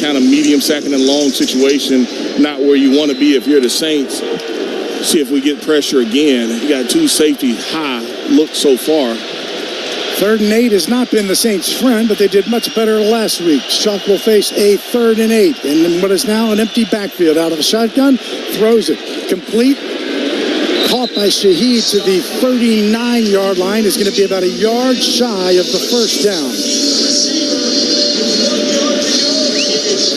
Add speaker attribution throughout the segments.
Speaker 1: kind of medium, second and long situation, not where you want to be if you're the Saints. See if we get pressure again. You got two safety high look so far.
Speaker 2: 3rd and 8 has not been the Saints' friend, but they did much better last week. Chalk will face a 3rd and 8, and what is now an empty backfield. Out of the shotgun, throws it. Complete. Caught by Shaheed to the 39-yard line. Is going to be about a yard shy of the first down.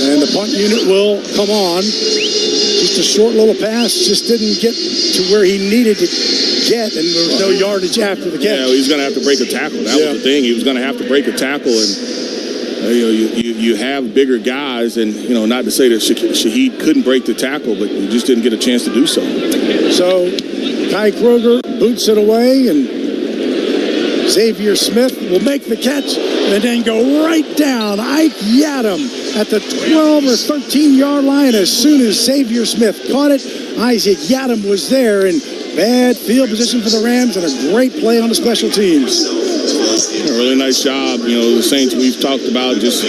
Speaker 2: And the punt unit will come on. Just a short little pass. Just didn't get to where he needed to get, and there was no yardage after the catch.
Speaker 1: Yeah, he's going to have to break a tackle. That was the thing. He was going to have to break a tackle, and you have bigger guys, and not to say that Shaheed couldn't break the tackle, but he just didn't get a chance to do so. So Kai Kroger boots it away, and Xavier Smith will make the catch and then go right down. Ike Yadam at the 12 or 13-yard line. As soon as Xavier Smith caught it, Isaac Yadam was there, and bad field position for the Rams and a great play on the special teams. A really nice job. The Saints, we've talked about just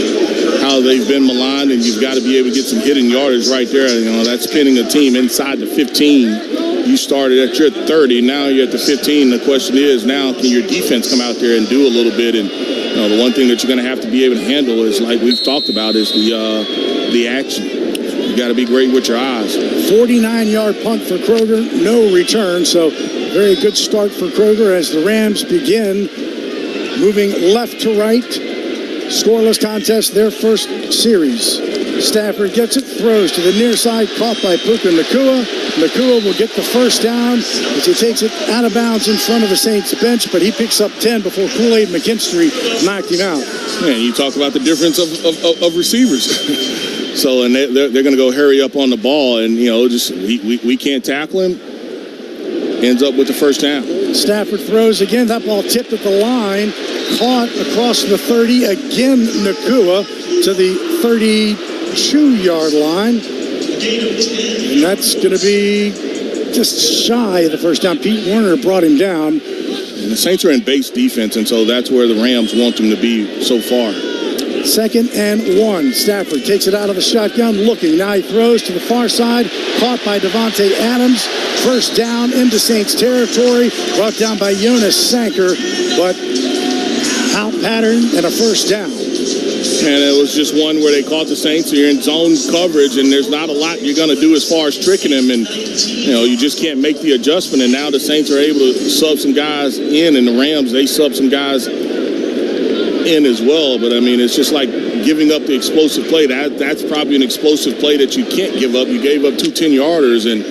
Speaker 1: how they've been maligned, and you've got to be able to get some hidden yardage right there. That's pinning a team inside the 15. You started at your 30, now you're at the 15. The question is, now can your defense come out there and do a little bit? And the one thing that you're going to have to be able to handle is, like we've talked about, is the action. You got to be great with your eyes.
Speaker 2: 49-yard punt for Kroger, no return. So very good start for Kroger as the Rams begin moving left to right. Scoreless contest, their first series. Stafford gets it, throws to the near side, caught by Puka Nacua. Nacua will get the first down as he takes it out of bounds in front of the Saints bench, but he picks up 10 before Kool-Aid McKinstry knocked him out.
Speaker 1: Yeah, you talk about the difference of receivers. So, and they're going to go hurry up on the ball, and, just we can't tackle him. Ends up with the first down.
Speaker 2: Stafford throws again. That ball tipped at the line. Caught across the 30. Again, Nacua to the 32-yard line. And that's going to be just shy of the first down. Pete Werner brought him down.
Speaker 1: And the Saints are in base defense, and so that's where the Rams want them to be so far.
Speaker 2: 2nd and 1. Stafford takes it out of the shotgun, looking. Now he throws to the far side. Caught by Devontae Adams. First down into Saints territory. Brought down by Jonas Sanker, but out pattern and a first down.
Speaker 1: And it was just one where they caught the Saints. So you're in zone coverage, and there's not a lot you're going to do as far as tricking them. And, you just can't make the adjustment. And now the Saints are able to sub some guys in, and the Rams, they sub some guys in as well. But, it's just like giving up the explosive play. That's probably an explosive play that you can't give up. You gave up 2 10-yarders, and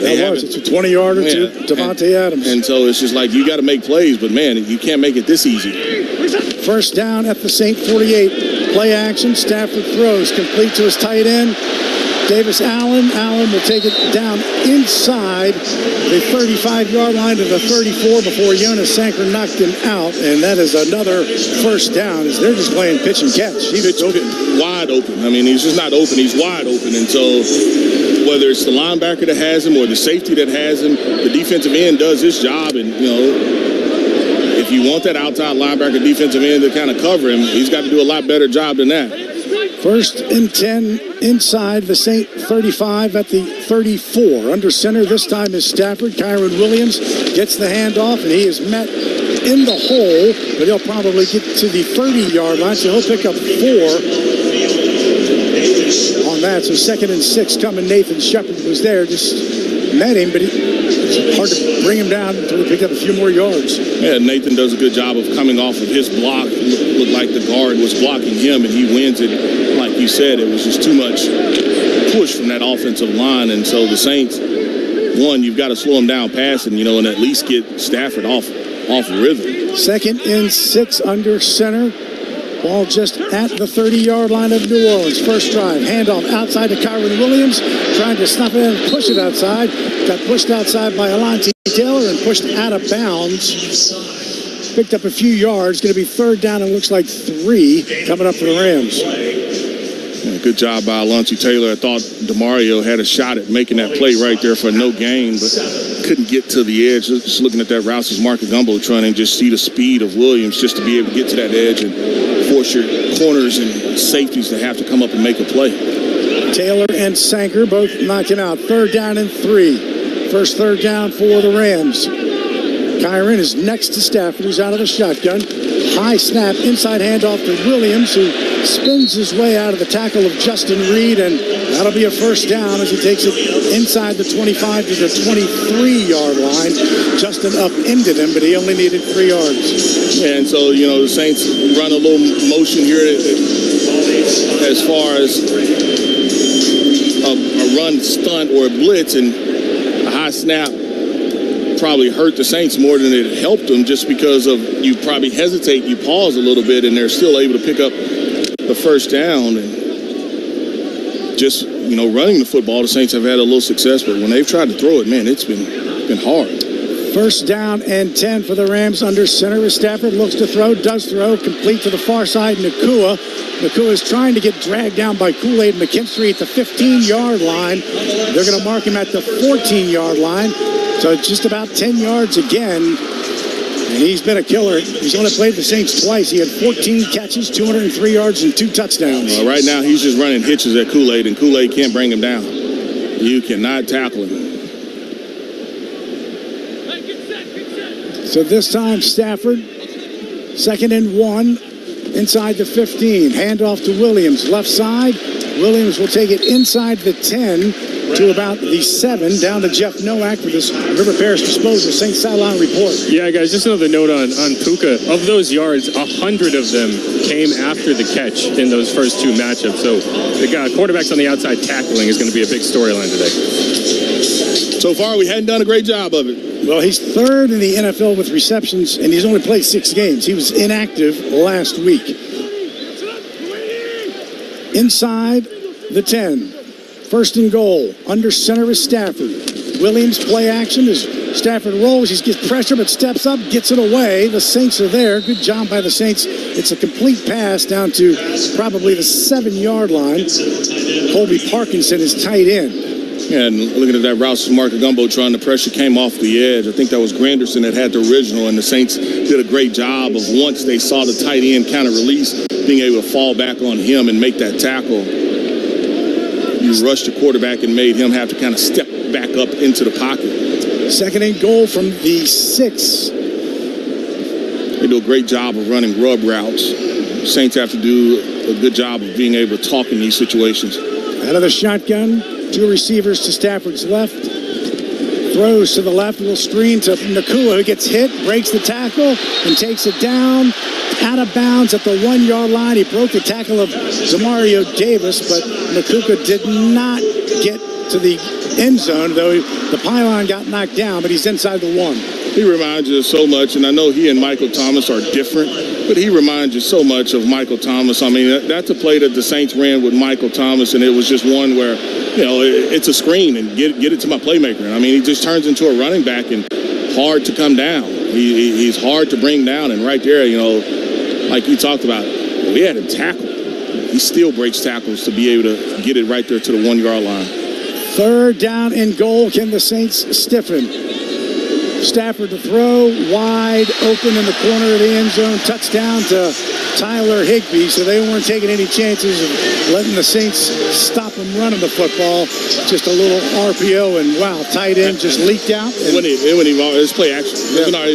Speaker 2: it's a 20-yarder to Devontae Adams.
Speaker 1: And so it's just like you got to make plays, but, man, you can't make it this easy.
Speaker 2: First down at the Saint 48. Play action. Stafford throws complete to his tight end. Davis Allen. Allen will take it down inside the 35-yard line to the 34 before Jonas Sanker knocked him out. And that is another first down as they're just playing pitch and catch.
Speaker 1: He's wide open. He's just not open. He's wide open. And so whether it's the linebacker that has him or the safety that has him, the defensive end does his job. And, if you want that outside linebacker defensive end to kind of cover him, he's got to do a lot better job than that.
Speaker 2: 1st and 10 inside the Saint 35 at the 34. Under center this time is Stafford. Kyron Williams gets the handoff, and he is met in the hole, but he'll probably get to the 30-yard line, so he'll pick up 4 on that. So 2nd and 6 coming. Nathan Shepard was there, just met him, but it's hard to bring him down until he picked up a few more yards.
Speaker 1: Yeah, Nathan does a good job of coming off of his block. It looked like the guard was blocking him, and he wins it. Like you said, it was just too much push from that offensive line. And so the Saints, one, you've got to slow them down passing, and at least get Stafford off rhythm.
Speaker 2: 2nd and 6 under center. Ball just at the 30-yard line of New Orleans. First drive, handoff outside to Kyron Williams, trying to snuff it in and push it outside. Got pushed outside by Alontae Taylor and pushed out of bounds. Picked up a few yards. Going to be 3rd down and looks like 3 coming up for the Rams.
Speaker 1: Yeah, good job by Alontae Taylor. I thought DeMario had a shot at making that play right there for no gain, but couldn't get to the edge. Just looking at that route as Mark Gumbo trying to just see the speed of Williams just to be able to get to that edge and force your corners and safeties to have to come up and make a play.
Speaker 2: Taylor and Sanker both knocking out. 3rd down and 3. First 3rd down for the Rams. Kyron is next to Stafford, who's out of the shotgun. High snap, inside handoff to Williams, who spins his way out of the tackle of Justin Reed, and that'll be a first down as he takes it inside the 25 to the 23-yard line. Justin upended him, but he only needed 3 yards.
Speaker 1: Yeah, and so, you know, the Saints run a little motion here as far as a run stunt or a blitz, and a high snap probably hurt the Saints more than it helped them, just because of you probably hesitate, you pause a little bit, and they're still able to pick up the first down. And just, you know, running the football, the Saints have had a little success, but when they've tried to throw it, man, it's been hard.
Speaker 2: First down and 10 for the Rams under center as Stafford looks to throw, does throw, complete to the far side, Nakua. Nakua is trying to get dragged down by Kool-Aid McKinstry at the 15-yard line. They're going to mark him at the 14-yard line. So just about 10 yards again, and he's been a killer. He's only played the Saints twice. He had 14 catches, 203 yards, and 2 touchdowns.
Speaker 1: Right now, he's just running hitches at Kool-Aid, and Kool-Aid can't bring him down. You cannot tackle him.
Speaker 2: So this time, Stafford, 2nd and 1, inside the 15. Handoff to Williams, left side. Williams will take it inside the 10 to about the 7, down to Jeff Nowak for this River Parish Disposal St. Sideline report.
Speaker 3: Yeah, guys, just another note on Puka. Of those yards, 100 of them came after the catch in those first 2 matchups. So the quarterbacks on the outside tackling is going to be a big storyline today.
Speaker 1: So far, we hadn't done a great job of it.
Speaker 2: Well, he's 3rd in the NFL with receptions, and he's only played 6 games. He was inactive last week. Inside the 10. 1st and goal. Under center is Stafford. Williams play action as Stafford rolls. He gets pressure but steps up, gets it away. The Saints are there. Good job by the Saints. It's a complete pass down to probably the 7-yard line. Colby Parkinson is tight end.
Speaker 1: Yeah, and looking at that route from Mark Gumbotron, the pressure came off the edge. I think that was Granderson that had the original, and the Saints did a great job of, once they saw the tight end kind of release, being able to fall back on him and make that tackle. You rushed the quarterback and made him have to kind of step back up into the pocket.
Speaker 2: 2nd and goal from the 6.
Speaker 1: They do a great job of running rub routes. Saints have to do a good job of being able to talk in these situations.
Speaker 2: Out of the shotgun, 2 receivers to Stafford's left. Throws to the left, will screen to Nakua, who gets hit, breaks the tackle, and takes it down. Out of bounds at the 1-yard line. He broke the tackle of Demario Davis, but Nakua did not get to the end zone, though the pylon got knocked down, but he's inside the 1.
Speaker 1: He reminds you so much, and I know he and Michael Thomas are different, but he reminds you so much of Michael Thomas. I mean, that's a play that the Saints ran with Michael Thomas, and it was just one where, you know, it's a screen and get it to my playmaker. I mean, he just turns into a running back and hard to come down. He's hard to bring down, and right there, you know, like you talked about, we had him tackle. He still breaks tackles to be able to get it right there to the 1-yard line.
Speaker 2: 3rd down and goal. Can the Saints stiffen? Stafford to throw, wide open in the corner of the end zone. Touchdown to Tyler Higbee, so they weren't taking any chances of letting the Saints stop them running the football. Just a little RPO, and wow, tight end just leaked out.
Speaker 1: It's play action.
Speaker 2: Yeah.
Speaker 1: It's not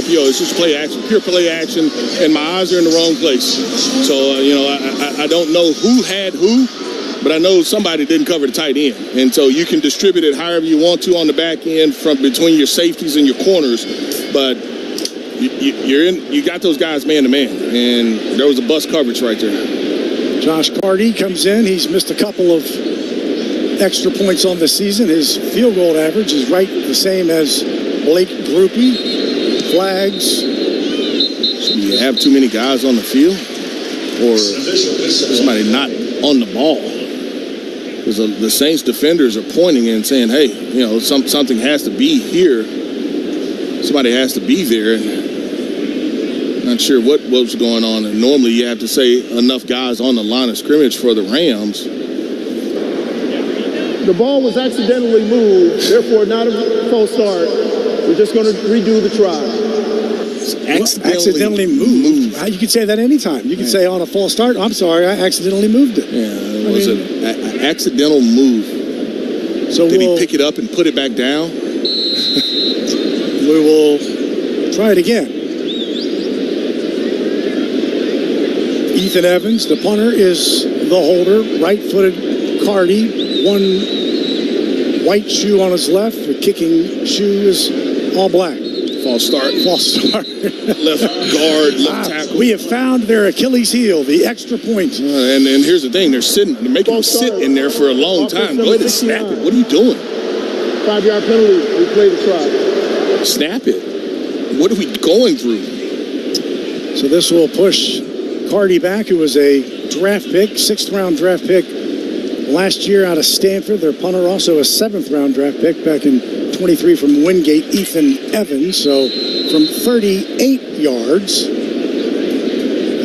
Speaker 1: RPO, it's just play action, pure play action, and my eyes are in the wrong place. So, you know, I don't know who had who, but I know somebody didn't cover the tight end. And so you can distribute it however you want to on the back end from between your safeties and your corners, but you got those guys man-to-man, and there was a bust coverage right there.
Speaker 2: Josh Carty comes in. He's missed a couple of extra points on the season. His field goal average is right the same as Blake Grupe. Flags.
Speaker 1: So you have too many guys on the field, or somebody not on the ball. Because the Saints defenders are pointing and saying, hey, you know, something has to be here. Somebody has to be there. Not sure what was going on. And normally you have to say enough guys on the line of scrimmage for the Rams.
Speaker 4: The ball was accidentally moved, therefore not a false start. We're just going to redo the try.
Speaker 2: accidentally moved. You could say that anytime. You could say on a false start, I'm sorry, I accidentally moved it.
Speaker 1: Yeah, it was an accidental move.
Speaker 2: So
Speaker 1: did he pick it up and put it back down?
Speaker 2: We will try it again. Ethan Evans, the punter, is the holder. Right-footed Cardi, one white shoe on his left. The kicking shoe is all black.
Speaker 1: False start. Left guard, left tackle.
Speaker 2: We have found their Achilles heel, the extra point.
Speaker 1: And here's the thing. They're making them sit in there for a long time. Go ahead and snap it. What are you doing?
Speaker 4: 5-yard penalty. We play the try.
Speaker 1: Snap it. What are we going through?
Speaker 2: So this will push Cardi back, who was a draft pick, 6th-round draft pick last year out of Stanford. Their punter also a 7th-round draft pick back in 23 from Wingate, Ethan Evans. So from 38 yards,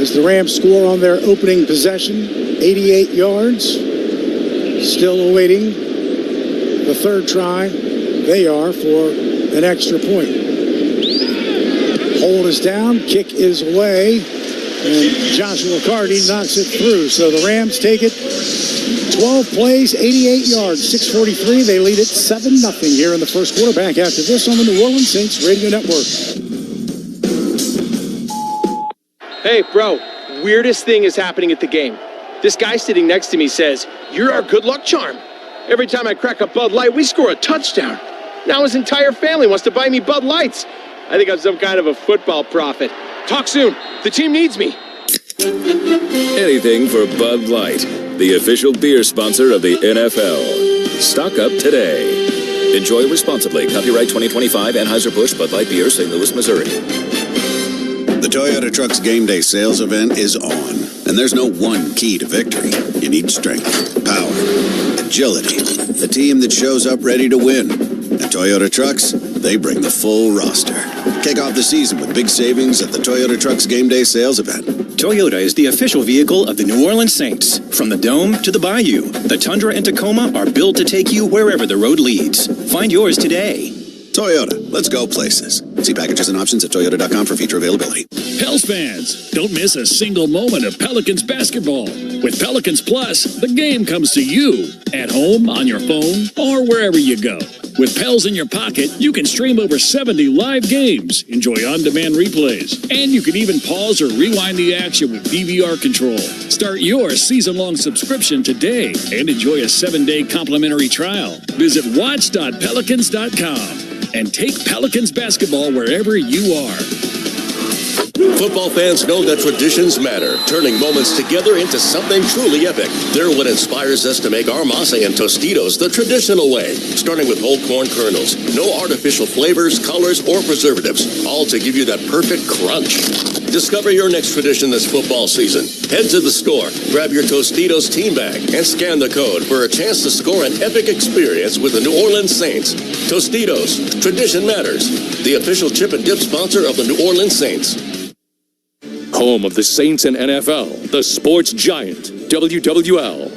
Speaker 2: as the Rams score on their opening possession, 88 yards. Still awaiting the third try. They are for an extra point. Hold is down, kick is away, and Joshua Cardi knocks it through. So the Rams take it 12 plays, 88 yards, 6:43. They lead it 7-0 here in the first quarter. Back after this on the New Orleans Saints Radio Network.
Speaker 5: Hey, bro, weirdest thing is happening at the game. This guy sitting next to me says, "You're our good luck charm. Every time I crack a Bud Light, we score a touchdown." Now his entire family wants to buy me Bud Lights. I think I'm some kind of a football prophet. Talk soon. The team needs me.
Speaker 6: Anything for Bud Light, the official beer sponsor of the NFL. Stock up today. Enjoy responsibly. Copyright 2025 Anheuser-Busch Bud Light Beer, St. Louis, Missouri.
Speaker 7: The Toyota Trucks Game Day sales event is on, and there's no one key to victory. You need strength, power, agility, a team that shows up ready to win. At Toyota Trucks, they bring the full roster. Kick off the season with big savings at the Toyota Trucks Game Day sales event.
Speaker 8: Toyota is the official vehicle of the New Orleans Saints. From the Dome to the Bayou, the Tundra and Tacoma are built to take you wherever the road leads. Find yours today.
Speaker 7: Toyota, let's go places. See packages and options at toyota.com for feature availability.
Speaker 9: Pels fans, don't miss a single moment of Pelicans basketball. With Pelicans Plus, the game comes to you at home, on your phone, or wherever you go. With Pels in your pocket, you can stream over 70 live games, enjoy on-demand replays, and you can even pause or rewind the action with DVR control. Start your season-long subscription today and enjoy a 7-day complimentary trial. Visit watch.pelicans.com and take Pelicans basketball wherever you are.
Speaker 10: Football fans know that traditions matter, turning moments together into something truly epic. They're what inspires us to make our masa and Tostitos the traditional way, starting with whole corn kernels. No artificial flavors, colors, or preservatives, all to give you that perfect crunch. Discover your next tradition this football season. Head to the store, grab your Tostitos team bag, and scan the code for a chance to score an epic experience with the New Orleans Saints. Tostitos, tradition matters. The official chip and dip sponsor of the New Orleans Saints.
Speaker 11: Home of the Saints and NFL, the sports giant, WWL.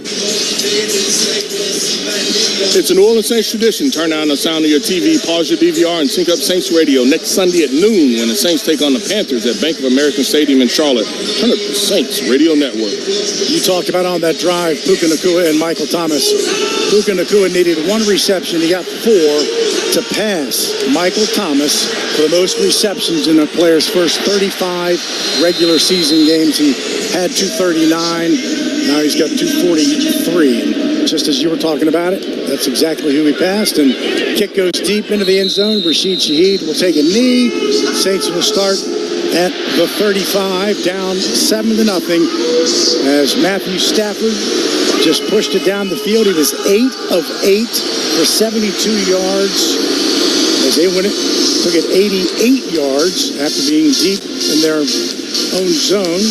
Speaker 1: It's a New Orleans Saints tradition. Turn on the sound of your TV, pause your DVR, and sync up Saints Radio next Sunday at noon when the Saints take on the Panthers at Bank of America Stadium in Charlotte. Turn up the Saints Radio Network.
Speaker 2: You talked about on that drive, Puka Nacua and Michael Thomas. Puka Nacua needed 1 reception. He got 4 to pass Michael Thomas for the most receptions in a player's first 35 regular season games. He had 239. Now he's got 243. And just as you were talking about it, that's exactly who he passed. And kick goes deep into the end zone. Rashid Shaheed will take a knee. Saints will start at the 35, down 7-0, as Matthew Stafford just pushed it down the field. He was 8 of 8 for 72 yards. As they win it, took it 88 yards after being deep in their own zone.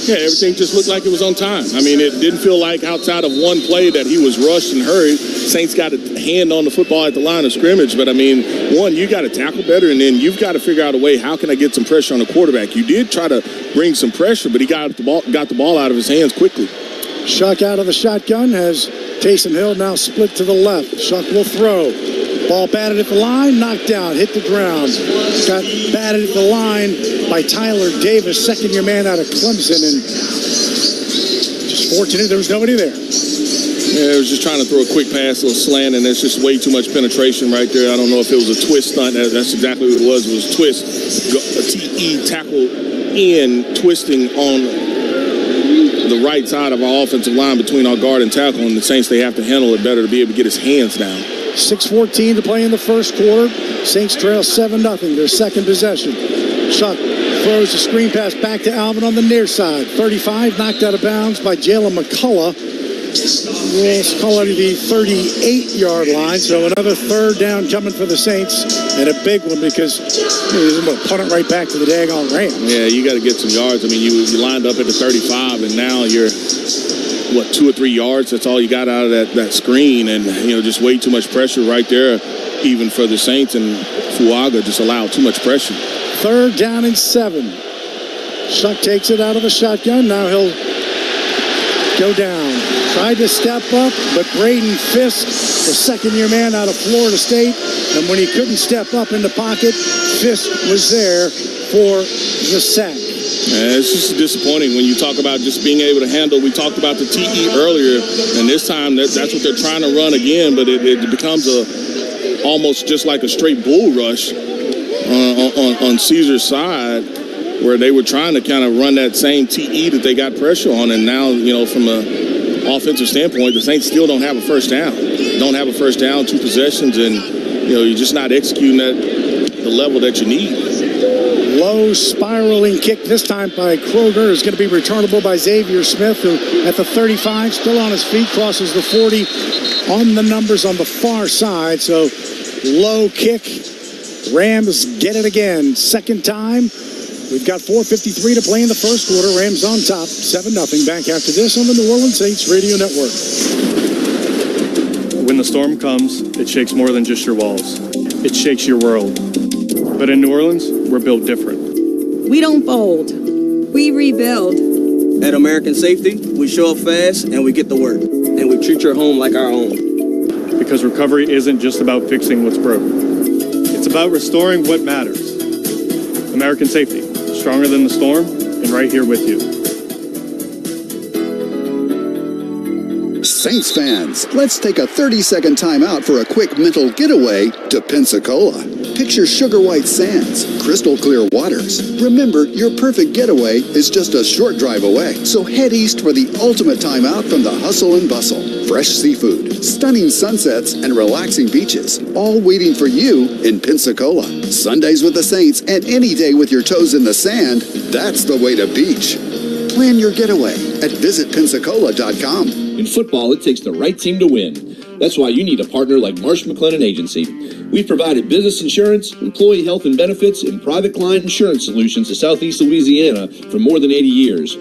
Speaker 1: Yeah, everything just looked like it was on time. I mean, it didn't feel like outside of one play that he was rushed and hurried. Saints got a hand on the football at the line of scrimmage. But, I mean, one, you got to tackle better, and then you've got to figure out a way, how can I get some pressure on the quarterback? You did try to bring some pressure, but he got the ball out of his hands quickly.
Speaker 2: Shuck out of the shotgun has Taysom Hill now split to the left. Shuck will throw. Ball batted at the line, knocked down, hit the ground. Got batted at the line by Tyler Davis, second-year man out of Clemson, and just fortunate there was nobody there.
Speaker 1: Yeah, it was just trying to throw a quick pass, a little slant, and there's just way too much penetration right there. I don't know if it was a twist stunt. That's exactly what it was. It was a twist. A TE tackle in, twisting on the right side of our offensive line between our guard and tackle, and the Saints, they have to handle it better to be able to get his hands down.
Speaker 2: 6:14 to play in the first quarter. Saints trail 7-0, their second possession. Shuck throws a screen pass back to Alvin on the near side. 35, knocked out of bounds by Jalen McCullough. We'll call it the 38-yard line, so another third down coming for the Saints, and a big one because he's going to punt it right back to the daggone Rams.
Speaker 1: Yeah, you got to get some yards. I mean, you lined up at the 35, and now you're, 2 or 3 yards? That's all you got out of that screen, and, just way too much pressure right there, even for the Saints, and Fuaga just allowed too much pressure.
Speaker 2: Third down and 7. Shuck takes it out of the shotgun. Now he'll go down. Tried to step up, but Braden Fisk, the second-year man out of Florida State, and when he couldn't step up in the pocket, Fisk was there for the sack.
Speaker 1: Yeah, it's just disappointing when you talk about just being able to handle. We talked about the TE earlier, and this time that's what they're trying to run again, but it becomes almost just like a straight bull rush on Caesar's side, where they were trying to kind of run that same TE that they got pressure on, and now, from a offensive standpoint, the Saints still don't have a first down. Don't have a first down, 2 possessions, and, you're just not executing at the level that you need.
Speaker 2: Low spiraling kick this time by Kroger is going to be returnable by Xavier Smith, who at the 35, still on his feet, crosses the 40 on the numbers on the far side. So low kick. Rams get it again. Second time. We've got 4:53 to play in the first quarter. Rams on top, 7-0. Back after this on the New Orleans Saints Radio Network.
Speaker 3: When the storm comes, it shakes more than just your walls. It shakes your world. But in New Orleans, we're built different.
Speaker 12: We don't fold. We rebuild.
Speaker 13: At American Safety, we show up fast and we get to work. And we treat your home like our own.
Speaker 3: Because recovery isn't just about fixing what's broken. It's about restoring what matters. American Safety. Stronger than the storm, and right here with you.
Speaker 14: Saints fans, let's take a 30-second timeout for a quick mental getaway to Pensacola. Picture sugar white sands, crystal clear waters. Remember, your perfect getaway is just a short drive away. So head east for the ultimate timeout from the hustle and bustle. Fresh seafood, stunning sunsets, and relaxing beaches, all waiting for you in Pensacola. Sundays with the Saints and any day with your toes in the sand, that's the way to beach. Plan your getaway at visitpensacola.com.
Speaker 15: In football, it takes the right team to win. That's why you need a partner like Marsh McLennan Agency. We've provided business insurance, employee health and benefits, and private client insurance solutions to Southeast Louisiana for more than 80 years.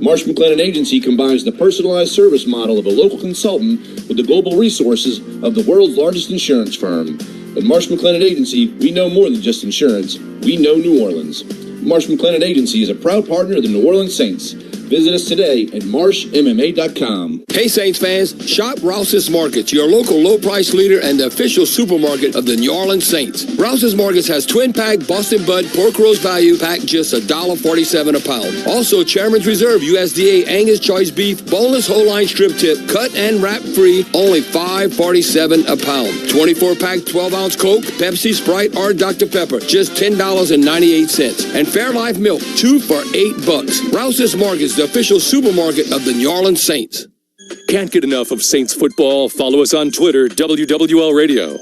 Speaker 15: Marsh McLennan Agency combines the personalized service model of a local consultant with the global resources of the world's largest insurance firm. At Marsh McLennan Agency, we know more than just insurance. We know New Orleans. Marsh McLennan Agency is a proud partner of the New Orleans Saints. Visit us today at marshmma.com.
Speaker 16: Hey Saints fans, shop Rouse's Markets, your local low price leader and the official supermarket of the New Orleans Saints. Rouse's Markets has twin pack Boston Bud pork roast value packed just $1.47 a pound. Also Chairman's Reserve USDA Angus choice beef, boneless whole line strip tip, cut and wrap free, only $5.47 a pound. 24 pack 12-ounce Coke, Pepsi, Sprite, or Dr. Pepper, just $10.98. And Fairlife milk, 2 for $8. Rouse's Markets, the official supermarket of the New Orleans Saints.
Speaker 11: Can't get enough of Saints football? Follow us on Twitter, WWL Radio.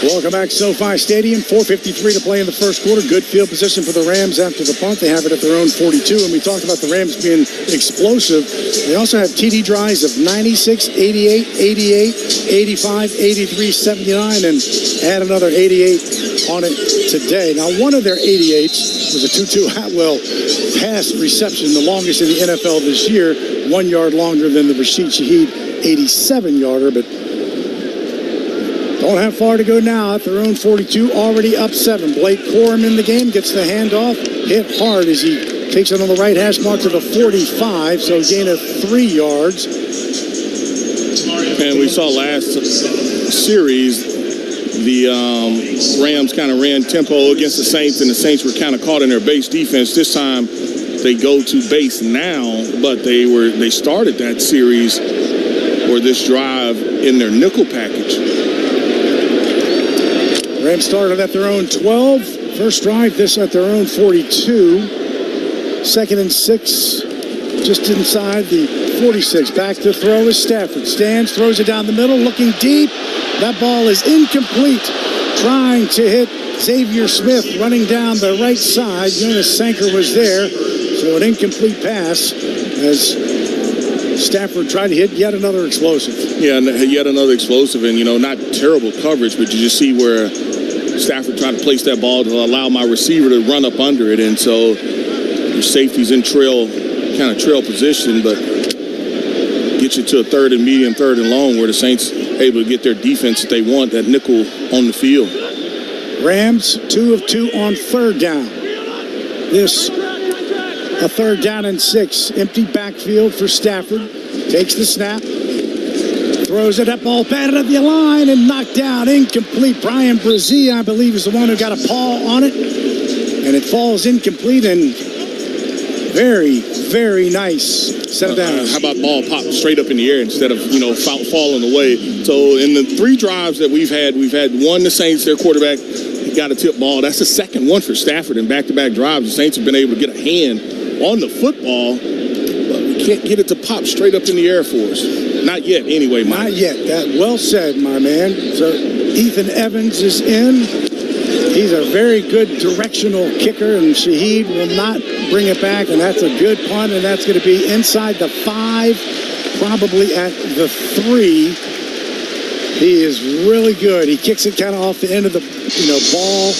Speaker 2: Welcome back to SoFi Stadium. 4:53 to play in the first quarter. Good field position for the Rams after the punt. They have it at their own 42, and we talked about the Rams being explosive. They also have TD drives of 96, 88, 88, 85, 83, 79, and add another 88 on it today. Now, one of their 88s was a Tutu Atwell pass reception, the longest in the NFL this year, 1 yard longer than the Rashid Shaheed 87-yarder, but don't have far to go now at their own 42, already up 7. Blake Corum in the game, gets the handoff, hit hard as he takes it on the right hash mark to the 45, so a gain of 3 yards.
Speaker 1: And we saw last series, the Rams kind of ran tempo against the Saints, and the Saints were kind of caught in their base defense. This time they go to base now, but they started that series or this drive in their nickel package.
Speaker 2: Rams started at their own 12. First drive, this at their own 42. Second and 6, just inside the 46. Back to throw is Stafford. Stands, throws it down the middle, looking deep. That ball is incomplete. Trying to hit Xavier Smith running down the right side. Jonas Sanker was there. So an incomplete pass as Stafford tried to hit yet another explosive.
Speaker 1: Yeah, and yet another explosive. And, not terrible coverage, but you just see where Stafford tried to place that ball to allow my receiver to run up under it. And so your safety's in trail position, but get you to a third and medium, third and long, where the Saints able to get their defense that they want, that nickel on the field.
Speaker 2: Rams 2 of 2 on third down. This a third down and 6. Empty backfield for Stafford. Takes the snap. Throws it up, ball batted at the line and knocked down. Incomplete. Brian Brzee, I believe, is the one who got a paw on it. And it falls incomplete, and very, very nice set of downs.
Speaker 1: How about ball popped straight up in the air instead of, falling away. So in the 3 drives that we've had one, the Saints, their quarterback, got a tip ball. That's the second one for Stafford in back-to-back drives. The Saints have been able to get a hand on the football, but we can't get it to pop straight up in the air for us. Not yet, anyway, Mike.
Speaker 2: Not yet. Well said, my man. So Ethan Evans is in. He's a very good directional kicker, and Shaheed will not bring it back, and that's a good punt, and that's going to be inside the 5, probably at the 3. He is really good. He kicks it kind of off the end of the ball.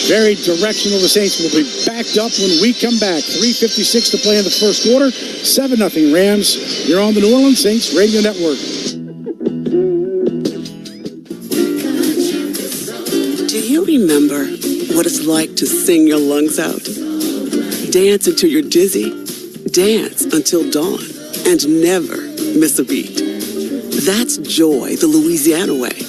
Speaker 2: Very directional. The Saints will be backed up when we come back. 3:56 to play in the first quarter. 7-0 Rams. You're on the New Orleans Saints Radio Network.
Speaker 17: Do you remember what it's like to sing your lungs out? Dance until you're dizzy. Dance until dawn. And never miss a beat. That's joy the Louisiana way,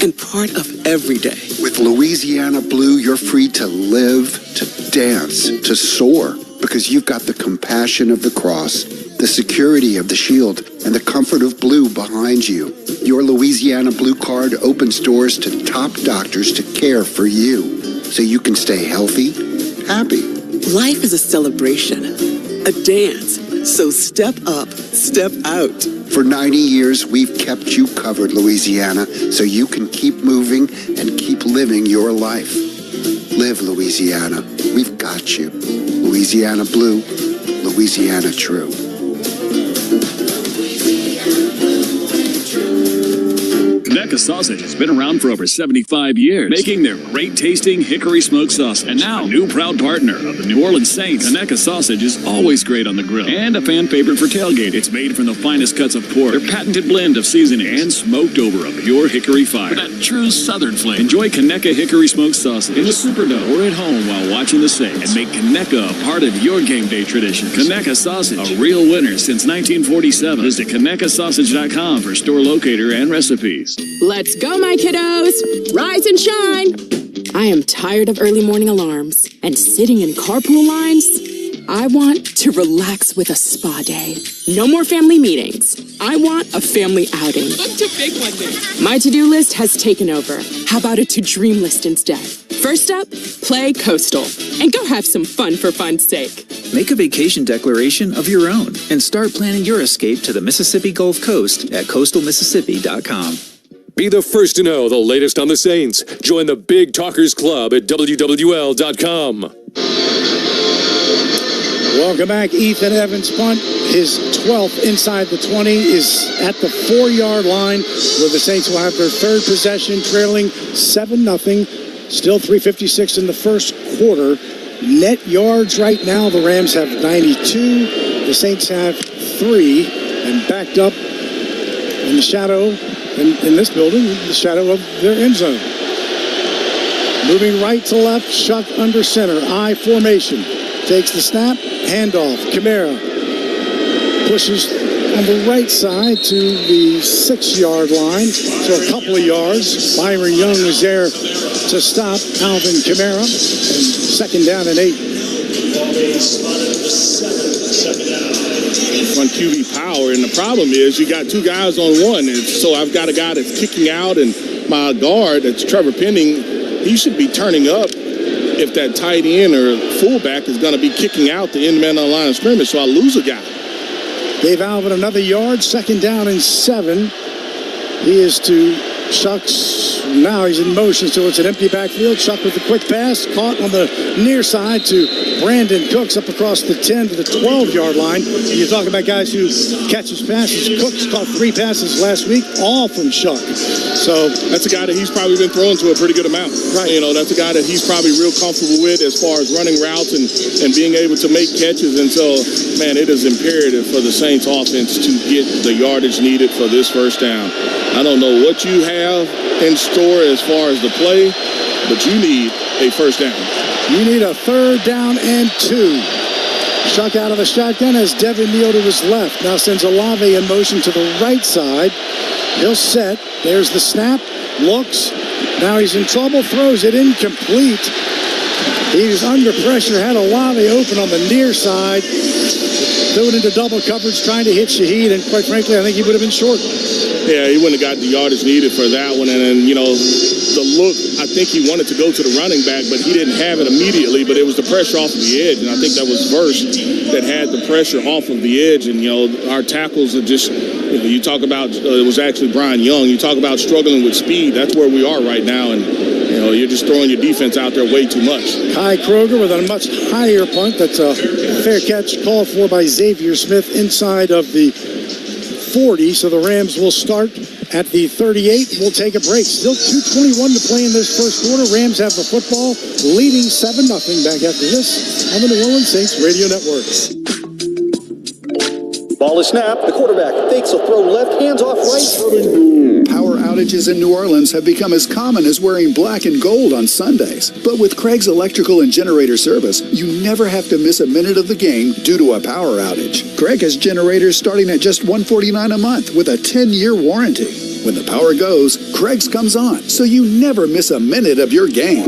Speaker 17: and part of every day.
Speaker 14: With Louisiana Blue, you're free to live, to dance, to soar, because you've got the compassion of the cross, the security of the shield, and the comfort of blue behind you. Your Louisiana Blue card opens doors to top doctors to care for you, so you can stay healthy, happy.
Speaker 17: Life is a celebration, a dance, so step up, step out.
Speaker 14: For 90 years, we've kept you covered, Louisiana, so you can keep moving and keep living your life. Live, Louisiana. We've got you. Louisiana Blue, Louisiana True.
Speaker 9: Conecuh Sausage has been around for over 75 years, making their great-tasting hickory smoked sausage. And now, a new proud partner of the New Orleans Saints, Conecuh Sausage is always great on the grill and a fan favorite for tailgate. It's made from the finest cuts of pork, their patented blend of seasoning, and smoked over a pure hickory fire. For that true Southern flavor. Enjoy Conecuh hickory smoked sausage in the Superdome or at home while watching the Saints, and make Conecuh a part of your game day tradition. Conecuh Sausage, a real winner since 1947. Visit ConecuhSausage.com for store locator and recipes.
Speaker 18: Let's go, my kiddos! Rise and shine! I am tired of early morning alarms and sitting in carpool lines. I want to relax with a spa day. No more family meetings. I want a family outing. Up to big one day. My to-do list has taken over. How about a to-dream list instead? First up, play Coastal and go have some fun for fun's sake.
Speaker 19: Make a vacation declaration of your own and start planning your escape to the Mississippi Gulf Coast at coastalmississippi.com.
Speaker 11: Be the first to know the latest on the Saints. Join the Big Talkers Club at WWL.com.
Speaker 2: Welcome back. Ethan Evans punt, his 12th inside the 20, is at the 4-yard line, where the Saints will have their third possession, trailing 7-0. Still 3:56 in the first quarter. Net yards right now, the Rams have 92. The Saints have 3, and backed up in the shadow, in this building, the shadow of their end zone. Moving right to left, Shuck under center, I formation. Takes the snap, handoff, Kamara pushes on the right side to the 6-yard line, so a couple of yards. Byron Young was there to stop Alvin Kamara. And second down and 8.
Speaker 1: On QB power, and the problem is you got two guys on one, and so I've got a guy that's kicking out, and my guard, that's Trevor Penning, he should be turning up if that tight end or fullback is going to be kicking out the end man on the line of scrimmage, so I lose a guy.
Speaker 2: Gave Alvin another yard, second down and 7. He is to Chuck's. Now he's in motion, so it's an empty backfield. Chuck with the quick pass, caught on the near side to Brandon Cooks up across the 10 to the 12-yard line. You're talking about guys who catches passes. Cooks caught 3 passes last week, all from Chuck. So
Speaker 1: that's a guy that he's probably been throwing to a pretty good amount.
Speaker 2: Right.
Speaker 1: You know, that's a guy that he's probably real comfortable with as far as running routes and being able to make catches. And so, man, it is imperative for the Saints offense to get the yardage needed for this first down. I don't know what you have in store as far as the play, but you need a first down.
Speaker 2: You need a third down and 2. Chuck out of the shotgun as Devin Neal to his left. Now sends Olave in motion to the right side. He'll set. There's the snap. Looks. Now he's in trouble. Throws it incomplete. He was under pressure. Had Olave open on the near side. Threw it into double coverage trying to hit Shaheed. And quite frankly, I think he would have been short.
Speaker 1: Yeah, he wouldn't have got the yardage needed for that one. And then, you know, the look, I think he wanted to go to the running back, but he didn't have it immediately. But it was the pressure off of the edge. And I think that was Verse that had the pressure off of the edge. And, you know, our tackles are just, you know, you talk about, it was actually Brian Young. You talk about struggling with speed. That's where we are right now. And, you know, you're just throwing your defense out there way too much.
Speaker 2: Kai Kroger with a much higher punt. That's a fair catch called for by Xavier Smith inside of the 40, so the Rams will start at the 38. We'll take a break. Still 2:21 to play in this first quarter. Rams have the football, leading 7-0. Back after this on the New Orleans Saints Radio Network.
Speaker 20: Ball is snapped. The quarterback fakes a throw left, hands off right.
Speaker 14: Power outages in New Orleans have become as common as wearing black and gold on Sundays. But with Craig's Electrical and Generator Service, you never have to miss a minute of the game due to a power outage. Craig has generators starting at just $149 a month with a 10-year warranty. When the power goes, Craig's comes on, so you never miss a minute of your game.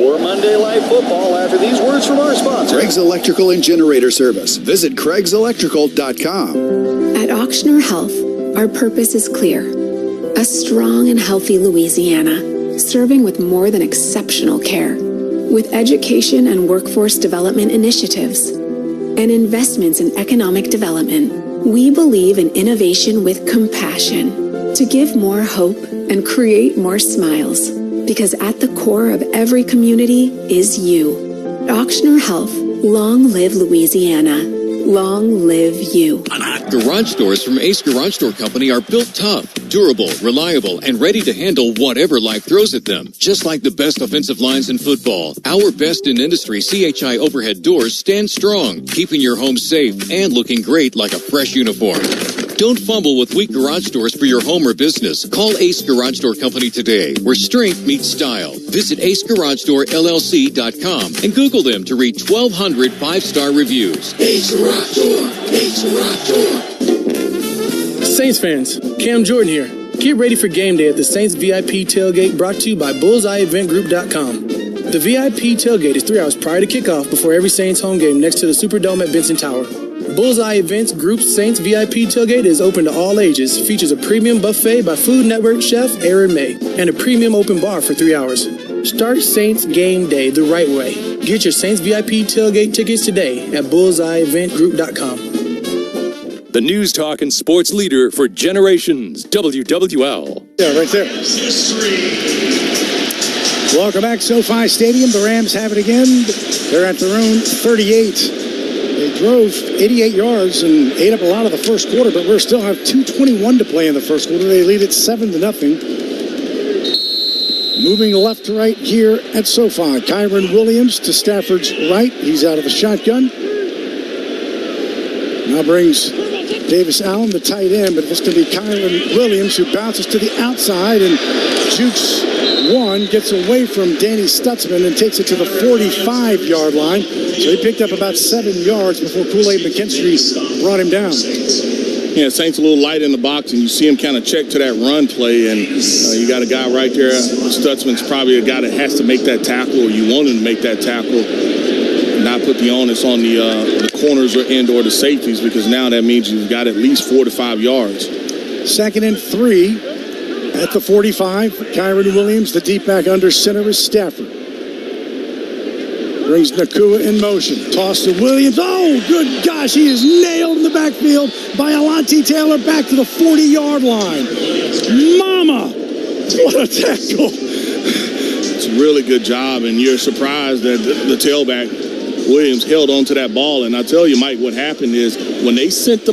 Speaker 20: More Monday Night Football after these words from our sponsor.
Speaker 14: Craig's Electrical and Generator Service. Visit Craig'sElectrical.com.
Speaker 21: At Auctioner Health, our purpose is clear. A strong and healthy Louisiana, serving with more than exceptional care. With education and workforce development initiatives and investments in economic development, we believe in innovation with compassion to give more hope and create more smiles. Because at the core of every community is you. Auctioner Health, long live Louisiana. Long live you.
Speaker 22: Garage doors from Ace Garage Door Company are built tough, durable, reliable, and ready to handle whatever life throws at them. Just like the best offensive lines in football, our best in industry CHI overhead doors stand strong, keeping your home safe and looking great like a fresh uniform. Don't fumble with weak garage doors for your home or business. Call Ace Garage Door Company today, where strength meets style. Visit AceGarageDoorLLC.com and Google them to read 1,200 5-star reviews.
Speaker 23: Ace Garage Door. Ace Garage Door.
Speaker 24: Saints fans, Cam Jordan here. Get ready for game day at the Saints VIP tailgate brought to you by BullseyeEventGroup.com. The VIP tailgate is 3 hours prior to kickoff before every Saints home game next to the Superdome at Benson Tower. Bullseye Events Group's Saints VIP tailgate is open to all ages, features a premium buffet by Food Network chef Aaron May, and a premium open bar for 3 hours. Start Saints game day the right way. Get your Saints VIP tailgate tickets today at BullseyeEventGroup.com.
Speaker 11: The news talk and sports leader for generations, WWL.
Speaker 2: Yeah, right there. Welcome back, SoFi Stadium. The Rams have it again. They're at their own 38. They drove 88 yards and ate up a lot of the first quarter, but we still have 2:21 to play in the first quarter. They lead it 7-0. Moving left to right here at SoFi. Kyron Williams to Stafford's right. He's out of the shotgun. Now brings Davis Allen, the tight end, but it's going to be Kyron Williams who bounces to the outside and jukes one, gets away from Danny Stutzman and takes it to the 45-yard line. So he picked up about 7 yards before Kool-Aid McKinstry brought him down.
Speaker 1: Yeah, Saints a little light in the box, and you see him kind of check to that run play, and you got a guy right there. Stutzman's probably a guy that has to make that tackle, or you want him to make that tackle, not put the onus on the corners or the safeties, because now that means you've got at least 4 to 5 yards.
Speaker 2: 2nd and 3 at the 45. Kyron Williams, the deep back under center is Stafford. Brings Nakua in motion. Toss to Williams. Oh, good gosh, he is nailed in the backfield by Alontae Taylor back to the 40-yard line. Mama! What a tackle.
Speaker 1: It's a really good job, and you're surprised that the tailback, Williams, held on to that ball. And I tell you, Mike, what happened is when they sent the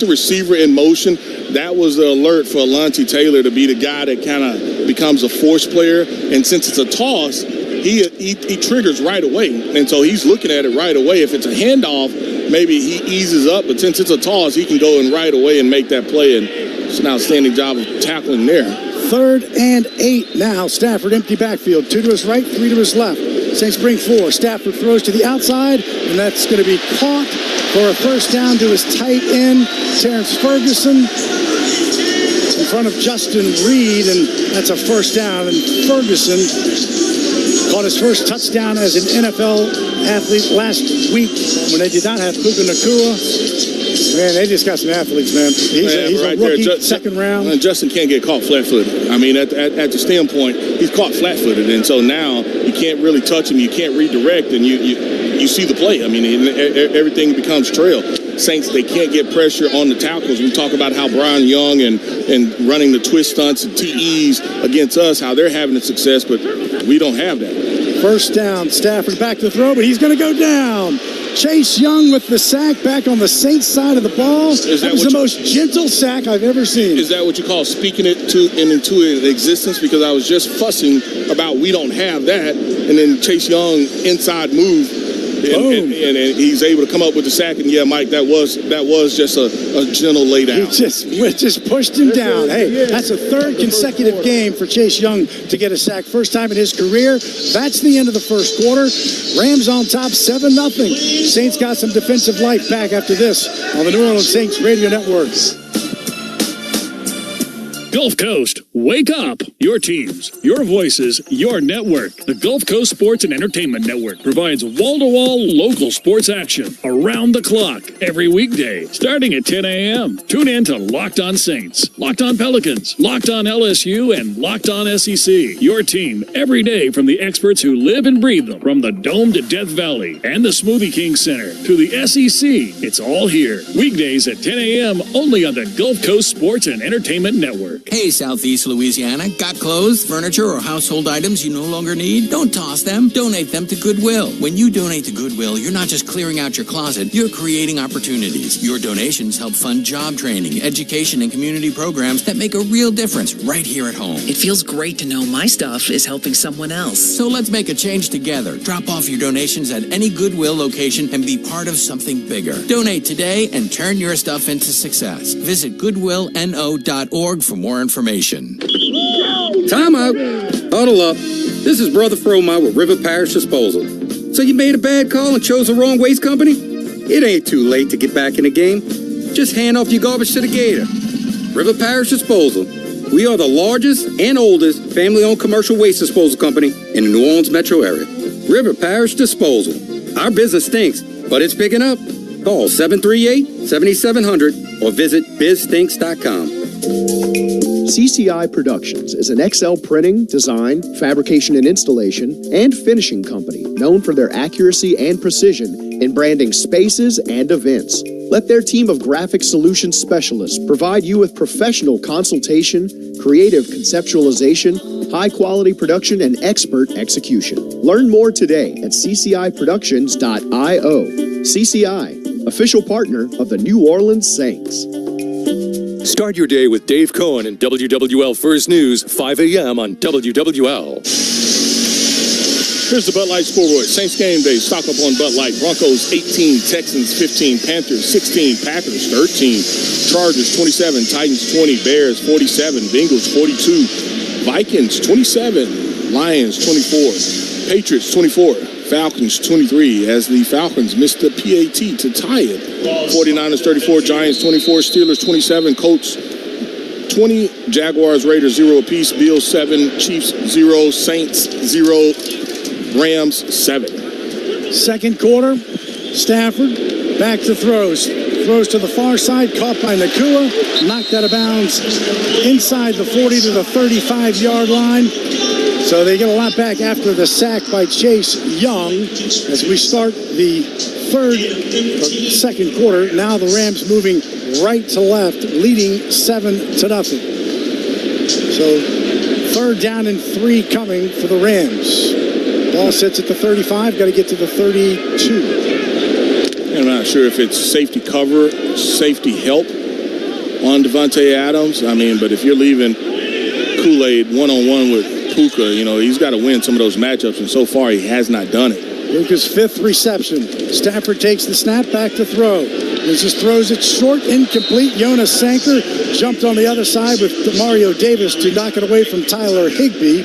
Speaker 1: receiver in motion, that was the alert for Alontae Taylor to be the guy that kind of becomes a force player. And since it's a toss, he triggers right away. And so he's looking at it right away. If it's a handoff, maybe he eases up. But since it's a toss, he can go in right away and make that play. And it's an outstanding job of tackling there.
Speaker 2: 3rd and 8 now. Stafford empty backfield. 2 to his right, 3 to his left. Saints bring 4. Stafford throws to the outside, and that's going to be caught for a first down to his tight end, Terrence Ferguson, in front of Justin Reed, and that's a first down. And Ferguson caught his first touchdown as an NFL athlete last week when they did not have Puka Nakua. Man, they just got some athletes, man. He's right a rookie, there. 2nd round.
Speaker 1: Justin can't get caught flat-footed. I mean, at the standpoint, he's caught flat-footed, and so now you can't really touch him. You can't redirect, and you see the play. I mean, everything becomes trail. Saints, they can't get pressure on the tackles. We talk about how Brian Young and running the twist stunts and TEs against us, how they're having success, but we don't have that.
Speaker 2: First down, Stafford back to throw, but he's going to go down. Chase Young with the sack back on the Saints side of the ball. That was the most gentle sack I've ever seen.
Speaker 1: Is that what you call speaking it into existence? Because I was just fussing about we don't have that, and then Chase Young inside move, and he's able to come up with the sack. And yeah, Mike, that was just a gentle lay down.
Speaker 2: He just pushed him down. Hey, that's a 3rd consecutive game for Chase Young to get a sack. First time in his career. That's the end of the first quarter. Rams on top 7-0. Saints got some defensive life back after this on the New Orleans Saints Radio Network.
Speaker 9: Gulf Coast, wake up! Your teams, your voices, your network. The Gulf Coast Sports and Entertainment Network provides wall-to-wall local sports action around the clock every weekday, starting at 10 a.m. Tune in to Locked On Saints, Locked On Pelicans, Locked On LSU, and Locked On SEC. Your team every day from the experts who live and breathe them. From the Dome to Death Valley and the Smoothie King Center to the SEC, it's all here. Weekdays at 10 a.m. only on the Gulf Coast Sports and Entertainment Network.
Speaker 4: Hey, Southeast Louisiana, got clothes, furniture, or household items you no longer need? Don't toss them. Donate them to Goodwill. When you donate to Goodwill, you're not just clearing out your closet, you're creating opportunities. Your donations help fund job training, education, and community programs that make a real difference right here at home.
Speaker 5: It feels great to know my stuff is helping someone else.
Speaker 4: So let's make a change together. Drop off your donations at any Goodwill location and be part of something bigger. Donate today and turn your stuff into success. Visit goodwillno.org for more information.
Speaker 6: Time out. Huddle up. This is Brother Fromar with River Parish Disposal. So you made a bad call and chose the wrong waste company? It ain't too late to get back in the game. Just hand off your garbage to the Gator. River Parish Disposal. We are the largest and oldest family-owned commercial waste disposal company in the New Orleans metro area. River Parish Disposal. Our business stinks, but it's picking up. Call 738-7700 or visit bizstinks.com.
Speaker 8: CCI Productions is an XL printing, design, fabrication and installation, and finishing company known for their accuracy and precision in branding spaces and events. Let their team of graphic solutions specialists provide you with professional consultation, creative conceptualization, high-quality production, and expert execution. Learn more today at cciproductions.io. CCI, official partner of the New Orleans Saints.
Speaker 11: Start your day with Dave Cohen and WWL First News, 5 a.m. on WWL.
Speaker 1: Here's the Bud Light Scoreboard. Saints game day. Stock up on Bud Light. Broncos 18, Texans 15, Panthers 16, Packers 13, Chargers 27, Titans 20, Bears 47, Bengals 42, Vikings 27, Lions 24, Patriots 24, Falcons 23 as the Falcons missed the PAT to tie it. 49ers 34, Giants 24, Steelers 27, Colts 20, Jaguars, Raiders 0 apiece, Bills 7, Chiefs 0, Saints 0, Rams 7.
Speaker 2: Second quarter, Stafford back to throws. Throws to the far side, caught by Nakua, knocked out of bounds inside the 40 to the 35-yard line. So they get a lot back after the sack by Chase Young as we start the second quarter. Now the Rams moving right to left, leading 7-0. So third down and 3 coming for the Rams. Ball sits at the 35, got to get to the 32.
Speaker 1: I'm not sure if it's safety cover, safety help on Devontae Adams. I mean, but if you're leaving Kool-Aid one-on-one with Puka, you know, he's got to win some of those matchups, and so far he has not done it.
Speaker 2: Puka's 5th reception. Stafford takes the snap, back to throw. He just throws it short, incomplete. Jonas Sanker jumped on the other side with Mario Davis to knock it away from Tyler Higbee.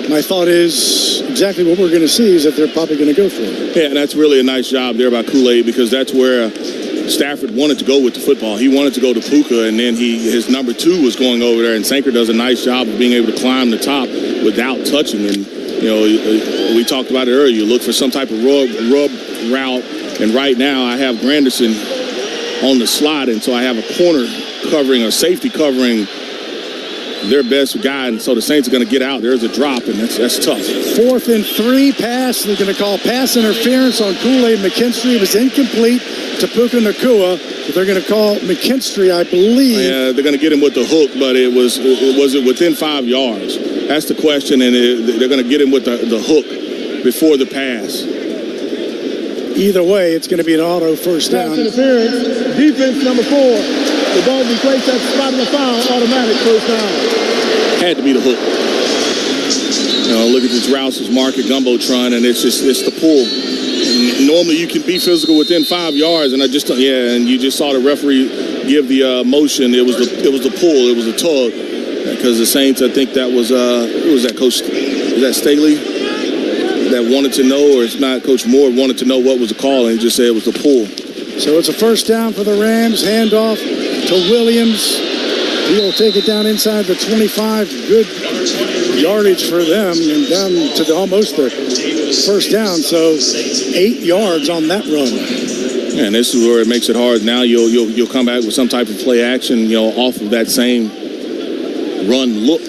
Speaker 2: My thought is exactly what we're going to see is that they're probably going to go for it.
Speaker 1: Yeah, and that's really a nice job there by Kool-Aid because that's where Stafford wanted to go with the football. He wanted to go to Puka, and then his number 2 was going over there, and Sanker does a nice job of being able to climb the top without touching. And, you know, we talked about it earlier. You look for some type of rub route, and right now I have Granderson on the slot, and so I have a corner covering or safety covering their best guy, and so the Saints are going to get out. There's a drop, and that's tough.
Speaker 2: 4th and 3 pass. They're going to call pass interference on Kool-Aid McKinstry. It was incomplete to Puka Nakua, but they're going to call McKinstry, I believe.
Speaker 1: Yeah, they're going to get him with the hook, but was it within 5 yards? That's the question, and they're going to get him with the hook before the pass.
Speaker 2: Either way, it's going to be an auto first down.
Speaker 7: Pass interference, defense number 4. The ball be placed at the spot of the foul, automatic first down.
Speaker 1: Had to be the hook. You know, look at this Rouse's market Gumbotron, and it's the pull. Normally you can be physical within 5 yards, and and you just saw the referee give the motion. It was the pull. It was a tug because the Saints, I think that was who was that, Coach? Is that Staley that wanted to know, or it's not? Coach Moore wanted to know what was the call, and he just said it was the pull.
Speaker 2: So it's a first down for the Rams. Handoff to Williams. He'll take it down inside the 25. Good yardage for them, and down to almost the first down. So 8 yards on that run.
Speaker 1: And this is where it makes it hard. Now you'll come back with some type of play action, you know, off of that same run look.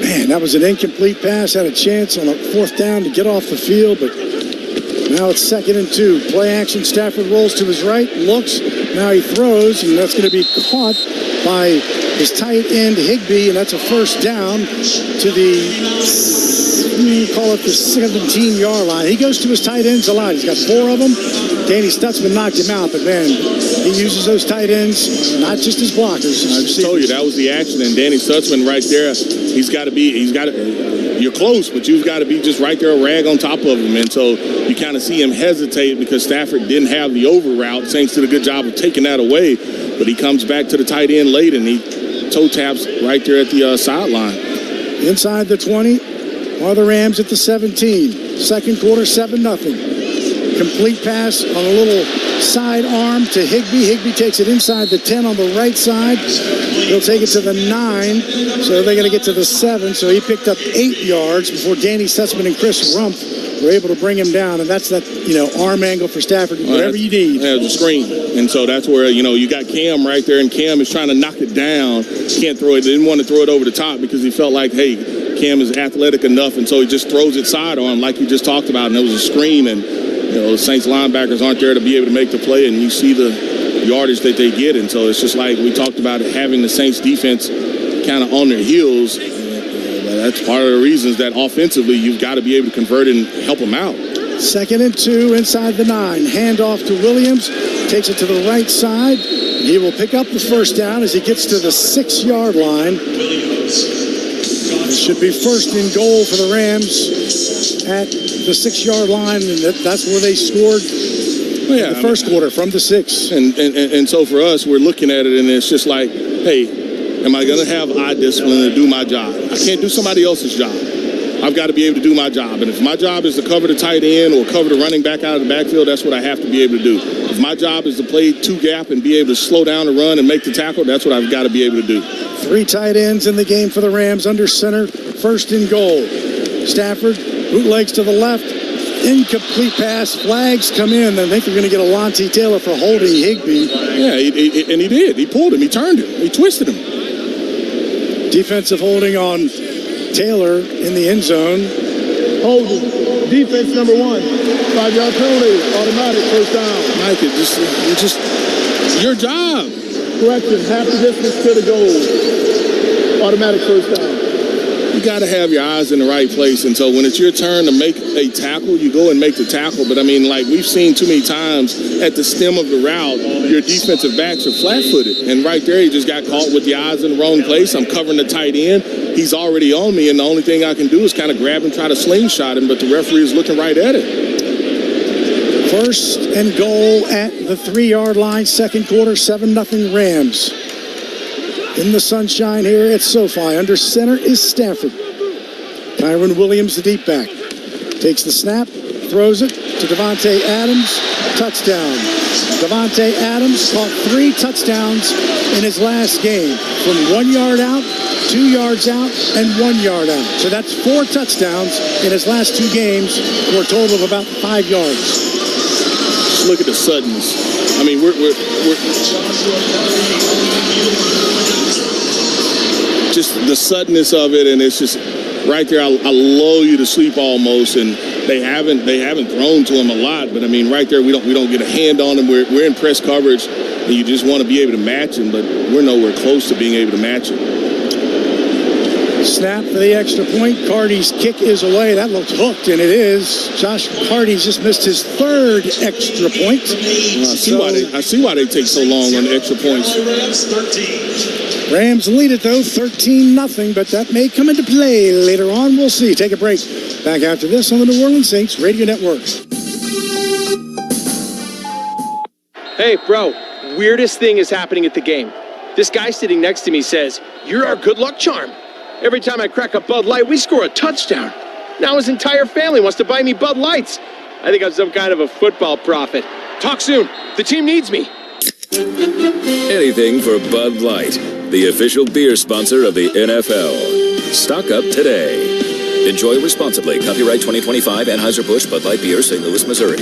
Speaker 2: Man, that was an incomplete pass. Had a chance on a 4th down to get off the field, but now it's 2nd and 2. Play action. Stafford rolls to his right, looks. Now he throws, and that's going to be caught by his tight end Higbee, and that's a first down to the 17-yard line. He goes to his tight ends a lot. He's got 4 of them. Danny Stutzman knocked him out, but man, he uses those tight ends, not just as blockers.
Speaker 1: I just told you that was the action, and Danny Stutzman right there. You're close, but you've got to be just right there, a rag on top of him, and so you kind of see him hesitate because Stafford didn't have the over route. Saints did a good job of taking that away, but he comes back to the tight end late, and he toe taps right there at the sideline.
Speaker 2: Inside the 20 are the Rams at the 17. Second quarter, 7-0. Complete pass on a little side arm to Higbee. Higbee takes it inside the 10 on the right side. He'll take it to the 9. So they're going to get to the 7. So he picked up 8 yards before Danny Stutzman and Chris Rump were able to bring him down. And that's that, arm angle for Stafford, whatever you need.
Speaker 1: Yeah, the screen. And so that's where, you got Cam right there, and Cam is trying to knock it down. Can't throw it. Didn't want to throw it over the top because he felt like, hey, Cam is athletic enough, and so he just throws it sidearm like you just talked about, and it was a screen, and the Saints linebackers aren't there to be able to make the play, and you see the yardage that they get, and so it's just like we talked about having the Saints defense kind of on their heels. That's part of the reasons that offensively you've got to be able to convert and help them out.
Speaker 2: 2nd and 2 inside the 9. Handoff to Williams. Takes it to the right side. He will pick up the first down as he gets to the 6-yard line. It should be 1st and goal for the Rams at the 6-yard line, and that's where they scored in the first quarter from the 6.
Speaker 1: And so for us, we're looking at it, and it's just like, hey, am I going to have eye discipline to do my job? I can't do somebody else's job. I I've got to be able to do my job. And if my job is to cover the tight end or cover the running back out of the backfield, that's what I have to be able to do. If my job is to play two gap and be able to slow down the run and make the tackle, that's what I've got to be able to do.
Speaker 2: 3 tight ends in the game for the Rams under center. First and goal. Stafford, bootlegs to the left. Incomplete pass. Flags come in. I think they're going to get a Lonnie Taylor for holding Higbee.
Speaker 1: Yeah, and he did. He pulled him. He turned him. He twisted him.
Speaker 2: Defensive holding on Taylor in the end zone.
Speaker 7: Holding. Defense number 1. 5-yard penalty. Automatic first down.
Speaker 1: Mike, it's just your job.
Speaker 7: Correction. Half the distance to the goal. Automatic first down.
Speaker 1: You got to have your eyes in the right place. And so when it's your turn to make a tackle, you go and make the tackle. But, I mean, like we've seen too many times at the stem of the route, your defensive backs are flat-footed. And right there, he just got caught with the eyes in the wrong place. I'm covering the tight end. He's already on me, and the only thing I can do is kind of grab him, try to slingshot him, but the referee is looking right at it.
Speaker 2: First and goal at the 3-yard line, second quarter, 7-0 Rams. In the sunshine here at SoFi. Under center is Stafford. Kyron Williams, the deep back. Takes the snap, throws it to Davante Adams. Touchdown. Davante Adams caught 3 touchdowns in his last game. From 1 yard out, 2 yards out, and 1 yard out. So that's 4 touchdowns in his last 2 games for a total of about 5 yards.
Speaker 1: Just look at the suddenness. I mean, we're just the suddenness of it, and it's just right there. I lull you to sleep almost, and they haven't thrown to him a lot, but I mean, right there we don't get a hand on him. We're in press coverage, and you just want to be able to match him, but we're nowhere close to being able to match him.
Speaker 2: Snap for the extra point. Carty's kick is away. That looks hooked, and it is. Josh Carty's just missed his 3rd extra point.
Speaker 1: I see why they take so long on the extra points.
Speaker 2: Rams lead it, though, 13-0, but that may come into play later on. We'll see. Take a break. Back after this on the New Orleans Saints Radio Network.
Speaker 3: Hey, bro, weirdest thing is happening at the game. This guy sitting next to me says, "You're our good luck charm. Every time I crack a Bud Light, we score a touchdown." Now his entire family wants to buy me Bud Lights. I think I'm some kind of a football prophet. Talk soon. The team needs me.
Speaker 10: Anything for Bud Light, the official beer sponsor of the NFL. Stock up today. Enjoy responsibly. Copyright 2025 Anheuser-Busch Bud Light Beer, St. Louis, Missouri.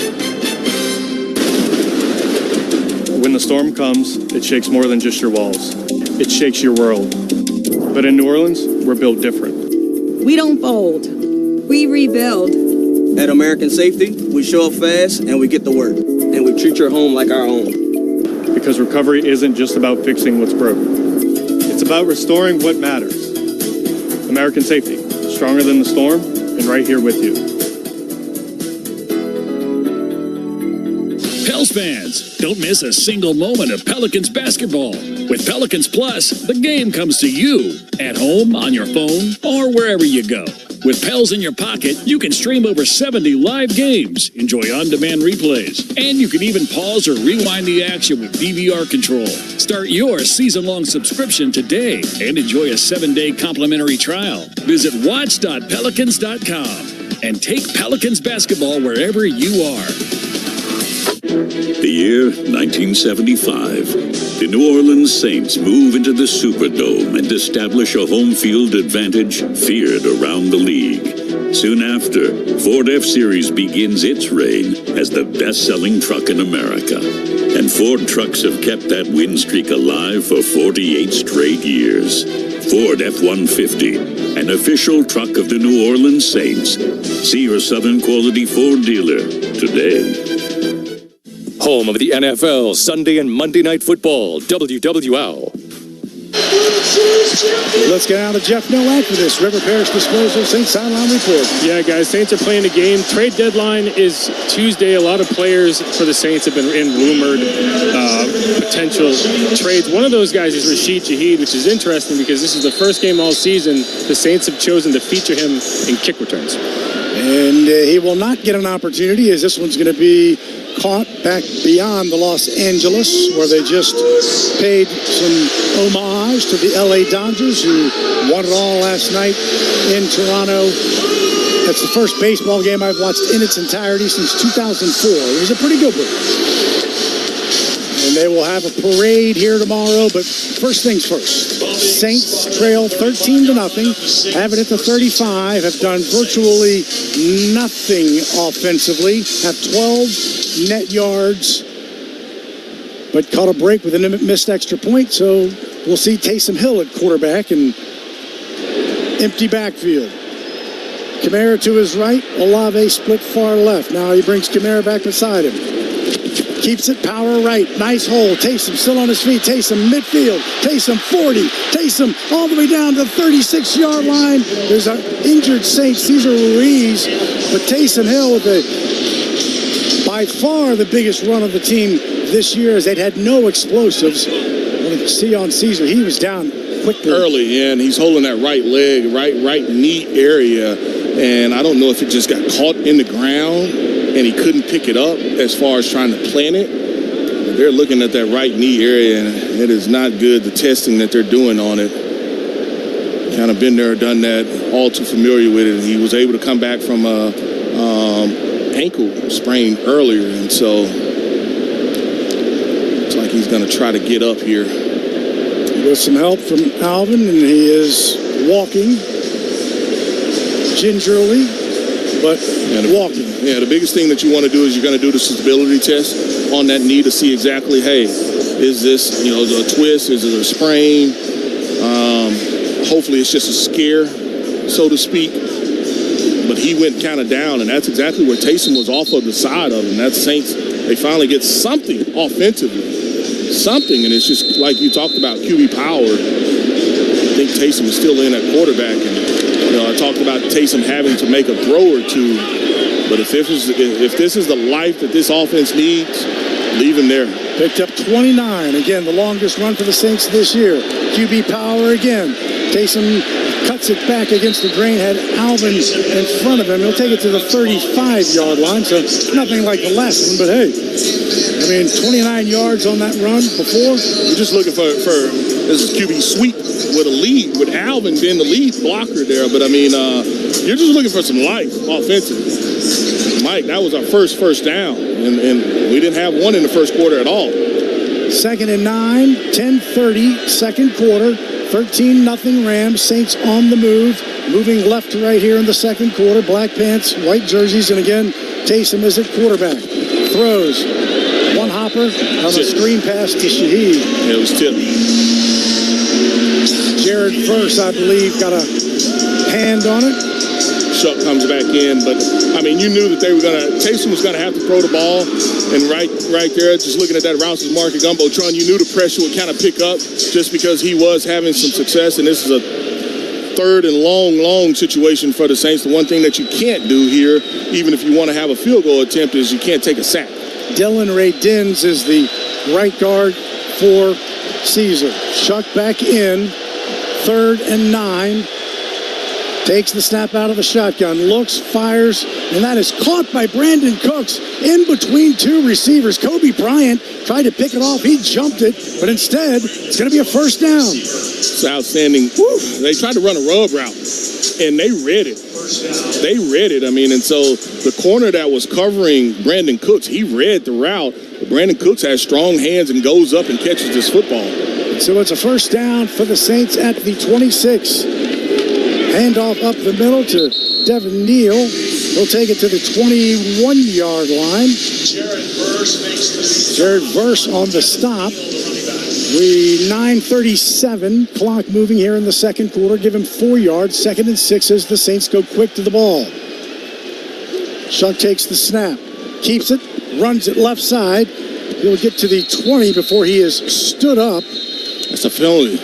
Speaker 12: When the storm comes, it shakes more than just your walls. It shakes your world. But in New Orleans, we're built different.
Speaker 13: We don't fold. We rebuild.
Speaker 25: At American Safety, we show up fast and we get to work. And we treat your home like our own.
Speaker 12: Because recovery isn't just about fixing what's broken. It's about restoring what matters. American Safety, stronger than the storm, and right here with you.
Speaker 9: Pels fans, don't miss a single moment of Pelicans basketball. With Pelicans Plus, the game comes to you at home, on your phone, or wherever you go. With Pels in your pocket, you can stream over 70 live games, enjoy on-demand replays, and you can even pause or rewind the action with DVR control. Start your season-long subscription today and enjoy a 7-day complimentary trial. Visit watch.pelicans.com and take Pelicans basketball wherever you are.
Speaker 26: The year 1975. The New Orleans Saints move into the Superdome and establish a home field advantage feared around the league. Soon after, Ford F-Series begins its reign as the best-selling truck in America. And Ford trucks have kept that win streak alive for 48 straight years. Ford F-150, an official truck of the New Orleans Saints. See your Southern Quality Ford dealer today.
Speaker 11: Home of the NFL, Sunday and Monday Night Football, WWL.
Speaker 2: Let's get out of Jeff Nowak for this River Parish Disposal Saints Sideline Report.
Speaker 24: Yeah, guys, Saints are playing a game. Trade deadline is Tuesday. A lot of players for the Saints have been in rumored potential trades. One of those guys is Rashid Shaheed, which is interesting because this is the first game all season the Saints have chosen to feature him in kick returns.
Speaker 2: And he will not get an opportunity as this one's going to be caught back beyond the Los Angeles, where they just paid some homage to the LA Dodgers, who won it all last night in Toronto. That's the first baseball game I've watched in its entirety since 2004. It was a pretty good one. And they will have a parade here tomorrow, but first things first. Saints trail 13-0, have it at the 35, have done virtually nothing offensively, have 12 net yards, but caught a break with a missed extra point, so we'll see Taysom Hill at quarterback and empty backfield. Kamara to his right, Olave split far left. Now he brings Kamara back beside him. Keeps it power right. Nice hole. Taysom still on his feet. Taysom midfield. Taysom 40. Taysom all the way down to the 36-yard line. There's an injured Saint, Cesar Ruiz. But Taysom Hill with by far the biggest run of the team this year, as they'd had no explosives. What did you see on Cesar? He was down quickly.
Speaker 1: Early, and he's holding that right leg, right knee area. And I don't know if it just got caught in the ground and he couldn't pick it up as far as trying to plant it. They're looking at that right knee area, and it is not good, the testing that they're doing on it. Kind of been there, done that, all too familiar with it. He was able to come back from a ankle sprain earlier, and so it's like he's going to try to get up here.
Speaker 2: With some help from Alvin, and he is walking gingerly, but walking.
Speaker 1: Yeah, the biggest thing that you want to do is you're going to do the stability test on that knee to see exactly, hey, is this, a twist? Is it a sprain? Hopefully it's just a scare, so to speak. But he went kind of down, and that's exactly where Taysom was off of the side of him. That's Saints. They finally get something offensively. Something, and it's just like you talked about QB power. I think Taysom is still in at quarterback, and I talked about Taysom having to make a throw or two. But if this is the life that this offense needs, leave him there.
Speaker 2: Picked up 29. Again, the longest run for the Saints this year. QB power again. Taysom cuts it back against the grain, had Alvin in front of him. He'll take it to the 35-yard line, so nothing like the last one, but hey. 29 yards on that run before.
Speaker 1: You're just looking for this is QB sweep with a lead, with Alvin being the lead blocker there. But you're just looking for some life offensively. Mike, that was our first down, and we didn't have one in the first quarter at all.
Speaker 2: 2nd and 9, 10:30, second quarter, 13-0 Rams. Saints on the move, moving left to right here in the second quarter. Black pants, white jerseys, and again, Taysom is at quarterback. Throws. One hopper on a screen pass to Shaheed.
Speaker 1: Yeah, it was tipped.
Speaker 2: Jared Verse, I believe, got a hand on it.
Speaker 1: Shuck comes back in, but you knew that Taysom was gonna have to throw the ball, and right there, just looking at that Rouse's Market Gumbotron, you knew the pressure would kind of pick up just because he was having some success, and this is a third and long situation for the Saints. The one thing that you can't do here, even if you want to have a field goal attempt, is you can't take a sack.
Speaker 2: Dylan Ray Dins is the right guard for Caesar. Shuck back in, 3rd and 9. Takes the snap out of the shotgun, looks, fires, and that is caught by Brandon Cooks in between two receivers. Kobe Bryant tried to pick it off. He jumped it, but instead, it's going to be a first down.
Speaker 1: It's outstanding. Woo. They tried to run a rub route, and they read it. And so the corner that was covering Brandon Cooks, he read the route. But Brandon Cooks has strong hands and goes up and catches this football.
Speaker 2: So it's a first down for the Saints at the 26. Handoff up the middle to Devin Neal. He'll take it to the 21-yard line. Jared Verse on the stop. 9:37, clock moving here in the second quarter. Give him 4 yards. 2nd and 6 as the Saints go quick to the ball. Shuck takes the snap, keeps it, runs it left side. He'll get to the 20 before he is stood up.
Speaker 1: That's a penalty.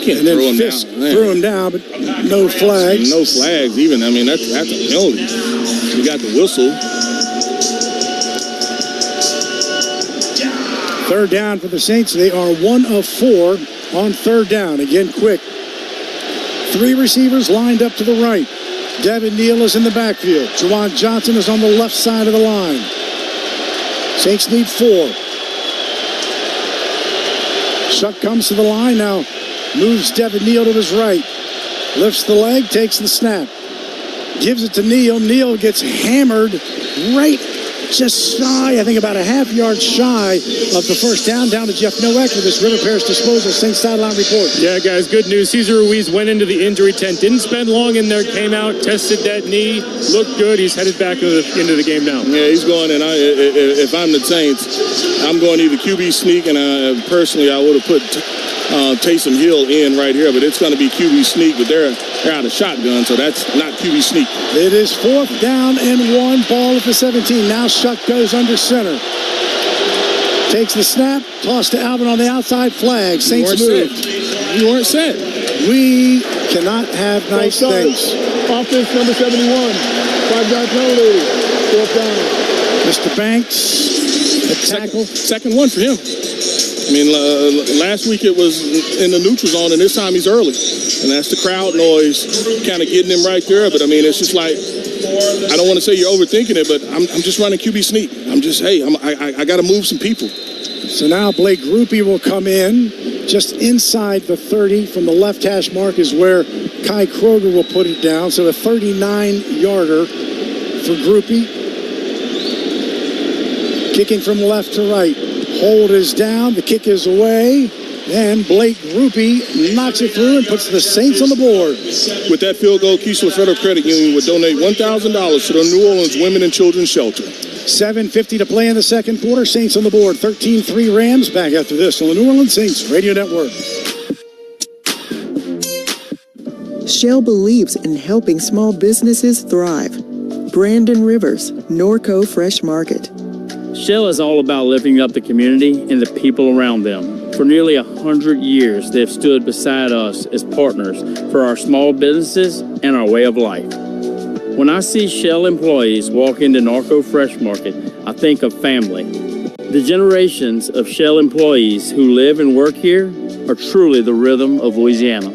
Speaker 1: Can't throw him down.
Speaker 2: Threw him down, but no flags.
Speaker 1: No flags even. That's a penalty. You got the whistle.
Speaker 2: 3rd down for the Saints. They are 1 of 4 on 3rd down. Again, quick. 3 receivers lined up to the right. Devin Neal is in the backfield. Juwan Johnson is on the left side of the line. Saints need 4. Shuck comes to the line now. Moves Devin Neal to his right. Lifts the leg, takes the snap. gives it to Neal. Neal gets hammered right just shy, I think about a half-yard shy of the first down to Jeff Nowak with this River Parish Disposal Saints sideline report.
Speaker 12: Yeah, guys, good news. Cesar Ruiz went into the injury tent, didn't spend long in there, came out, tested that knee, looked good. He's headed back into the game now.
Speaker 1: Yeah, he's going, and if I'm the Saints, I'm going either QB sneak, and personally I would have put Taysom Hill in right here, but it's going to be QB sneak, but they're out of shotgun, so that's not QB sneak.
Speaker 2: It is 4th down and 1, ball at the 17. Now Shuck goes under center. Takes the snap, toss to Alvin on the outside, flag. Saints move.
Speaker 1: You weren't set.
Speaker 2: We cannot have nice things.
Speaker 7: Offense number 71. 5-yard penalty. 4th down.
Speaker 2: Mr. Banks, a tackle.
Speaker 1: Second one for him. I mean, last week it was in the neutral zone, and this time he's early. And that's the crowd noise kind of getting him right there. But, I mean, it's just like, I don't want to say you're overthinking it, but I'm just running QB sneak. I'm just, hey, I got to move some people.
Speaker 2: So now Blake Grupe will come in. Just inside the 30 from the left hash mark is where Kai Kroger will put it down. So a 39-yarder for Grupe. Kicking from left to right. Hold is down. The kick is away. And Blake Grupe knocks it through and puts the Saints on the board.
Speaker 1: With that field goal, Keystone Federal Credit Union would donate $1,000 to the New Orleans Women and Children's Shelter.
Speaker 2: 7:50 to play in the second quarter. Saints on the board. 13-3 Rams. Back after this on the New Orleans Saints Radio Network.
Speaker 15: Shell believes in helping small businesses thrive. Brandon Rivers, Norco Fresh Market.
Speaker 16: Shell is all about lifting up the community and the people around them. For nearly 100 years, they've stood beside us as partners for our small businesses and our way of life. When I see Shell employees walk into Norco Fresh Market, I think of family. The generations of Shell employees who live and work here are truly the rhythm of Louisiana.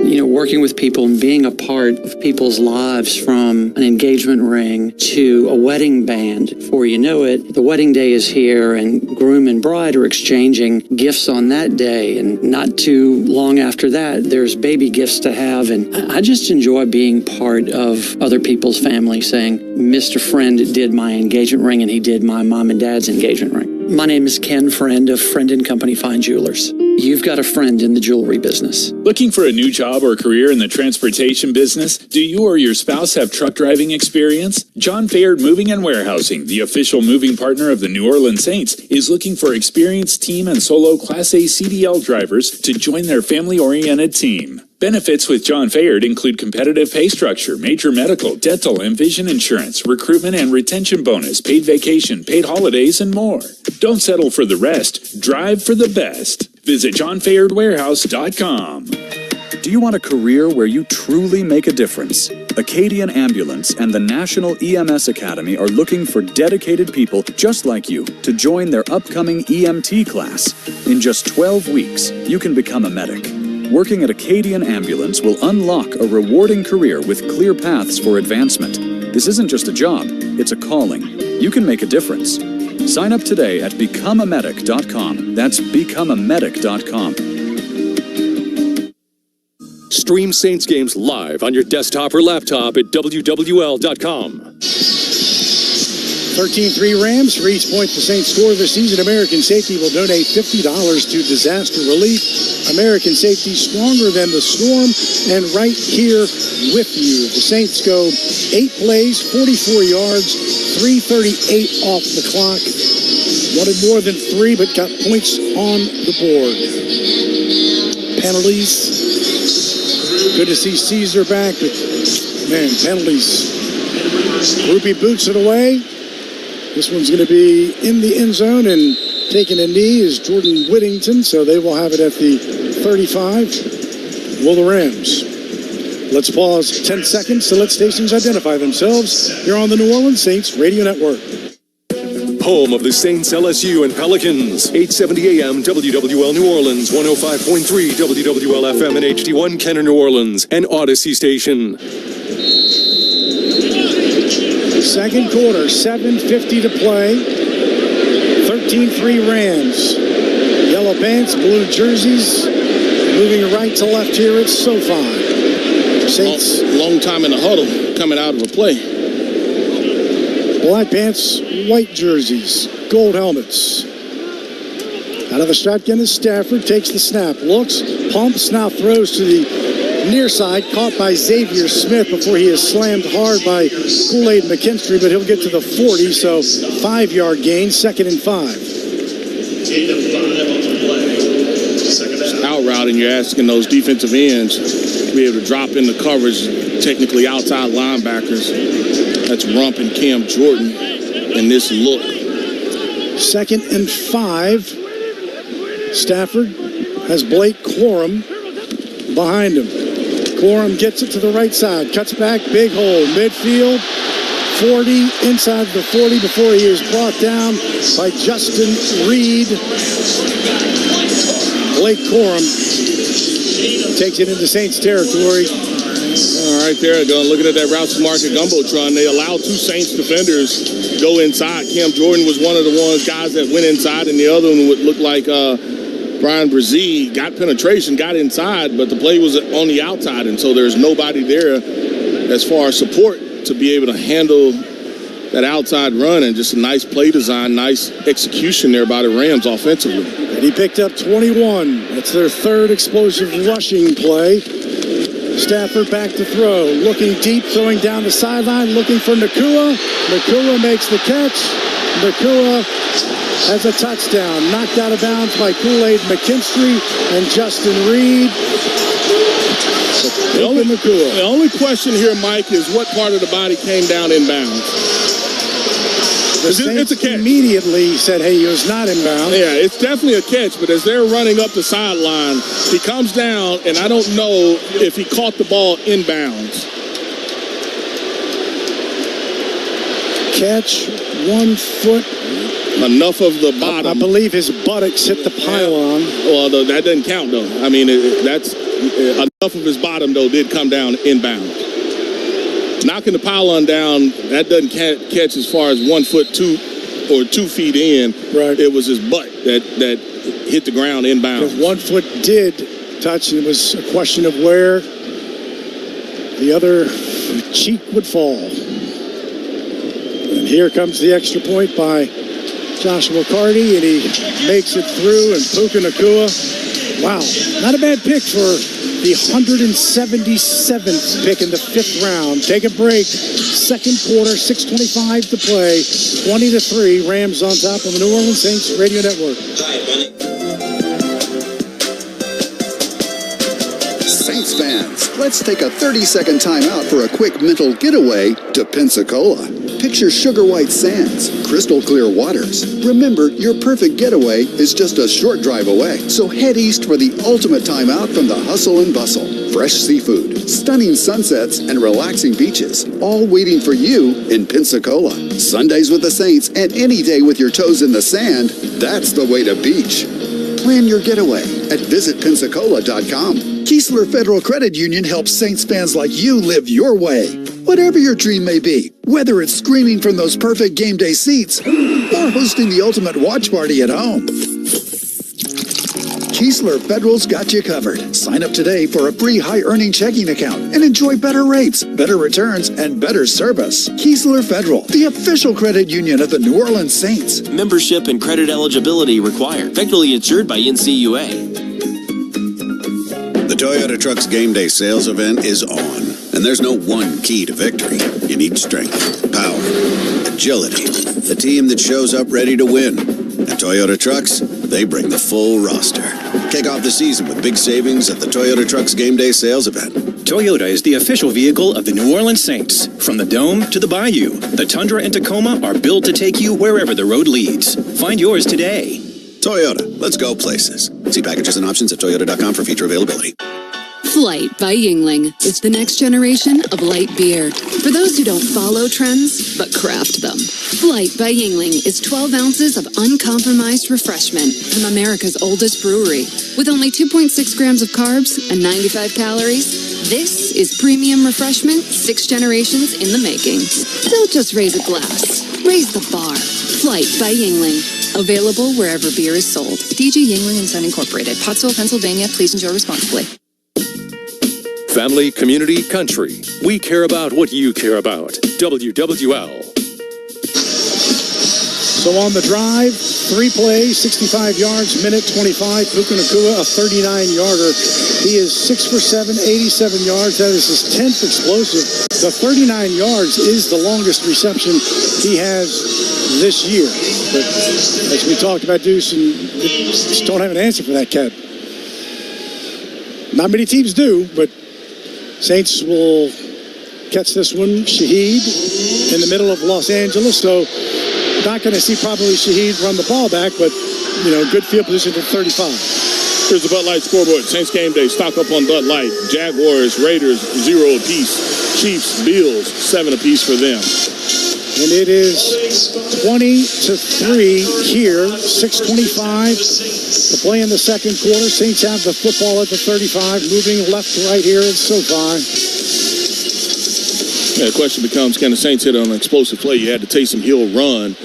Speaker 17: You know, working with people and being a part of people's lives, from an engagement ring to a wedding band. Before you know it, the wedding day is here and groom and bride are exchanging gifts on that day. And not too long after that, there's baby gifts to have. And I just enjoy being part of other people's family, saying, Mr. Friend did my engagement ring and he did my mom and dad's engagement ring. My name is Ken Friend of Friend & Company Fine Jewelers. You've got a friend in the jewelry business.
Speaker 18: Looking for a new job or career in the transportation business? Do you or your spouse have truck driving experience? John Fayard Moving and Warehousing, the official moving partner of the New Orleans Saints, is looking for experienced team and solo Class A CDL drivers to join their family-oriented team. Benefits with John Fayard include competitive pay structure, major medical, dental, and vision insurance, recruitment and retention bonus, paid vacation, paid holidays, and more. Don't settle for the rest. Drive for the best. Visit johnfayardwarehouse.com.
Speaker 19: Do you want a career where you truly make a difference? Acadian Ambulance and the National EMS Academy are looking for dedicated people just like you to join their upcoming EMT class. In just 12 weeks, you can become a medic. Working at Acadian Ambulance will unlock a rewarding career with clear paths for advancement. This isn't just a job, it's a calling. You can make a difference. Sign up today at becomeamedic.com. That's becomeamedic.com.
Speaker 11: Stream Saints games live on your desktop or laptop at WWL.com.
Speaker 2: 13-3 Rams. For each point the Saints score this season, American Safety will donate $50 to disaster relief. American Safety, stronger than the storm, and right here with you. The Saints go 8 plays, 44 yards, 3:38 off the clock. Wanted more than 3, but got points on the board. Penalties. Good to see Caesar back, but man, penalties. Grupe boots it away. This one's going to be in the end zone, and taking a knee is Jordan Whittington, so they will have it at the 35. Will the Rams. Let's pause 10 seconds to let stations identify themselves here on the New Orleans Saints Radio Network.
Speaker 11: Home of the Saints, LSU, and Pelicans. 870 AM WWL New Orleans, 105.3 WWL FM and HD1 Kenner New Orleans, and Odyssey Station.
Speaker 2: Second quarter, 7:50 to play. 13-3 Rams. Yellow pants, blue jerseys. Moving right to left here, it's SoFi. Saints.
Speaker 1: Long time in the huddle. coming out of a play.
Speaker 2: Black pants, white jerseys, gold helmets. Out of the shotgun is Stafford, takes the snap, looks, pumps, now throws to the near side, caught by Xavier Smith before he is slammed hard by Kool-Aid McKinstry, but he'll get to the 40, so 5-yard gain, 2nd and 5.
Speaker 1: Out route, and you're asking those defensive ends to be able to drop in the coverage, technically outside linebackers. That's Rump and Cam Jordan in this look.
Speaker 2: 2nd and 5. Stafford has Blake Corum behind him. Corum gets it to the right side, cuts back, big hole, midfield, 40, inside the 40 before he is brought down by Justin Reed. Blake Corum takes it into Saints territory.
Speaker 1: All right, there, looking at that route to market Gumbotron, they allowed 2 Saints defenders to go inside. Cam Jordan was one of the guys that went inside, and the other one would look like Brian Brzee got penetration, got inside, but the play was on the outside, and so there's nobody there as far as support to be able to handle that outside run, and just a nice play design, nice execution there by the Rams offensively.
Speaker 2: And he picked up 21. That's their 3rd explosive rushing play. Stafford back to throw, looking deep, throwing down the sideline, looking for Nacua. Nacua makes the catch. Nacua has a touchdown, knocked out of bounds by Kool-Aid McKinstry and Justin Reed.
Speaker 1: The only question here, Mike, is what part of the body came down inbounds? It's a catch.
Speaker 2: Immediately said, hey, he was not inbound.
Speaker 1: Yeah, it's definitely a catch, but as they're running up the sideline, he comes down, and I don't know if he caught the ball inbounds.
Speaker 2: Catch, 1 foot.
Speaker 1: Enough of the bottom.
Speaker 2: I believe his buttocks hit the pylon.
Speaker 1: Well, that doesn't count, though. I mean, that's enough of his bottom, though, did come down inbound. Knocking the pylon down, that doesn't catch as far as 1 foot 2 or 2 feet in.
Speaker 2: Right.
Speaker 1: It was his butt that hit the ground inbound.
Speaker 2: Because 1 foot did touch, and it was a question of where the other cheek would fall. And here comes the extra point by Joshua Carty, and he makes it through, and Puka Nacua. Wow, not a bad pick for the 177th pick in the 5th round. Take a break. 2nd quarter, 6:25 to play. 20-3, Rams on top of the New Orleans Saints Radio Network.
Speaker 5: Saints fans, let's take a 30-second timeout for a quick mental getaway to Pensacola. Picture sugar white sands, crystal clear waters. Remember, your perfect getaway is just a short drive away. So head east for the ultimate timeout from the hustle and bustle. Fresh seafood, stunning sunsets, and relaxing beaches, all waiting for you in Pensacola. Sundays with the Saints and any day with your toes in the sand, that's the way to beach. Plan your getaway at visitpensacola.com. Keesler Federal Credit Union helps Saints fans like you live your way. Whatever your dream may be, whether it's screaming from those perfect game day seats or hosting the ultimate watch party at home, Keesler Federal's got you covered. Sign up today for a free high-earning checking account and enjoy better rates, better returns, and better service. Keesler Federal, the official credit union of the New Orleans Saints.
Speaker 14: Membership and credit eligibility required. Federally insured by NCUA.
Speaker 20: The Toyota Trucks Game Day sales event is on, and there's no one key to victory. You need strength, power, agility, a team that shows up ready to win. At Toyota Trucks, they bring the full roster. Kick off the season with big savings at the Toyota Trucks Game Day sales event.
Speaker 21: Toyota is the official vehicle of the New Orleans Saints. From the Dome to the Bayou, the Tundra and Tacoma are built to take you wherever the road leads. Find yours today.
Speaker 20: Toyota, let's go places. See packages and options at toyota.com for feature availability.
Speaker 22: Flight by Yingling is the next generation of light beer. For those who don't follow trends, but craft them. Flight by Yingling is 12 ounces of uncompromised refreshment from America's oldest brewery. With only 2.6 grams of carbs and 95 calories, this is premium refreshment 6 generations in the making. Don't just raise a glass, raise the bar. Flight by Yingling. Available wherever beer is sold. DG Yingling & Son Incorporated, Pottsville, Pennsylvania. Please enjoy responsibly.
Speaker 11: Family, community, country. We care about what you care about. WWL.
Speaker 2: So on the drive, 3 plays, 65 yards, minute 25. Puka Nacua, a 39-yarder. He is 6 for 7, 87 yards. That is his 10th explosive. The 39 yards is the longest reception he has this year. But as we talked about, Deuce, and just don't have an answer for that cat. Not many teams do, but Saints will catch this one. Shaheed in the middle of Los Angeles, so not going to see probably Shaheed run the ball back, but, good field position at 35.
Speaker 1: Here's the Bud Light scoreboard. Saints game day. Stock up on Bud Light. Jaguars, Raiders, 0 apiece. Chiefs, Bills, 7 apiece for them.
Speaker 2: And it is 20-3 here. 6:25 to play in the second quarter. Saints have the football at the 35, moving left to right here at SoFi.
Speaker 1: Yeah, the question becomes, can the Saints hit on an explosive play? You had the Taysom Hill run.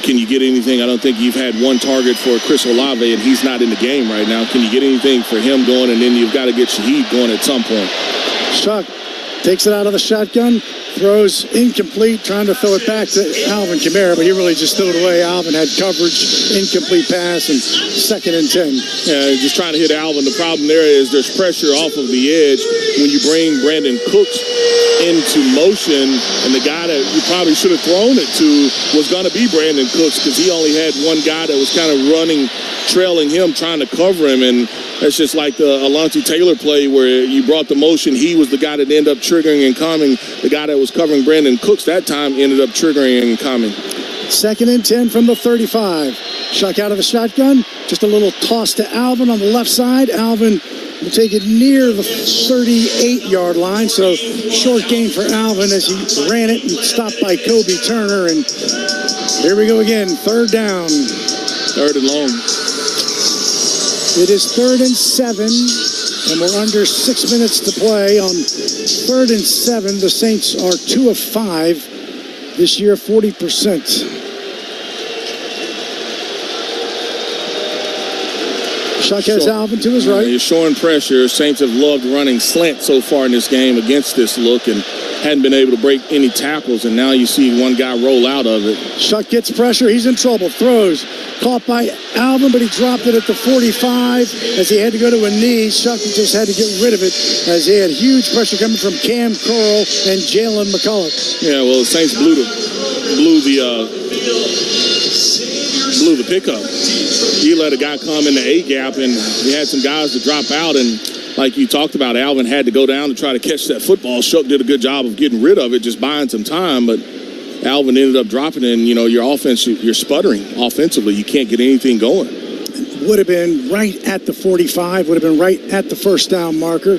Speaker 1: Can you get anything? I don't think you've had one target for Chris Olave, and he's not in the game right now. Can you get anything for him going? And then you've got to get Shaheed going at some point.
Speaker 2: Chuck takes it out of the shotgun, throws incomplete, trying to throw it back to Alvin Kamara, but he really just threw it away. Alvin had coverage, incomplete pass, and 2nd and 10.
Speaker 1: Yeah, just trying to hit Alvin. The problem there is there's pressure off of the edge when you bring Brandon Cooks into motion, and the guy that you probably should have thrown it to was going to be Brandon Cooks because he only had one guy that was kind of running, trailing him, trying to cover him, and that's just like the Alontae Taylor play where you brought the motion. He was the guy that ended up triggering and coming. The guy that was covering Brandon Cooks that time ended up triggering and coming.
Speaker 2: 2nd and 10 from the 35. Shuck out of the shotgun. Just a little toss to Alvin on the left side. Alvin will take it near the 38-yard line. So short gain for Alvin as he ran it and stopped by Kobe Turner. And here we go again. 3rd down.
Speaker 1: 3rd and long.
Speaker 2: It is 3rd and 7, and we're under 6 minutes to play. On 3rd and 7, the Saints are 2 of 5 this year, 40%. Chuck has Alvin to his right.
Speaker 1: He's showing pressure. Saints have loved running slant so far in this game against this look and hadn't been able to break any tackles, and now you see one guy roll out of it.
Speaker 2: Chuck gets pressure. He's in trouble. Throws. Caught by Alvin, but he dropped it at the 45 as he had to go to a knee. Chuck just had to get rid of it as he had huge pressure coming from Cam Curl and Jalen McCullough.
Speaker 1: Yeah, well, the Saints blew the pickup. He let a guy come in the A-gap, and he had some guys to drop out, and like you talked about, Alvin had to go down to try to catch that football. Shuck did a good job of getting rid of it, just buying some time, but Alvin ended up dropping it, and, your offense, you're sputtering offensively. You can't get anything going.
Speaker 2: Would have been right at the 45, would have been right at the 1st down marker.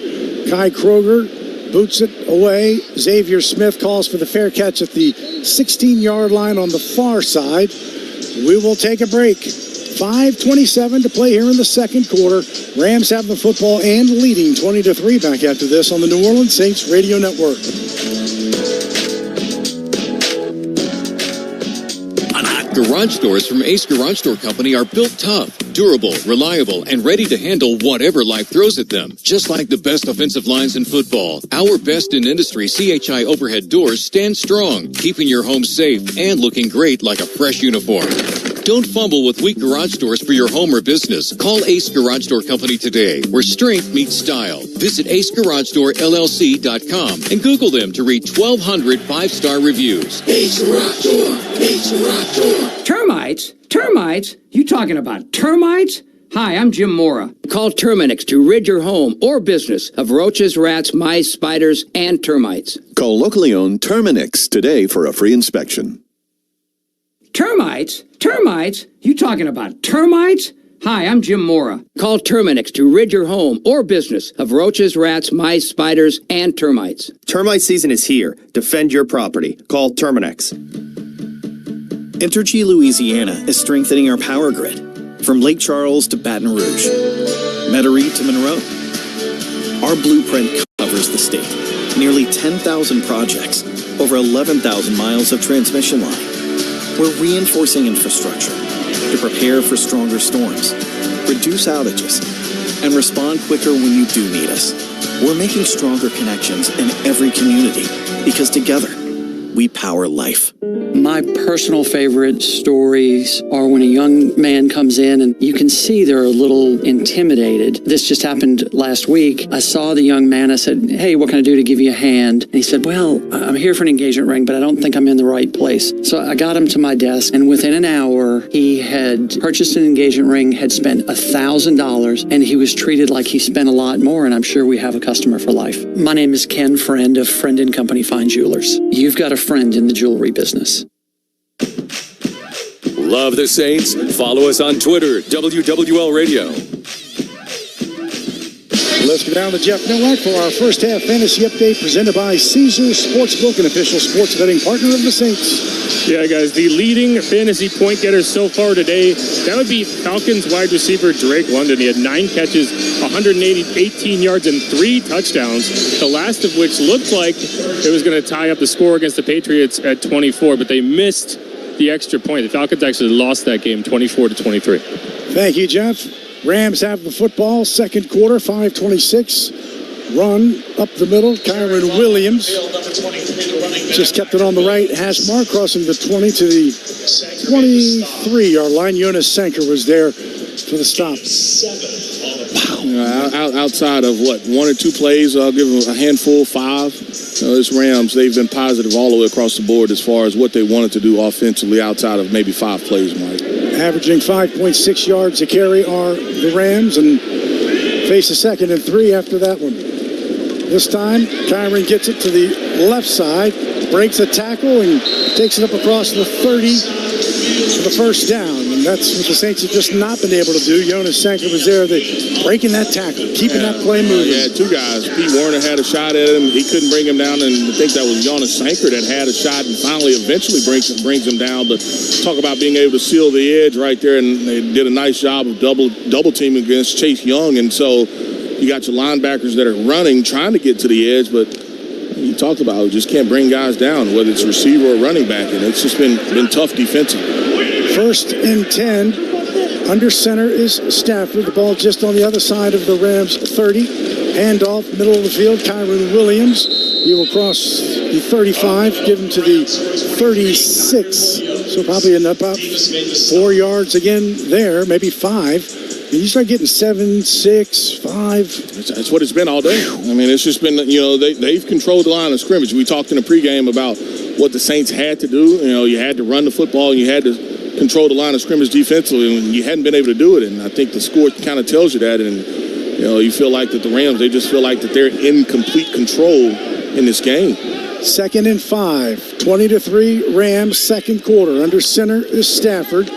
Speaker 2: Kai Kroger boots it away. Xavier Smith calls for the fair catch at the 16-yard line on the far side. We will take a break. 5:27 to play here in the second quarter. Rams have the football and leading 20-3 back after this on the New Orleans Saints Radio Network.
Speaker 3: Garage doors from Ace Garage Door Company are built tough, durable, reliable, and ready to handle whatever life throws at them. Just like the best offensive lines in football, our best in industry CHI overhead doors stand strong, keeping your home safe and looking great like a fresh uniform. Don't fumble with weak garage doors for your home or business. Call Ace Garage Door Company today, where strength meets style. Visit AceGarageDoorLLC.com and Google them to read 1,200 5-star reviews.
Speaker 4: Ace Garage Door, Ace Garage Door.
Speaker 6: Termites? Termites? You talking about termites? Hi, I'm Jim Mora. Call Terminix to rid your home or business of roaches, rats, mice, spiders, and termites.
Speaker 8: Call locally owned Terminix today for a free inspection.
Speaker 6: Termites? Termites? You talking about termites? Hi, I'm Jim Mora. Call Terminix to rid your home or business of roaches, rats, mice, spiders, and termites.
Speaker 10: Termite season is here. Defend your property. Call Terminix.
Speaker 23: Entergy Louisiana is strengthening our power grid. From Lake Charles to Baton Rouge, Metairie to Monroe. Our blueprint covers the state. Nearly 10,000 projects, over 11,000 miles of transmission line. We're reinforcing infrastructure to prepare for stronger storms, reduce outages, and respond quicker when you do need us. We're making stronger connections in every community because together, we power life.
Speaker 17: My personal favorite stories are when a young man comes in and you can see they're a little intimidated. This just happened last week. I saw the young man. I said, "Hey, what can I do to give you a hand?" And he said, "Well, I'm here for an engagement ring, but I don't think I'm in the right place." So I got him to my desk, and within an hour, he had purchased an engagement ring, had spent $1,000, and he was treated like he spent a lot more, and I'm sure we have a customer for life. My name is Ken Friend of Friend & Company Fine Jewelers. You've got a friend in the jewelry business.
Speaker 11: Love the Saints? Follow us on Twitter, WWL Radio.
Speaker 2: Let's go down to Jeff Nowak for our first half fantasy update presented by Caesars Sportsbook, an official sports betting partner of the Saints.
Speaker 9: Yeah, guys, the leading fantasy point getter so far today, that would be Falcons wide receiver Drake London. He had 9 catches, 118 yards, and 3 touchdowns, the last of which looked like it was going to tie up the score against the Patriots at 24, but they missed the extra point. The Falcons actually lost that game 24-23.
Speaker 2: Thank you, Jeff. Rams have the football, second quarter, 5:26. Run up the middle, Kyron Williams just kept it on the right hash mark, crossing the 20 to the 23-yard line. Jonas Sanker was there for the stop.
Speaker 1: Outside of, 1 or 2 plays, I'll give them a handful, 5. This Rams, they've been positive all the way across the board as far as what they wanted to do offensively outside of maybe 5 plays, Mike.
Speaker 2: Averaging 5.6 yards a carry are the Rams, and face a 2nd and 3 after that one. This time, Kyron gets it to the left side, breaks a tackle, and takes it up across the 30 for the first down. And that's what the Saints have just not been able to do. Jonas Sanker was there, breaking that tackle, keeping that play moving.
Speaker 1: Yeah, 2 guys. Pete Werner had a shot at him. He couldn't bring him down, and I think that was Jonas Sanker that had a shot and finally eventually brings him down. But talk about being able to seal the edge right there, and they did a nice job of double teaming against Chase Young. And so you got your linebackers that are running, trying to get to the edge, but you talked about it, just can't bring guys down, whether it's receiver or running back, and it's just been tough defensively.
Speaker 2: 1st and 10. Under center is Stafford. The ball just on the other side of the Rams 30. Handoff, middle of the field, Kyron Williams. He will cross the 35, give him to the 36. So probably in about 4 yards again there, maybe 5. And you start getting 7, 6, 5.
Speaker 1: That's what it's been all day. I mean, it's just been, they've controlled the line of scrimmage. We talked in the pregame about what the Saints had to do. You had to run the football, and you had to control the line of scrimmage defensively, and you hadn't been able to do it. And I think the score kind of tells you that. And, you feel like that the Rams, they just feel like that they're in complete control in this game.
Speaker 2: 2nd and 5, 20-3 Rams, second quarter. Under center is Stafford.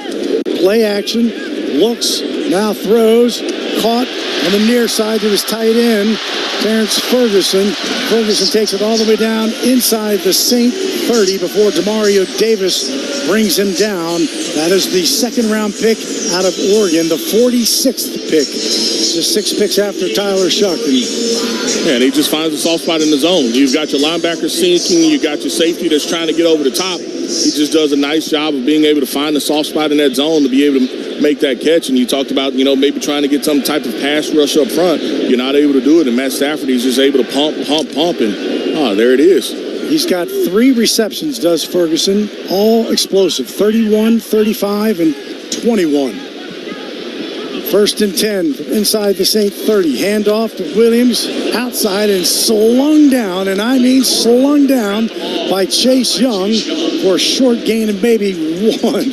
Speaker 2: Play action, looks, now throws, caught on the near side to his tight end, Terrence Ferguson. Ferguson takes it all the way down inside the Saint 30 before Demario Davis brings him down. That is the 2nd-round pick out of Oregon, the 46th pick. Just 6 picks after Tyler Shuck.
Speaker 1: And he just finds a soft spot in the zone. You've got your linebacker sinking, you got your safety that's trying to get over the top. He just does a nice job of being able to find the soft spot in that zone to be able to make that catch. And you talked about, maybe trying to get some type of pass rush up front. You're not able to do it. And Matt Stafford, he's just able to pump, and there it is.
Speaker 2: He's got 3 receptions, does Ferguson, all explosive, 31, 35, and 21. 1st and 10 inside the Saint 30. Handoff to Williams, outside and slung down, and I mean slung down by Chase Young for a short gain of maybe 1.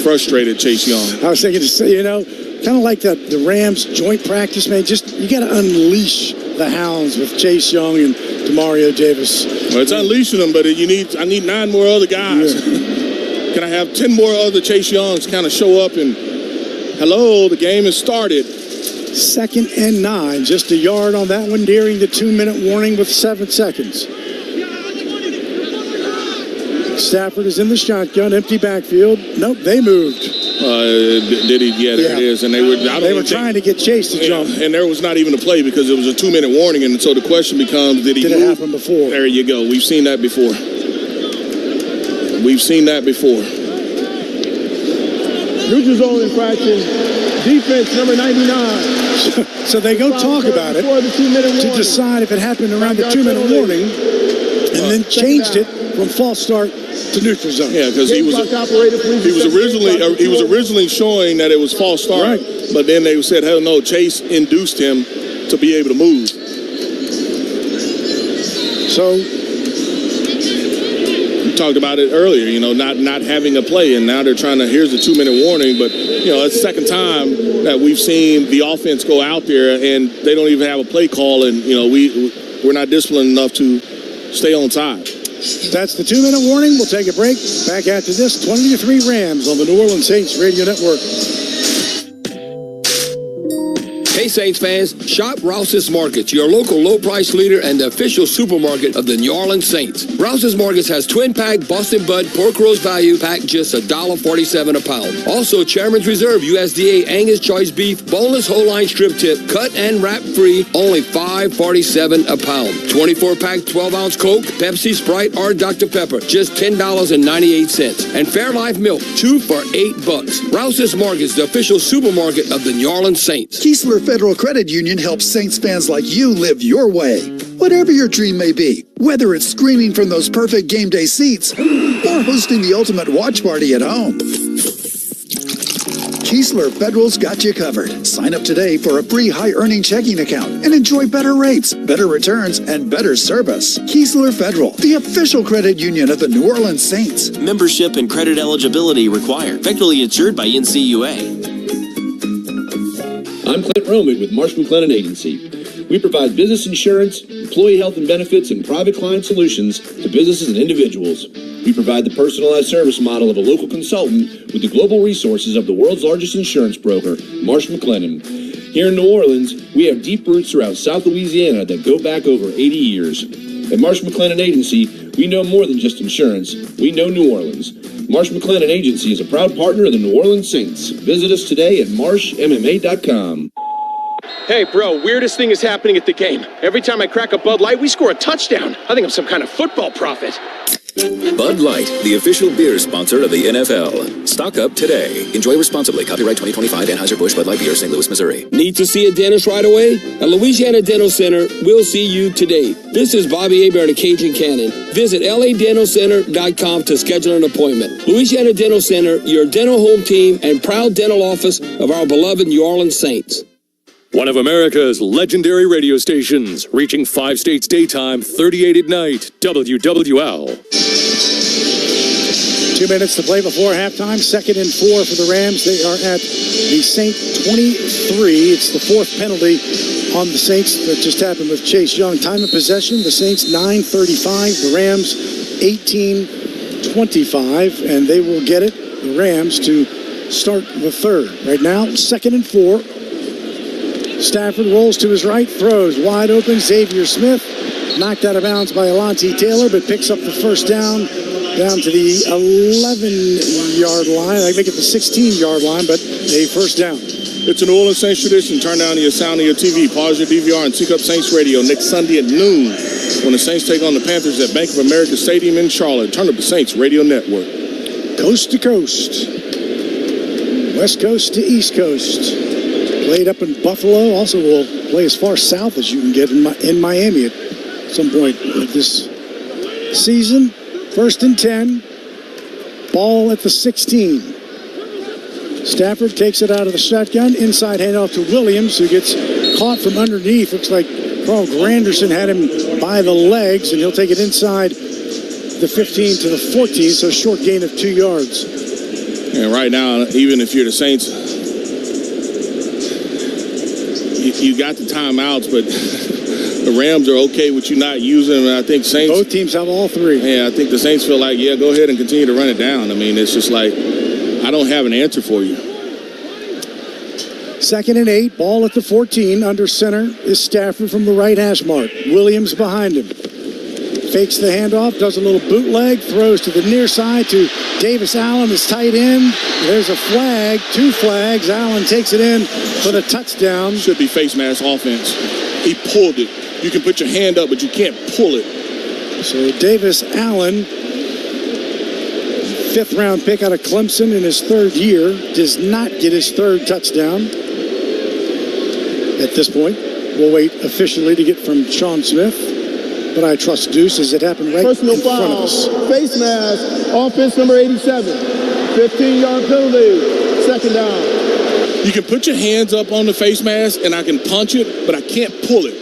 Speaker 1: Frustrated Chase Young.
Speaker 2: I was thinking to say, kind of like the Rams joint practice, man. Just, you got to unleash the hounds with Chase Young and Demario Davis.
Speaker 1: Well, it's unleashing them, but I need 9 more other guys. Yeah. Can I have 10 more other Chase Youngs kind of show up and, hello, the game has started.
Speaker 2: 2nd and 9, just a yard on that one during the 2-minute warning with 7 seconds. Stafford is in the shotgun, empty backfield. Nope, they moved.
Speaker 1: Did he? Yeah, there it is. And they were
Speaker 2: trying to get Chase to jump.
Speaker 1: And there was not even a play because it was a 2-minute warning. And so the question becomes, did it
Speaker 2: happen before?
Speaker 1: There you go. We've seen that before.
Speaker 7: Neutral zone infraction. Defense number 99.
Speaker 2: So they go talk about it to decide if it happened around the 2-minute warning, and then changed it from false start to neutral zone.
Speaker 1: Yeah, because he was originally showing that it was false start, but then they said, hell no, Chase induced him to be able to move.
Speaker 2: So
Speaker 1: we talked about it earlier, not having a play, and now they're trying to, here's the 2-minute warning, but, it's the second time that we've seen the offense go out there and they don't even have a play call, and, we're not disciplined enough to stay on side.
Speaker 2: That's the 2-minute warning. We'll take a break. Back after this, 20-3 Rams on the New Orleans Saints Radio Network.
Speaker 12: Hey Saints fans, shop Rouse's Markets, your local low-price leader and the official supermarket of the New Orleans Saints. Rouse's Markets has twin-pack Boston Bud pork roast value packed just $1.47 a pound. Also, Chairman's Reserve USDA Angus choice beef, boneless whole line strip tip, cut and wrap free, only $5.47 a pound. 24-pack 12-ounce Coke, Pepsi, Sprite, or Dr. Pepper, just $10.98. And Fairlife milk, 2 for $8. Rouse's Markets, the official supermarket of the New Orleans Saints.
Speaker 5: Keesler Federal Credit Union helps Saints fans like you live your way. Whatever your dream may be, whether it's screaming from those perfect game day seats or hosting the ultimate watch party at home, Keesler Federal's got you covered. Sign up today for a free high-earning checking account and enjoy better rates, better returns, and better service. Keesler Federal, the official credit union of the New Orleans Saints.
Speaker 14: Membership and credit eligibility required. Federally insured by NCUA.
Speaker 13: I'm Clint Roman with Marsh McLennan Agency. We provide business insurance, employee health and benefits, and private client solutions to businesses and individuals. We provide the personalized service model of a local consultant with the global resources of the world's largest insurance broker, Marsh McLennan. Here in New Orleans, we have deep roots throughout South Louisiana that go back over 80 years. At Marsh McLennan Agency, we know more than just insurance. We know New Orleans. Marsh McLennan Agency is a proud partner of the New Orleans Saints. Visit us today at marshmma.com.
Speaker 10: Hey, bro, weirdest thing is happening at the game. Every time I crack a Bud Light, we score a touchdown. I think I'm some kind of football prophet.
Speaker 15: Bud Light, the official beer sponsor of the NFL. Stock up today. Enjoy responsibly. Copyright 2025 Anheuser-Busch Bud Light Beer, St. Louis, Missouri.
Speaker 12: Need to see a dentist right away? At Louisiana Dental Center, we'll see you today. This is Bobby Aber and Cajun Cannon. Visit ladentalcenter.com to schedule an appointment. Louisiana Dental Center, your dental home team and proud dental office of our beloved New Orleans Saints.
Speaker 11: One of America's legendary radio stations, reaching 5 states daytime, 38 at night, WWL.
Speaker 2: 2 minutes to play before halftime. 2nd and 4 for the Rams. They are at the Saint 23. It's the 4th penalty on the Saints that just happened with Chase Young. Time of possession, the Saints 9:35. The Rams 18:25. And they will get it, the Rams, to start the third. Right now, 2nd and 4. Stafford rolls to his right, throws wide open. Xavier Smith knocked out of bounds by Alontae Taylor, but picks up the first down to the 11-yard line. I make it the 16-yard line, but a first down.
Speaker 1: It's a New Orleans Saints tradition. Turn down your sound of your TV, pause your DVR, and seek up Saints Radio next Sunday at noon when the Saints take on the Panthers at Bank of America Stadium in Charlotte. Turn up the Saints Radio Network.
Speaker 2: Coast to coast. West Coast to East Coast. Played up in Buffalo. Also will play as far south as you can get in Miami at some point this season. 1st and 10. Ball at the 16. Stafford takes it out of the shotgun. Inside handoff to Williams, who gets caught from underneath. Looks like Carl Granderson had him by the legs, and he'll take it inside the 15 to the 14, so short gain of 2 yards.
Speaker 1: And right now, even if you're the Saints, you got the timeouts, but the Rams are okay with you not using them. And I think Saints...
Speaker 2: Both teams have all 3.
Speaker 1: Yeah, I think the Saints feel like, yeah, go ahead and continue to run it down. I mean, it's just like, I don't have an answer for you.
Speaker 2: 2nd and 8, ball at the 14. Under center is Stafford from the right hash mark. Williams behind him. Fakes the handoff, does a little bootleg, throws to the near side to Davis Allen, his tight end. There's a flag, 2 flags. Allen takes it in for the touchdown.
Speaker 1: Should be face mask offense. He pulled it. You can put your hand up, but you can't pull it.
Speaker 2: So Davis Allen, 5th round pick out of Clemson in his 3rd year, does not get his 3rd touchdown. at this point. We'll wait officially to get from Sean Smith, but I trust Deuce as it happened right
Speaker 7: Personal
Speaker 2: in front of
Speaker 7: foul,
Speaker 2: us.
Speaker 7: face mask, offense number 87. 15-yard penalty, second down.
Speaker 1: You can put your hands up on the face mask and I can punch it, but I can't pull it.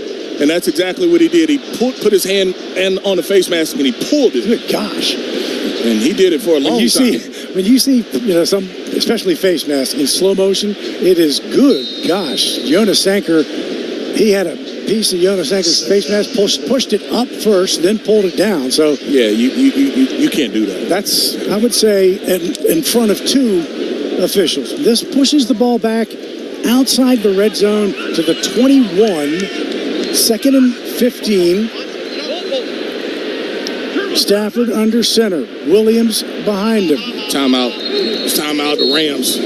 Speaker 1: And that's exactly what he did. He put his hand on the face mask and he pulled it.
Speaker 2: Good gosh.
Speaker 1: And he did it for a long time.
Speaker 2: When you see, some, especially face masks in slow motion, it is good. Gosh, Jonas Sanker, he had a piece of Jonas Sanker's face mask, pushed it up first, then pulled it down. So
Speaker 1: yeah, you can't do that.
Speaker 2: That's, I would say, in front of two officials. This pushes the ball back outside the red zone to the 21, 2nd and 15. Stafford under center. Williams behind him.
Speaker 1: Timeout. It's timeout. The Rams.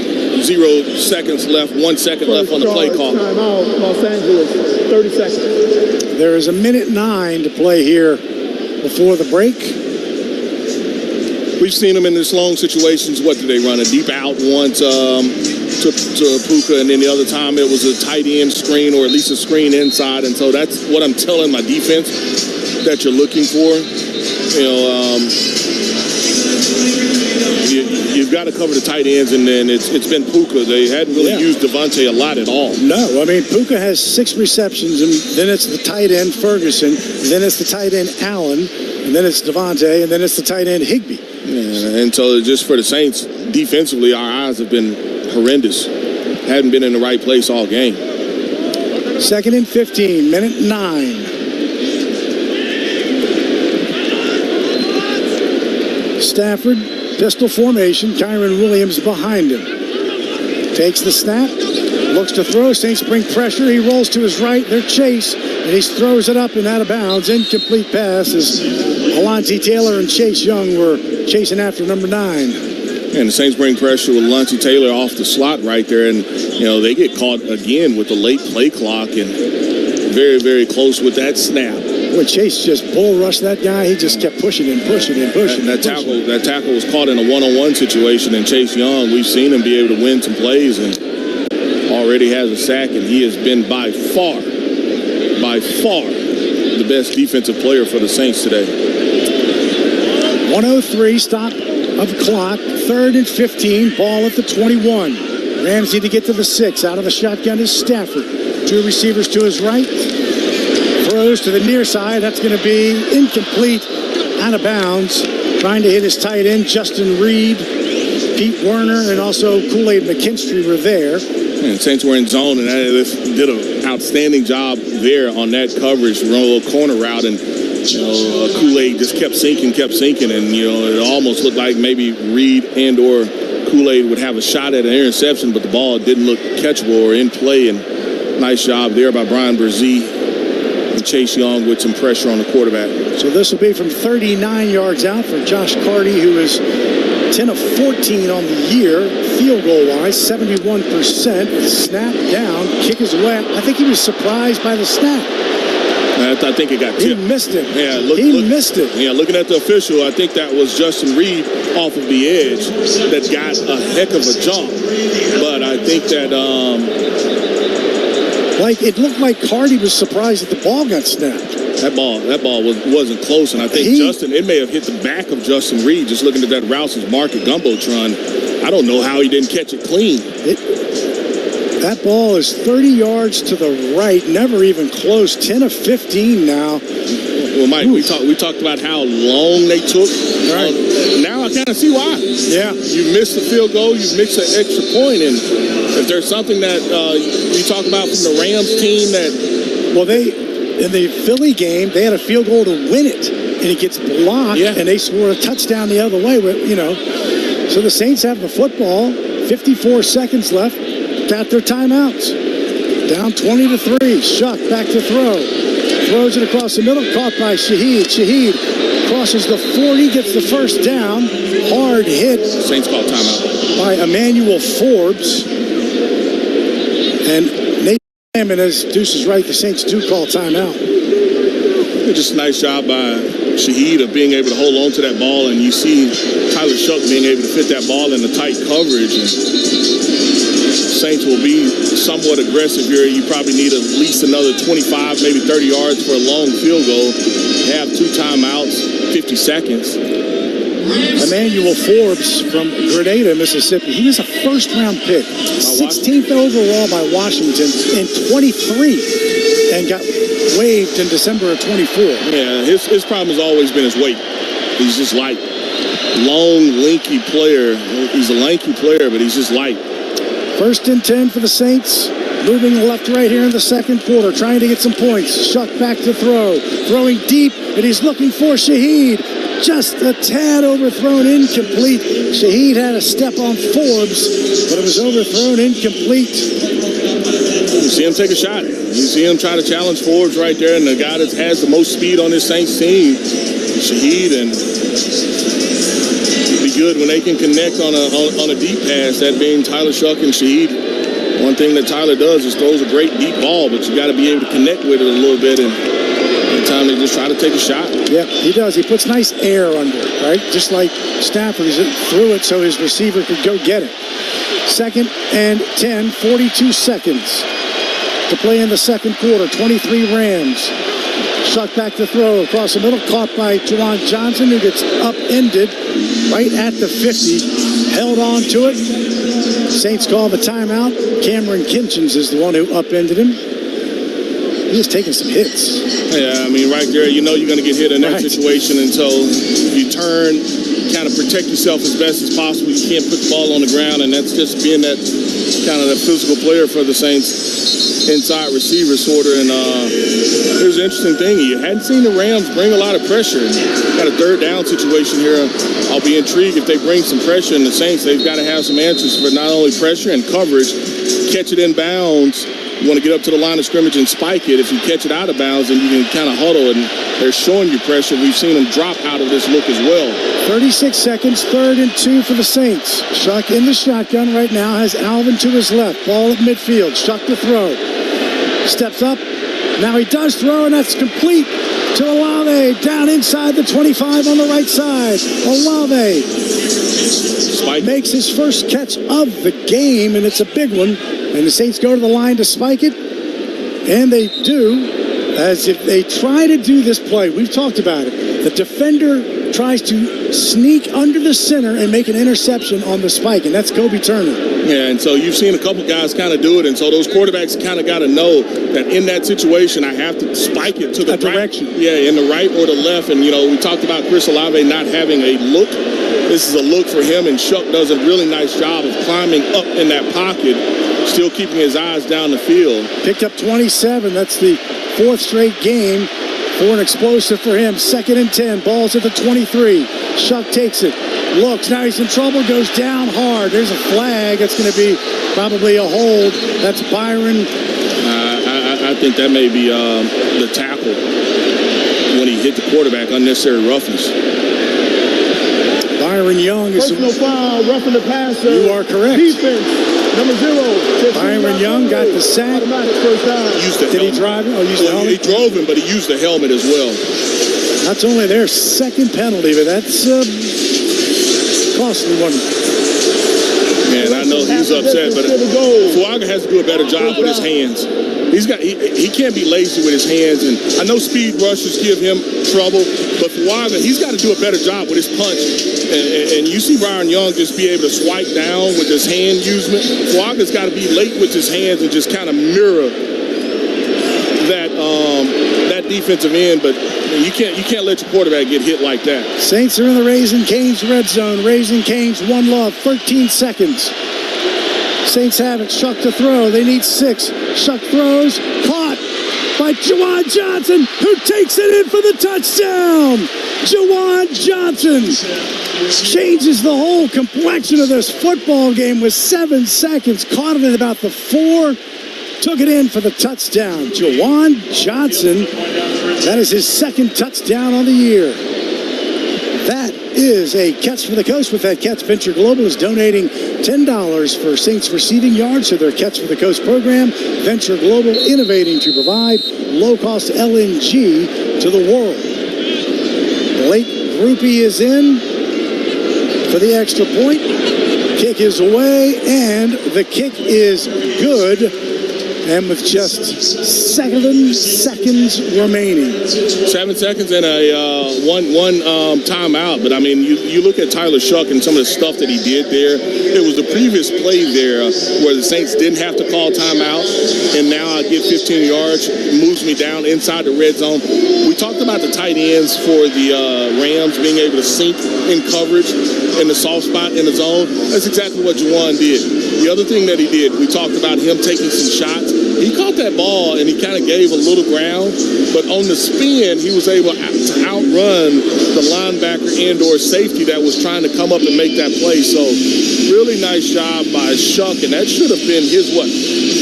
Speaker 1: 0 seconds left. 1 second left on the play call.
Speaker 7: Timeout, Los Angeles. 30 seconds.
Speaker 2: There is 1:09 to play here before the break.
Speaker 1: We've seen them in this long situations. What did they run? A deep out once to Puka, and then the other time it was a tight end screen or at least a screen inside. And so that's what I'm telling my defense that you're looking for. You've got to cover the tight ends, and then it's been Puka. They hadn't really used Devontae a lot at all.
Speaker 2: No, I mean, Puka has 6 receptions, and then it's the tight end Ferguson, then it's the tight end Allen, and then it's Devontae, and then it's the tight end Higbee.
Speaker 1: Yeah, and so just for the Saints, defensively, our eyes have been horrendous. Hadn't been in the right place all game.
Speaker 2: 2nd and 15, 1:09. Stafford, pistol formation, Kyron Williams behind him. Takes the snap, looks to throw, Saints bring pressure, he rolls to his right, their chase, and he throws it up and out of bounds. Incomplete pass as Alontae Taylor and Chase Young were chasing after number 9.
Speaker 1: And the Saints bring pressure with Alontae Taylor off the slot right there, and they get caught again with the late play clock and very, very close with that snap.
Speaker 2: When Chase just bull rushed that guy, he just kept pushing and pushing and pushing.
Speaker 1: That tackle was caught in a one-on-one situation, and Chase Young, we've seen him be able to win some plays and already has a sack, and he has been by far the best defensive player for the Saints today.
Speaker 2: 1:03 stop of the clock, 3rd and 15, ball at the 21. Rams need to get to the 6. Out of the shotgun is Stafford. 2 receivers to his right. Throws to the near side. That's going to be incomplete, out of bounds. Trying to hit his tight end, Justin Reed, Pete Werner, and also Kool-Aid McKinstry were there.
Speaker 1: And Saints were in zone, and they did an outstanding job there on that coverage. Run a little corner route, and Kool-Aid just kept sinking, and it almost looked like maybe Reed and or Kool-Aid would have a shot at an interception, but the ball didn't look catchable or in play. And nice job there by Brian Brzee and Chase Young with some pressure on the quarterback.
Speaker 2: So this will be from 39 yards out for Josh Carty, who is 10 of 14 on the year, field goal wise, 71%. Snap down, kick is away. I think he was surprised by the snap.
Speaker 1: I think it got tipped.
Speaker 2: He missed it.
Speaker 1: Yeah,
Speaker 2: missed it.
Speaker 1: Yeah, looking at the official, I think that was Justin Reed off of the edge that got a heck of a jump. But I think that
Speaker 2: it looked like Carty was surprised that the ball got snapped.
Speaker 1: That ball wasn't close, and I think it may have hit the back of Justin Reed. Just looking at that Rouse's Market Gumbotron, I don't know how he didn't catch it clean.
Speaker 2: That ball is 30 yards to the right, never even close. 10 of 15 now.
Speaker 1: Well, Mike, we talked about how long they took. Right. Now I kind of see why.
Speaker 2: Yeah.
Speaker 1: You missed the field goal, you missed an extra point, and if there's something that you talk about from the Rams team that...
Speaker 2: Well, in the Philly game, they had a field goal to win it, and it gets blocked, and they score a touchdown the other way. So the Saints have the football, 54 seconds left, got their timeouts. Down 20-3, Shuck back to throw. Throws it across the middle, caught by Shaheed. Shaheed crosses the 40, gets the first down. Hard hit.
Speaker 1: Saints call timeout.
Speaker 2: By Emmanuel Forbes. And Nate Hammond, as Deuce is right, the Saints do call timeout.
Speaker 1: Just a nice job by Shaheed of being able to hold on to that ball, and you see Tyler Shuck being able to fit that ball in the tight coverage. And Saints will be somewhat aggressive here. You probably need at least another 25, maybe 30 yards for a long field goal. Have 2 timeouts, 50 seconds.
Speaker 2: Emmanuel Forbes from Grenada, Mississippi. He was a first-round pick, 16th overall by Washington in 23, and got waived in December of 24.
Speaker 1: Yeah, his problem has always been his weight. He's just light. Long, lanky player. He's a lanky player, but he's just light.
Speaker 2: 1st and 10 for the Saints. Moving left to right here in the second quarter, trying to get some points. Shuck back to throw. Throwing deep, and he's looking for Shaheed. Just a tad overthrown, incomplete. Shaheed had a step on Forbes, but it was overthrown, incomplete.
Speaker 1: You see him take a shot. You see him try to challenge Forbes right there, and the guy that has the most speed on this Saints team, Shaheed, and it'd be good when they can connect on a deep pass, that being Tyler Shuck and Shaheed. One thing that Tyler does is throws a great deep ball, but you got to be able to connect with it a little bit, and time they just try to take a shot.
Speaker 2: Yeah, he does. He puts nice air under it, right? Just like Stafford, he threw it so his receiver could go get it. 2nd and 10, 42 seconds to play in the second quarter. 23 Rams. Shuck back to throw across the middle, caught by Juwan Johnson, who gets upended right at the 50. Held on to it. Saints call the timeout. Cameron Kinchins is the one who upended him. He's taking some hits.
Speaker 1: Yeah, I mean, right there, you know you're going to get hit in that situation, and so you turn, kind of protect yourself as best as possible. You can't put the ball on the ground, and that's just being that kind of the physical player for the Saints inside receiver sort of. And here's an interesting thing. You hadn't seen the Rams bring a lot of pressure. Got a 3rd down situation here. I'll be intrigued if they bring some pressure in the Saints. They've got to have some answers for not only pressure and coverage, catch it in bounds. You want to get up to the line of scrimmage and spike it. If you catch it out of bounds, then you can kind of huddle, and they're showing you pressure. We've seen them drop out of this look as well.
Speaker 2: 36 seconds, 3rd and 2 for the Saints. Shuck in the shotgun right now, has Alvin to his left. Ball at midfield. Shuck to throw. Steps up. Now he does throw, and that's complete to Olave. Down inside the 25 on the right side. Olave makes his first catch of the game, and it's a big one. And the Saints go to the line to spike it, and they do, as if they try to do this play. We've talked about it. The defender tries to sneak under the center and make an interception on the spike, and that's Kobe Turner.
Speaker 1: Yeah, and so you've seen a couple guys kind of do it, and so those quarterbacks kind of got to know that in that situation, I have to spike it to the
Speaker 2: direction.
Speaker 1: Yeah, in the right or the left. And, you know, we talked about Chris Olave not having a look. This is a look for him, and Shuck does a really nice job of climbing up in that pocket, still keeping his eyes down the field.
Speaker 2: Picked up 27. That's the 4th straight game for an explosive for him. 2nd and 10. Ball's at the 23. Shuck takes it. Looks. Now he's in trouble. Goes down hard. There's a flag. That's going to be probably a hold. That's Byron.
Speaker 1: I think that may be the tackle when he hit the quarterback. Unnecessary roughness.
Speaker 2: Byron Young is...
Speaker 7: Personal foul. Roughing the passer.
Speaker 2: You are correct.
Speaker 7: Defense. Number 0.
Speaker 2: Byron Young got the sack.
Speaker 1: Did
Speaker 2: he drive him?
Speaker 1: He drove him, but he used the helmet as well.
Speaker 2: That's only their 2nd penalty, but that's a costly one.
Speaker 1: Man, I know he's upset, but Fuaga has to do a better job with his hands. He can't be lazy with his hands, and I know speed rushers give him trouble, but Fuaga, he's got to do a better job with his punch. And you see Byron Young just be able to swipe down with his hand usement. Fuaga's got to be late with his hands and just kind of mirror that defensive end, but you can't let your quarterback get hit like that.
Speaker 2: Saints are in the Raising Cane's red zone. Raising Cane's one love, 13 seconds. Saints have it. Shuck to throw. They need 6. Shuck throws. Caught by Juwan Johnson, who takes it in for the touchdown. Juwan Johnson changes the whole complexion of this football game with 7 seconds. Caught it at about the 4. Took it in for the touchdown. Juwan Johnson. That is his 2nd touchdown on the year. That is a Catch for the Coast. With that catch, Venture Global is donating $10 for Saints receiving yards to their Catch for the Coast program. Venture Global innovating to provide low-cost LNG to the world. Blake Groupie is in for the extra point. Kick is away, and the kick is good. And with just 7 seconds remaining.
Speaker 1: 7 seconds and a one timeout. But, I mean, you look at Tyler Shuck and some of the stuff that he did there. It was the previous play there where the Saints didn't have to call timeout. And now I get 15 yards, moves me down inside the red zone. We talked about the tight ends for the Rams being able to sink in coverage in the soft spot in the zone. That's exactly what Juwan did. The other thing that he did, we talked about him taking some shots. He caught that ball and he kind of gave a little ground, but on the spin, he was able to outrun the linebacker and/or safety that was trying to come up and make that play. So, really nice job by Shuck, and that should have been his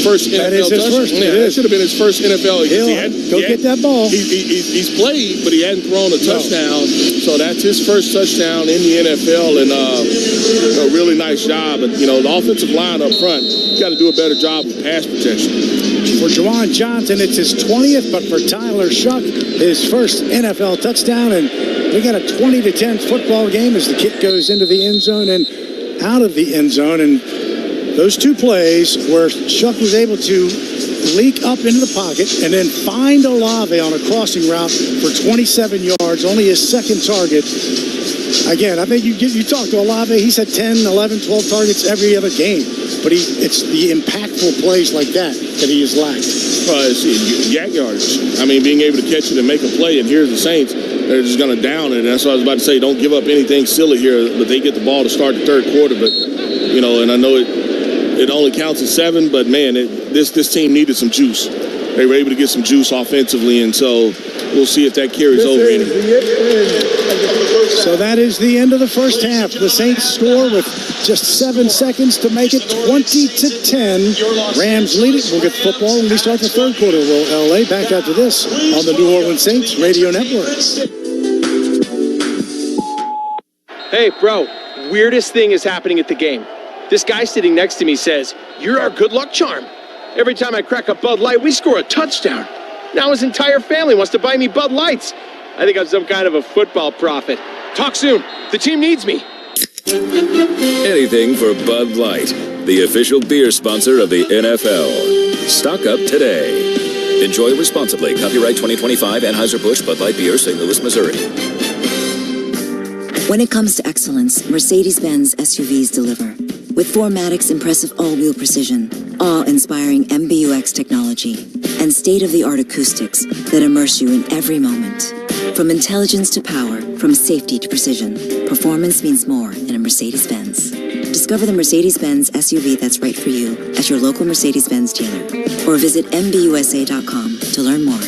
Speaker 1: first NFL touchdown. That should have been his first NFL.
Speaker 2: Get that ball.
Speaker 1: He's played, but he hadn't thrown a touchdown. So that's his first touchdown in the NFL, and a really nice job. And the offensive line up front got to do a better job of pass protection.
Speaker 2: For Juwan Johnson, it's his 20th, but for Tyler Shuck, his first NFL touchdown. And we got a 20-10 football game as the kick goes into the end zone and out of the end zone. And those two plays where Shuck was able to leak up into the pocket and then find Olave on a crossing route for 27 yards, only his second target. Again, I think you talk to Olave, he's had 10, 11, 12 targets every other game. But it's the impactful plays like that he has lacked.
Speaker 1: It's yak yardage. I mean, being able to catch it and make a play, and here's the Saints. They're just going to down it. And that's what I was about to say. Don't give up anything silly here, but they get the ball to start the third quarter. But, and I know it only counts as 7, but, man, this team needed some juice. They were able to get some juice offensively, and so we'll see if that carries over.
Speaker 2: So that is the end of the first half. The Saints score with just 7 seconds to make it 20-10. Rams lead it. We'll get football when we start the third quarter. We'll LA back after this on the New Orleans Saints Radio Network.
Speaker 10: Hey, bro, weirdest thing is happening at the game. This guy sitting next to me says, "You're our good luck charm. Every time I crack a Bud Light, we score a touchdown." Now his entire family wants to buy me Bud Lights. I think I'm some kind of a football prophet. Talk soon. The team needs me.
Speaker 15: Anything for Bud Light, the official beer sponsor of the NFL. Stock up today. Enjoy responsibly. Copyright 2025 Anheuser-Busch Bud Light Beer, St. Louis, Missouri.
Speaker 16: When it comes to excellence, Mercedes-Benz SUVs deliver. With 4MATIC's impressive all-wheel precision, awe-inspiring MBUX technology, and state-of-the-art acoustics that immerse you in every moment. From intelligence to power, from safety to precision, performance means more in a Mercedes-Benz. Discover the Mercedes-Benz SUV that's right for you at your local Mercedes-Benz dealer, or visit MBUSA.com to learn more.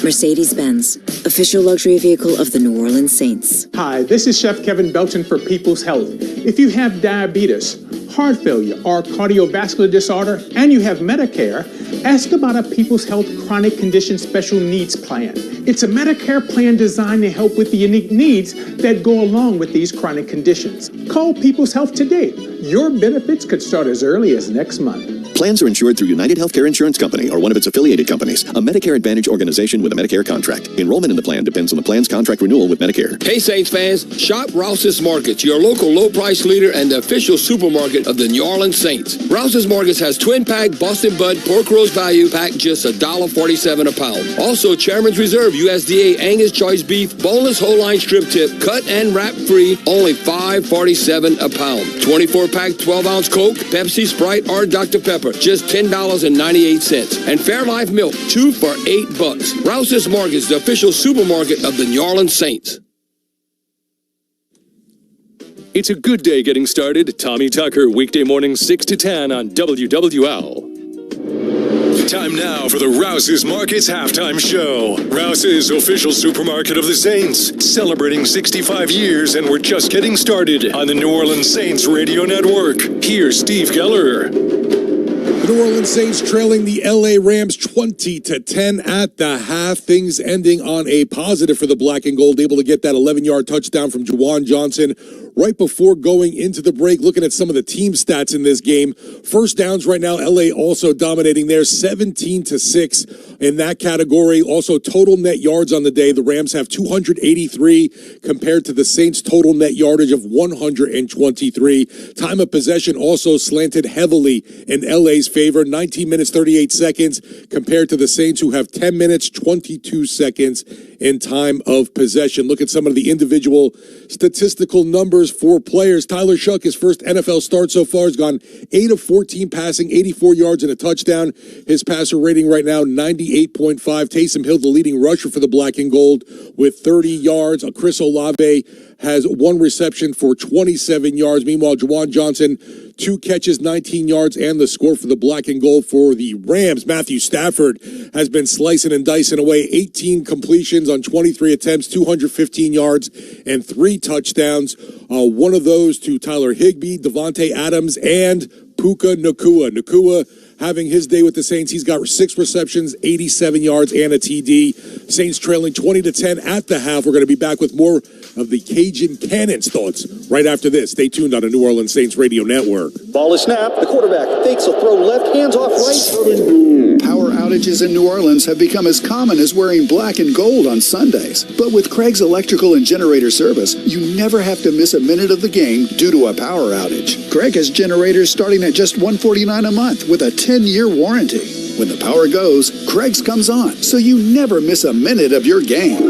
Speaker 16: Mercedes-Benz, official luxury vehicle of the New Orleans Saints.
Speaker 18: Hi, this is Chef Kevin Belton for People's Health. If you have diabetes, heart failure, or cardiovascular disorder, and you have Medicare, ask about a People's Health Chronic Condition Special Needs Plan. It's a Medicare plan designed to help with the unique needs that go along with these chronic conditions. Call People's Health today. Your benefits could start as early as next month.
Speaker 8: Plans are insured through United Healthcare Insurance Company or one of its affiliated companies, a Medicare Advantage organization with a Medicare contract. Enrollment in the plan depends on the plan's contract renewal with Medicare.
Speaker 12: Hey, Saints fans, shop Rouse's Markets, your local low-price leader and the official supermarket of the New Orleans Saints. Rouse's Markets has twin-pack Boston Bud pork roast value packed just $1.47 a pound. Also, Chairman's Reserve USDA Angus choice beef, boneless whole-line strip tip, cut and wrap free, only $5.47 a pound. 24-pack 12-ounce Coke, Pepsi, Sprite, or Dr. Pepper, just $10.98. And Fairlife milk, 2 for $8. Rouse's Markets, the official supermarket of the New Orleans Saints.
Speaker 11: It's a good day getting started. Tommy Tucker, weekday mornings 6 to 10 on WWL. Time now for the Rouse's Markets halftime show. Rouse's, official supermarket of the Saints, celebrating 65 years, and we're just getting started on the New Orleans Saints Radio Network. Here's Steve Keller.
Speaker 19: The New Orleans Saints trailing the LA Rams 20-10 at the half. Things ending on a positive for the black and gold, able to get that 11-yard touchdown from Juwan Johnson right before going into the break, looking at some of the team stats in this game. First downs right now, LA also dominating there, 17-6 in that category. Also, total net yards on the day. The Rams have 283 compared to the Saints' total net yardage of 123. Time of possession also slanted heavily in LA's favor, 19 minutes, 38 seconds compared to the Saints, who have 10 minutes, 22 seconds in time of possession. Look at some of the individual statistical numbers for players. Tyler Shuck, his first NFL start so far, has gone 8 of 14 passing, 84 yards and a touchdown. His passer rating right now, 98.5. Taysom Hill, the leading rusher for the Black and Gold, with 30 yards. Chris Olave has 1 reception for 27 yards. Meanwhile, Juwan Johnson, 2 catches, 19 yards, and the score for the Black and Gold for the Rams. Matthew Stafford has been slicing and dicing away, 18 completions on 23 attempts, 215 yards, and 3 touchdowns. One of those to Tyler Higbee, Devontae Adams, and Puka Nacua. Nacua having his day with the Saints. He's got 6 receptions, 87 yards, and a TD. Saints trailing 20-10 at the half. We're going to be back with more of the Cajun Cannon's thoughts right after this. Stay tuned on the New Orleans Saints Radio Network.
Speaker 20: Ball is snapped. The quarterback fakes a throw left, hands off right.
Speaker 5: Power outages in New Orleans have become as common as wearing black and gold on Sundays. But with Craig's Electrical and Generator Service, you never have to miss a minute of the game due to a power outage. Craig has generators starting at just $149 a month with a 10-year warranty. When the power goes, Craig's comes on, so you never miss a minute of your game.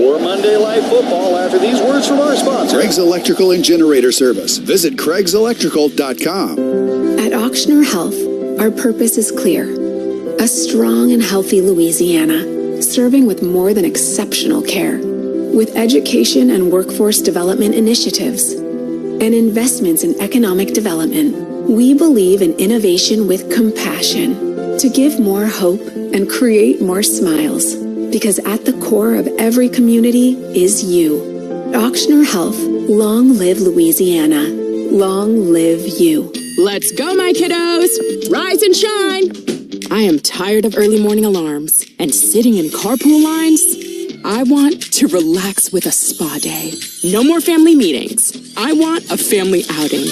Speaker 20: More Monday Night Football after these words from our sponsor.
Speaker 5: Craig's Electrical and Generator Service. Visit Craig'sElectrical.com.
Speaker 21: At Auctioner Health, our purpose is clear. A strong and healthy Louisiana, serving with more than exceptional care. With education and workforce development initiatives and investments in economic development, we believe in innovation with compassion to give more hope and create more smiles. Because at the core of every community is you. Auctioner Health, long live Louisiana. Long live you.
Speaker 22: Let's go, my kiddos. Rise and shine. I am tired of early morning alarms and sitting in carpool lines. I want to relax with a spa day. No more family meetings. I want a family outing.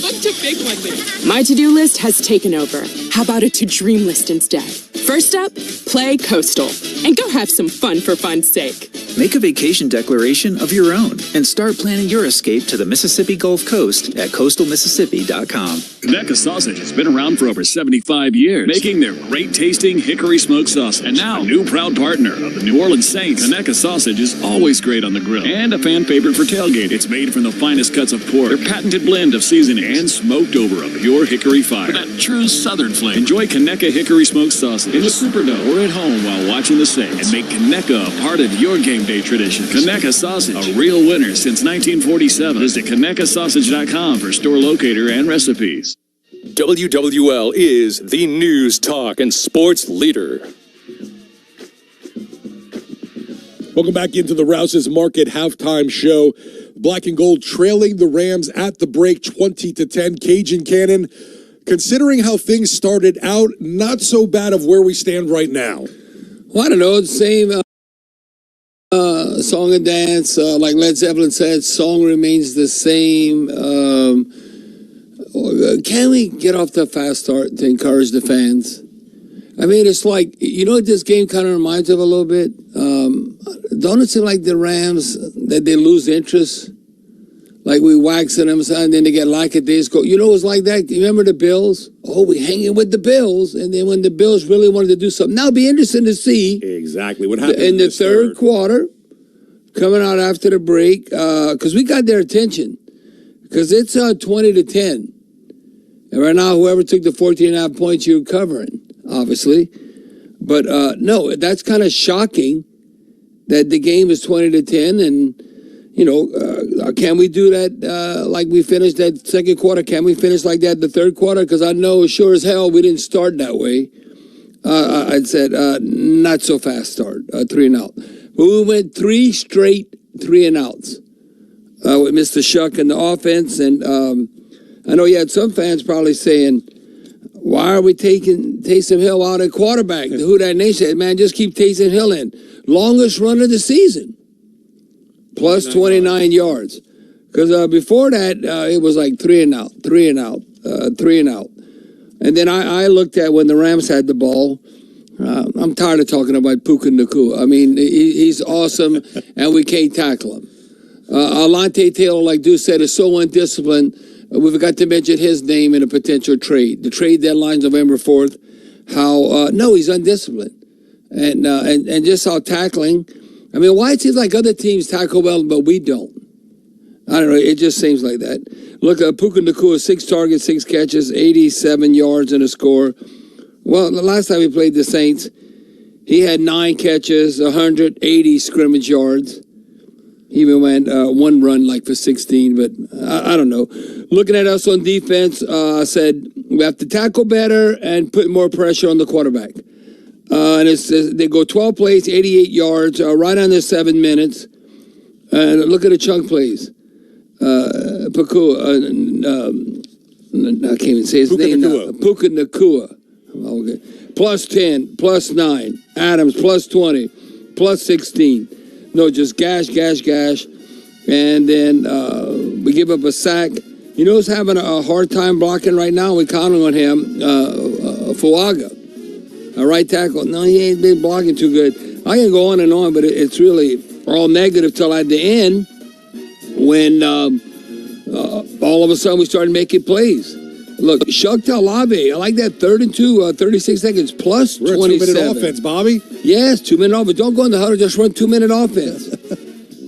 Speaker 22: My to-do list has taken over. How about a to-dream list instead? First up, play Coastal and go have some fun for fun's sake.
Speaker 24: Make a vacation declaration of your own and start planning your escape to the Mississippi Gulf Coast at coastalmississippi.com.
Speaker 25: Conecuh Sausage has been around for over 75 years, making their great-tasting hickory smoked sausage. And now, a new proud partner of the New Orleans Saints, Conecuh Sausage is always great on the grill and a fan favorite for tailgate. It's made from the finest cuts of pork, their patented blend of seasoning, and smoked over a pure hickory fire for that true Southern flavor. Enjoy Conecuh Hickory Smoked Sausage in the Superdome or at home while watching the Saints, and make Conecuh a part of your game day tradition. Conecuh Sausage, a real winner since 1947. Visit ConecuhSausage.com for store locator and recipes.
Speaker 11: WWL is the news, talk, and sports leader.
Speaker 19: Welcome back into the Rouse's Market halftime show. Black and Gold trailing the Rams at the break 20-10. Cajun Cannon, considering how things started out, not so bad of where we stand right now.
Speaker 12: Well, I don't know. It's the same song and dance. Like Led Zeppelin said, song remains the same. Can we get off to a fast start to encourage the fans? I mean, it's like, you know what this game kind of reminds of a little bit? Don't it seem like the Rams, that they lose interest? Like we waxing them, and then they get lackadaisical. You know, it was like that. You remember the Bills? Oh, we hanging with the Bills. And then when the Bills really wanted to do something. Now it'll be interesting to see.
Speaker 19: Exactly what happened
Speaker 12: in the third quarter, coming out after the break, because we got their attention. Because it's 20-10. And right now, whoever took the 14.5 points, you're covering, obviously. But no, that's kind of shocking that the game is 20-10. And, you know, can we do that like we finished that second quarter? Can we finish like that the third quarter? Because I know sure as hell we didn't start that way. I'd said not so fast start, 3-and-out. But we went 3 straight 3-and-outs with Mr. Shuck and the offense. And I know you had some fans probably saying, why are we taking Taysom Hill out at quarterback? The Who Dat Nation said, man, just keep Taysom Hill in. Longest run of the season. Plus 29 yards. Because before that, it was like 3 and out. And then I looked at when the Rams had the ball. I'm tired of talking about Puka Nacua. I mean, he's awesome, and we can't tackle him. Alante Taylor, like Deuce said, is so undisciplined. We forgot to mention his name in a potential trade. The trade deadline's November 4th. No, he's undisciplined. And just how tackling. I mean, why it seems like other teams tackle well, but we don't. I don't know. It just seems like that. Look, Puka Nacua, 6 targets, 6 catches, 87 yards and a score. Well, the last time he played the Saints, he had 9 catches, 180 scrimmage yards. He even went one run like for 16, but I don't know. Looking at us on defense, I said we have to tackle better and put more pressure on the quarterback. And they go 12 plays, 88 yards, right under 7 minutes. And look at the chunk plays. Puka, I can't even say his name now. Puka Nacua. Okay. Plus 10, plus 9. Adams, plus 20, plus 16. No, just gash. And then we give up a sack. You know who's having a hard time blocking right now? We're counting on him. Fuaga, a right tackle. No, he ain't been blocking too good. I can go on and on, but it's really all negative till at the end when all of a sudden we started making plays. Look, Chuck Talave, I like that 3rd and 2, 36 seconds, plus 27.
Speaker 19: We're a 2-minute offense, Bobby.
Speaker 12: Yes, 2-minute offense. Don't go in the huddle, just run 2-minute offense.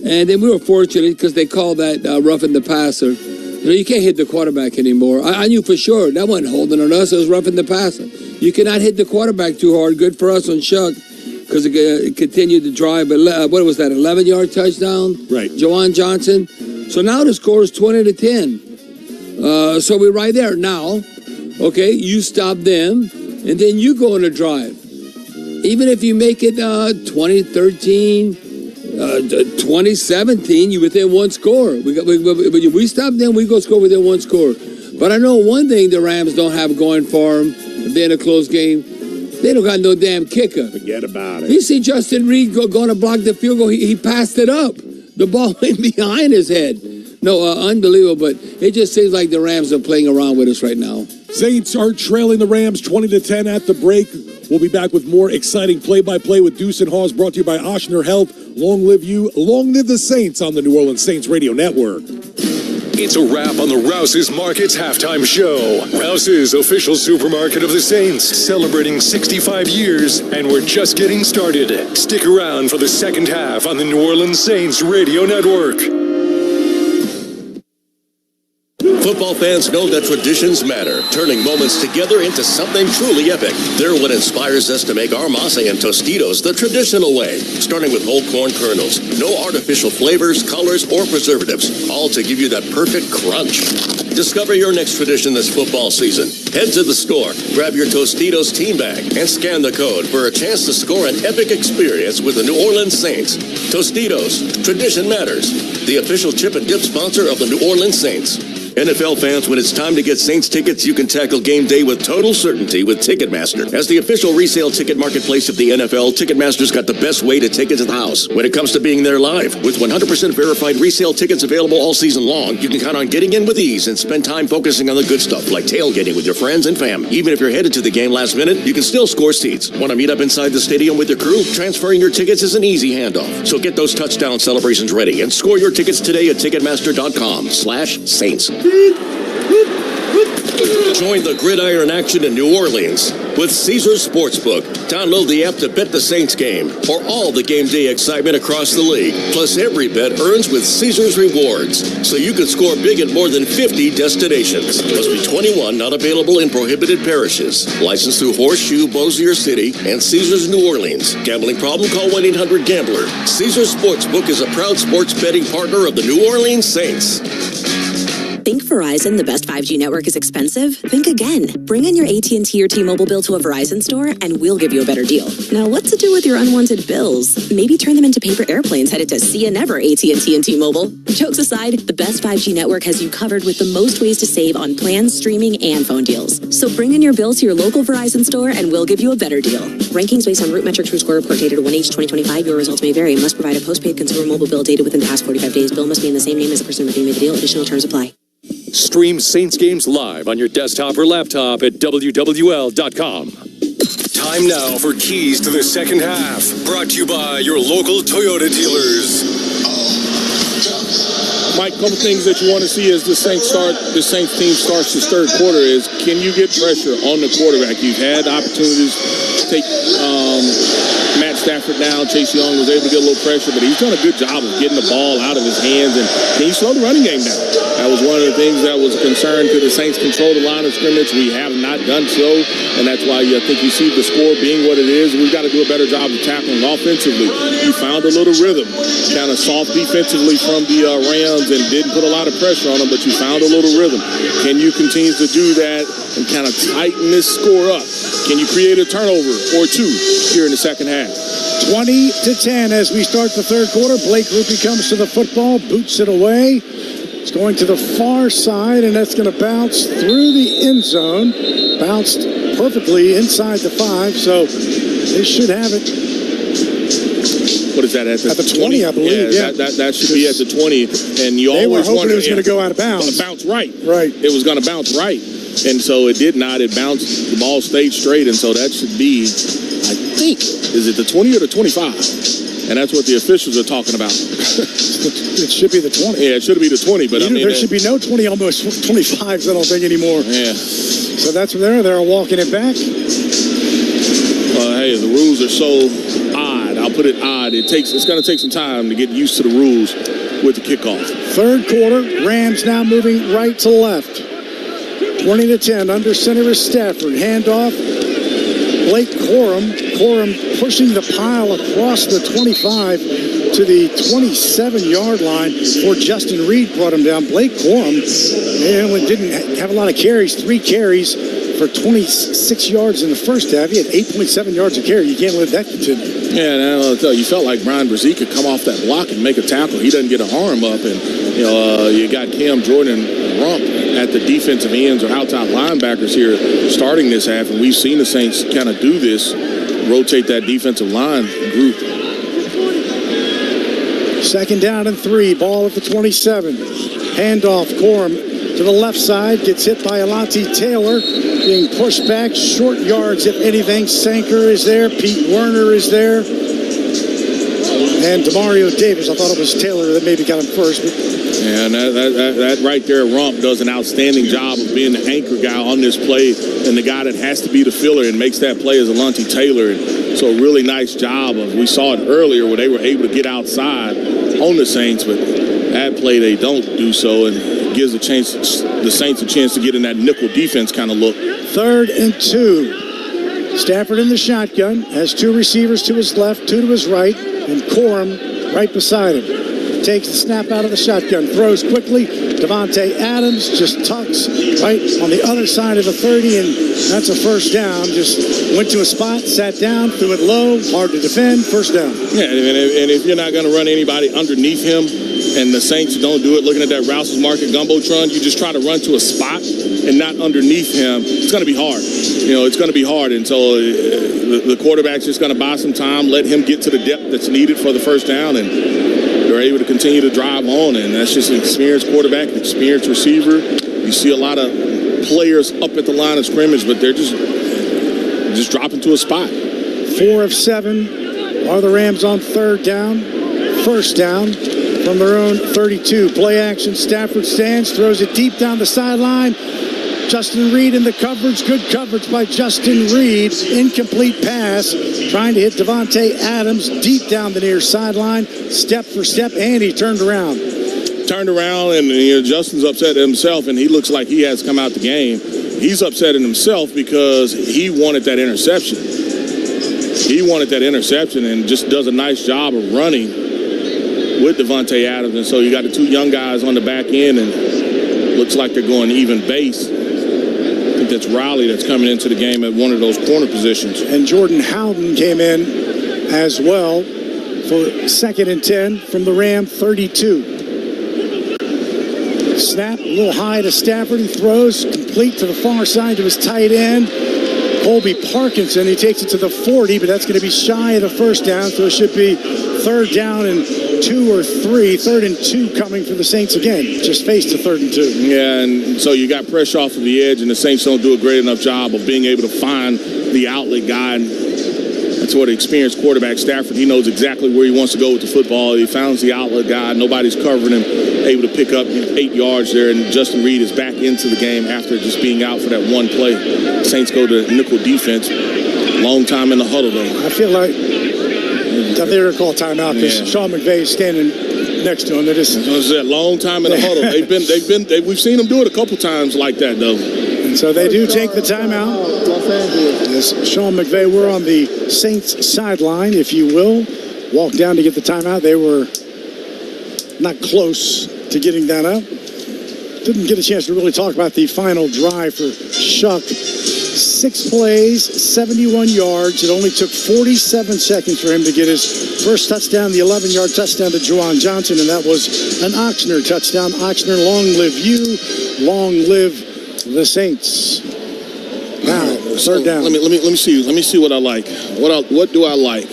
Speaker 12: And then we were fortunate because they called that roughing the passer. You know, you can't hit the quarterback anymore. I knew for sure that wasn't holding on us. It was roughing the passer. You cannot hit the quarterback too hard. Good for us on Chuck because it continued to drive. But what was that, 11-yard touchdown?
Speaker 19: Right.
Speaker 12: Jawan Johnson. So now the score is 20-10. So we're right there. Now, okay, you stop them, and then you go on a drive. Even if you make it 2013, 2017, you're within 1 score. We stop them, we go score within 1 score. But I know one thing the Rams don't have going for them, they're in a close game. They don't got no damn kicker.
Speaker 19: Forget about it.
Speaker 12: You see Justin Reed going to block the field goal, he passed it up. The ball went behind his head. No, unbelievable, but it just seems like the Rams are playing around with us right now.
Speaker 19: Saints are trailing the Rams 20-10 at the break. We'll be back with more exciting play-by-play with Deuce and Hawes, brought to you by Ochsner Health. Long live you, long live the Saints on the New Orleans Saints Radio Network.
Speaker 11: It's a wrap on the Rouse's Markets halftime show. Rouse's, official supermarket of the Saints, celebrating 65 years, and we're just getting started. Stick around for the second half on the New Orleans Saints Radio Network.
Speaker 3: Football fans know that traditions matter, turning moments together into something truly epic. They're what inspires us to make our masa and Tostitos the traditional way, starting with whole corn kernels. No artificial flavors, colors, or preservatives, all to give you that perfect crunch. Discover your next tradition this football season. Head to the store, grab your Tostitos team bag, and scan the code for a chance to score an epic experience with the New Orleans Saints. Tostitos, tradition matters. The official chip and dip sponsor of the New Orleans Saints. NFL fans, when it's time to get Saints tickets, you can tackle game day with total certainty with Ticketmaster. As the official resale ticket marketplace of the NFL, Ticketmaster's got the best way to take it to the house when it comes to being there live. With 100% verified resale tickets available all season long, you can count on getting in with ease and spend time focusing on the good stuff like tailgating with your friends and fam. Even if you're headed to the game last minute, you can still score seats. Want to meet up inside the stadium with your crew? Transferring your tickets is an easy handoff. So get those touchdown celebrations ready and score your tickets today at Ticketmaster.com/Saints. Join the gridiron action in New Orleans with Caesars Sportsbook. Download the app to bet the Saints game or all the game day excitement across the league. Plus, every bet earns with Caesars Rewards, so you can score big at more than 50 destinations. Must be 21, not available in prohibited parishes. Licensed through Horseshoe, Bossier City, and Caesars New Orleans. Gambling problem? Call 1-800-GAMBLER. Caesars Sportsbook is a proud sports betting partner of the New Orleans Saints.
Speaker 4: Think Verizon, the best 5G network, is expensive? Think again. Bring in your AT&T or T-Mobile bill to a Verizon store, and we'll give you a better deal. Now, what to do with your unwanted bills? Maybe turn them into paper airplanes headed to See Ya Never AT&T and T-Mobile. Jokes aside, the best 5G network has you covered with the most ways to save on plans, streaming, and phone deals. So bring in your bill to your local Verizon store, and we'll give you a better deal. Rankings based on root metric true score report dated 1H 2025. Your results may vary. Must provide a postpaid consumer mobile bill dated within the past 45 days. Bill must be in the same name as the person redeeming the deal. Additional terms apply.
Speaker 11: Stream Saints games live on your desktop or laptop at WWL.com. Time now for Keys to the Second Half. Brought to you by your local Toyota dealers.
Speaker 1: Mike, a couple things that you want to see as the Saints team starts this third quarter is, can you get pressure on the quarterback? You've had opportunities to take Matt Stafford down. Chase Young was able to get a little pressure, but he's done a good job of getting the ball out of his hands. And can you slow the running game down? That was one of the things that was a concern. Could the Saints control the line of scrimmage? We have not done so, and that's why I think you see the score being what it is. We've got to do a better job of tackling offensively. You found a little rhythm, kind of soft defensively from the Rams, and didn't put a lot of pressure on them, but you found a little rhythm. Can you continue to do that and kind of tighten this score up? Can you create a turnover or two here in the second half?
Speaker 2: 20-10 as we start the third quarter. Blake Rupe comes to the football, boots it away. It's going to the far side, and that's going to bounce through the end zone. Bounced perfectly inside the 5, so they should have it.
Speaker 1: What is that, at the
Speaker 2: 20, I believe, yeah.
Speaker 1: That should be at the 20, and you
Speaker 2: they
Speaker 1: always
Speaker 2: were hoping
Speaker 1: wonder,
Speaker 2: it was going to go out of bounds.
Speaker 1: Bounce right.
Speaker 2: Right.
Speaker 1: It was going to bounce right, and so it did not. It bounced, the ball stayed straight, and so that should be, I think, is it the 20 or the 25? And that's what the officials are talking about.
Speaker 2: It should be the 20.
Speaker 1: Yeah, it should be the 20, but I mean,
Speaker 2: there should be no 20, almost 25s, I don't think, anymore.
Speaker 1: Yeah.
Speaker 2: So that's where they're walking it back.
Speaker 1: Well, hey, the rules are so odd. I'll put it odd. It's going to take some time to get used to the rules with the kickoff.
Speaker 2: Third quarter, Rams now moving right to left. 20-10, under center is Stafford. Handoff, Blake Corum. Corum pushing the pile across the 25 to the 27-yard line before Justin Reed brought him down. Blake Corum didn't have a lot of carries, 3 carries for 26 yards in the first half. He had 8.7 yards a carry. You can't let that continue.
Speaker 1: Yeah, and I'll tell you, you felt like Brian Brzee could come off that block and make a tackle. He doesn't get an arm up, and you got Cam Jordan Rump at the defensive ends or outside linebackers here starting this half, and we've seen the Saints kind of do this, rotate that defensive line group.
Speaker 2: Second down and 3, ball at the 27. Handoff, Corum to the left side, gets hit by Alontae Taylor, being pushed back, short yards if anything. Sanker is there, Pete Werner is there, and Demario Davis. I thought it was Taylor that maybe got him first.
Speaker 1: Yeah, and that right there, Rump does an outstanding job of being the anchor guy on this play, and the guy that has to be the filler and makes that play is Alontae Taylor. And so a really nice job of, we saw it earlier where they were able to get outside on the Saints, but that play they don't do so, and gives the Saints a chance to get in that nickel defense kind of look.
Speaker 2: 3rd and 2. Stafford in the shotgun, has 2 receivers to his left, 2 to his right, and Corum right beside him. Takes the snap out of the shotgun, throws quickly. Davante Adams just tucks right on the other side of the 30, and that's a first down. Just went to a spot, sat down, threw it low, hard to defend, first down.
Speaker 1: Yeah, and if you're not going to run anybody underneath him, and the Saints don't do it, looking at that Rouse's Market Gumbotron, you just try to run to a spot and not underneath him, it's going to be hard. It's going to be hard, and so the quarterback's just going to buy some time, let him get to the depth that's needed for the first down, and they're able to continue to drive on, and that's just an experienced quarterback, an experienced receiver. You see a lot of players up at the line of scrimmage, but they're just dropping to a spot.
Speaker 2: 4 of 7 are the Rams on 3rd down. First down from their own 32. Play action, Stafford stands, throws it deep down the sideline. Justin Reed in the coverage. Good coverage by Justin Reed. Incomplete pass. Trying to hit Davante Adams deep down the near sideline. Step for step, and he turned around.
Speaker 1: And Justin's upset at himself, and he looks like he has come out the game. He's upset at himself because he wanted that interception. And just does a nice job of running with Davante Adams. And so you got the 2 young guys on the back end, and Looks like they're going even base. I think that's Riley that's coming into the game at one of those corner positions.
Speaker 2: And Jordan Howden came in as well for 2nd and 10 from the Ram 32. Snap, a little high to Stafford. He throws complete to the far side to his tight end, Colby Parkinson. He takes it to the 40, but that's going to be shy of the first down, so it should be 3rd down and 2 or 3. 3rd and 2 coming for the Saints again. Just faced a 3rd and 2.
Speaker 1: Yeah, and so you got pressure off of the edge, and the Saints don't do a great enough job of being able to find the outlet guy. And that's what the experienced quarterback Stafford, he knows exactly where he wants to go with the football. He finds the outlet guy. Nobody's covering him, able to pick up 8 yards there, and Justin Reed is back into the game after just being out for that one play. Saints go to nickel defense. Long time in the huddle, though.
Speaker 2: I feel like they're going to call timeout because Sean McVay is standing next to him. It was
Speaker 1: that long time in the huddle. We've seen them do it a couple times like that, though.
Speaker 2: And so they do take the timeout. Yes, Sean McVay, we're on the Saints sideline, if you will. Walked down to get the timeout. They were not close to getting that out. Didn't get a chance to really talk about the final drive for Shuck. 6 plays, 71 yards. It only took 47 seconds for him to get his first touchdown, the 11-yard touchdown to Juwan Johnson, and that was an Ochsner touchdown. Ochsner, long live you, long live the Saints. Now, 3rd down.
Speaker 1: Let me see what I like. What do I like?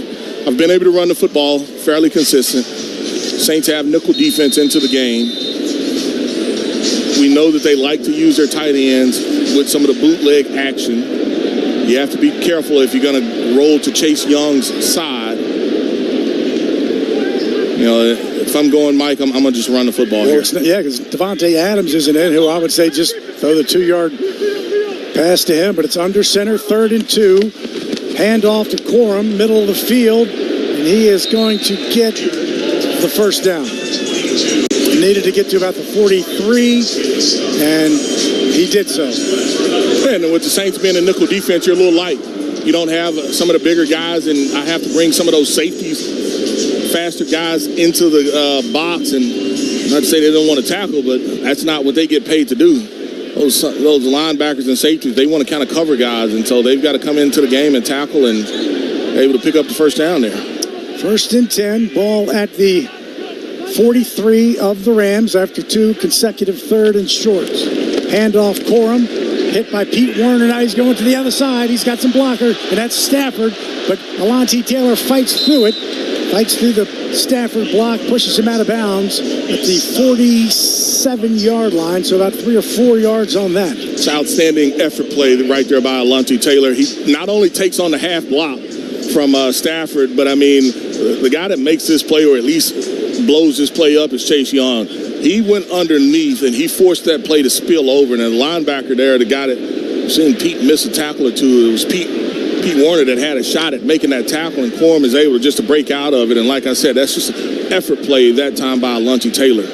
Speaker 1: I've been able to run the football fairly consistent. Saints have nickel defense into the game. We know that they like to use their tight ends with some of the bootleg action. You have to be careful if you're going to roll to Chase Young's side. You know, if I'm going Mike, I'm going to just run the football here.
Speaker 2: Yeah, because Devontae Adams isn't in, who I would say just throw the 2-yard pass to him, but it's under center, 3rd and 2. Hand off to Corum, middle of the field, and he is going to get the first down. He needed to get to about the 43, and he did so.
Speaker 1: And with the Saints being a nickel defense, you're a little light. You don't have some of the bigger guys, and I have to bring some of those safeties, faster guys into the box. And not to say they don't want to tackle, but that's not what they get paid to do. Those linebackers and safeties, they want to kind of cover guys, and so they've got to come into the game and tackle and able to pick up the first down there.
Speaker 2: 1st and 10, ball at the 43 of the Rams after 2 consecutive 3rd and shorts. Handoff Corum, hit by Pete Werner. Now he's going to the other side. He's got some blocker, and that's Stafford. But Alontae Taylor fights through it, fights through the Stafford block, pushes him out of bounds at the 47-yard line, so about 3 or 4 yards on that.
Speaker 1: It's outstanding effort play right there by Alontae Taylor. He not only takes on the half block from Stafford, but I mean, the guy that makes this play, or at least blows this play up, is Chase Young. He went underneath and he forced that play to spill over, and the linebacker there, the guy that seen Pete miss a tackle or two, it was Pete Werner that had a shot at making that tackle, and Corum is able just to break out of it. And like I said, that's just an effort play that time by Alontae Taylor.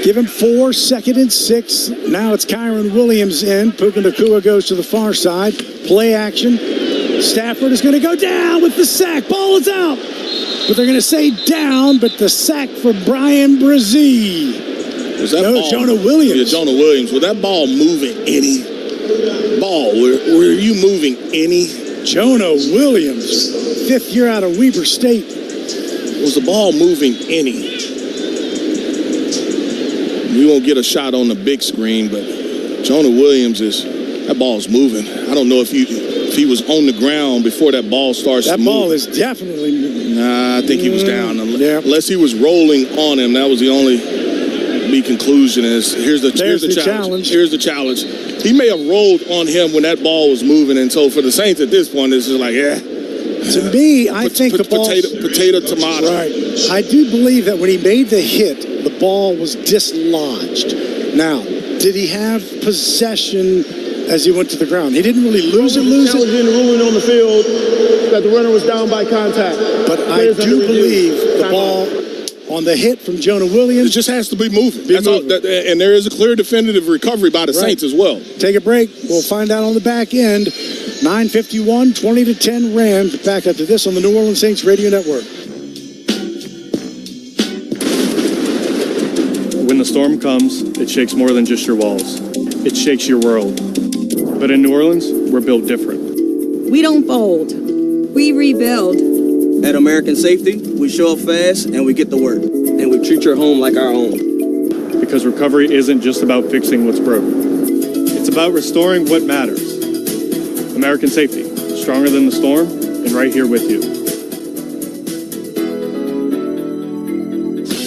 Speaker 2: Give him 4, 2nd and 6. Now it's Kyron Williams in. Puka Nacua goes to the far side. Play action. Stafford is going to go down with the sack. Ball is out. But they're going to say down, but the sack for Brian Brzee. Jonah Williams.
Speaker 1: Yeah, Jonah Williams. Was that ball moving any? Were you moving any?
Speaker 2: Jonah Williams, 5th year out of Weber State.
Speaker 1: Was the ball moving any? We won't get a shot on the big screen, but Jonah Williams that ball's moving. I don't know if he was on the ground before that ball starts to move.
Speaker 2: That ball is definitely moving.
Speaker 1: Nah, I think he was down. Unless he was rolling on him, that was the only conclusion. Here's the challenge. Here's the challenge. He may have rolled on him when that ball was moving, and so for the Saints at this point, it's just like,
Speaker 2: To me, I think the ball...
Speaker 1: Potato, tomato.
Speaker 2: Right. I do believe that when he made the hit, the ball was dislodged. Now, did he have possession as he went to the ground? He didn't really lose it.
Speaker 7: Challenging the ruling on the field that the runner was down by contact.
Speaker 2: But I do believe the ball on the hit from Jonah Williams...
Speaker 1: It just has to be moving. And there is a clear definitive recovery by the Saints as well.
Speaker 2: Take a break. We'll find out on the back end. 9:51, 20-10 Rams. Back up to this on the New Orleans Saints Radio Network.
Speaker 6: When the storm comes, it shakes more than just your walls. It shakes your world. But in New Orleans, we're built different.
Speaker 9: We don't fold. We rebuild.
Speaker 14: At American Safety, we show up fast and we get to work. And we treat your home like our own.
Speaker 6: Because recovery isn't just about fixing what's broken. It's about restoring what matters. American Safety, stronger than the storm, and right here with you.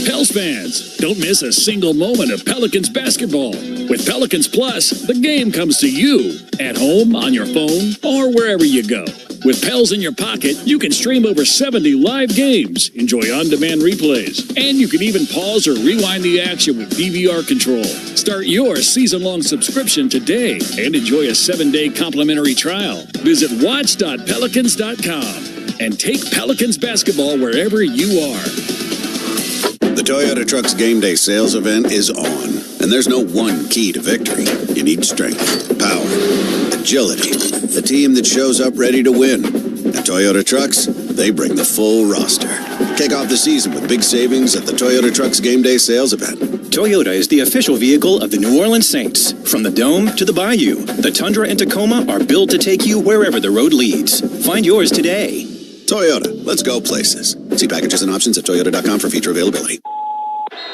Speaker 25: Pels fans, don't miss a single moment of Pelicans basketball. With Pelicans Plus, the game comes to you, at home, on your phone, or wherever you go. With Pels in your pocket, you can stream over 70 live games, enjoy on-demand replays, and you can even pause or rewind the action with DVR control. Start your season-long subscription today and enjoy a 7-day complimentary trial. Visit watch.pelicans.com and take Pelicans basketball wherever you are.
Speaker 17: The Toyota Trucks Game Day sales event is on, and there's no one key to victory. You need strength, power, agility, the team that shows up ready to win. At Toyota Trucks, they bring the full roster. Kick off the season with big savings at the Toyota Trucks Game Day sales event.
Speaker 23: Toyota is the official vehicle of the New Orleans Saints. From the Dome to the Bayou, the Tundra and Tacoma are built to take you wherever the road leads. Find yours today.
Speaker 17: Toyota, let's go places. See packages and options at toyota.com for feature availability.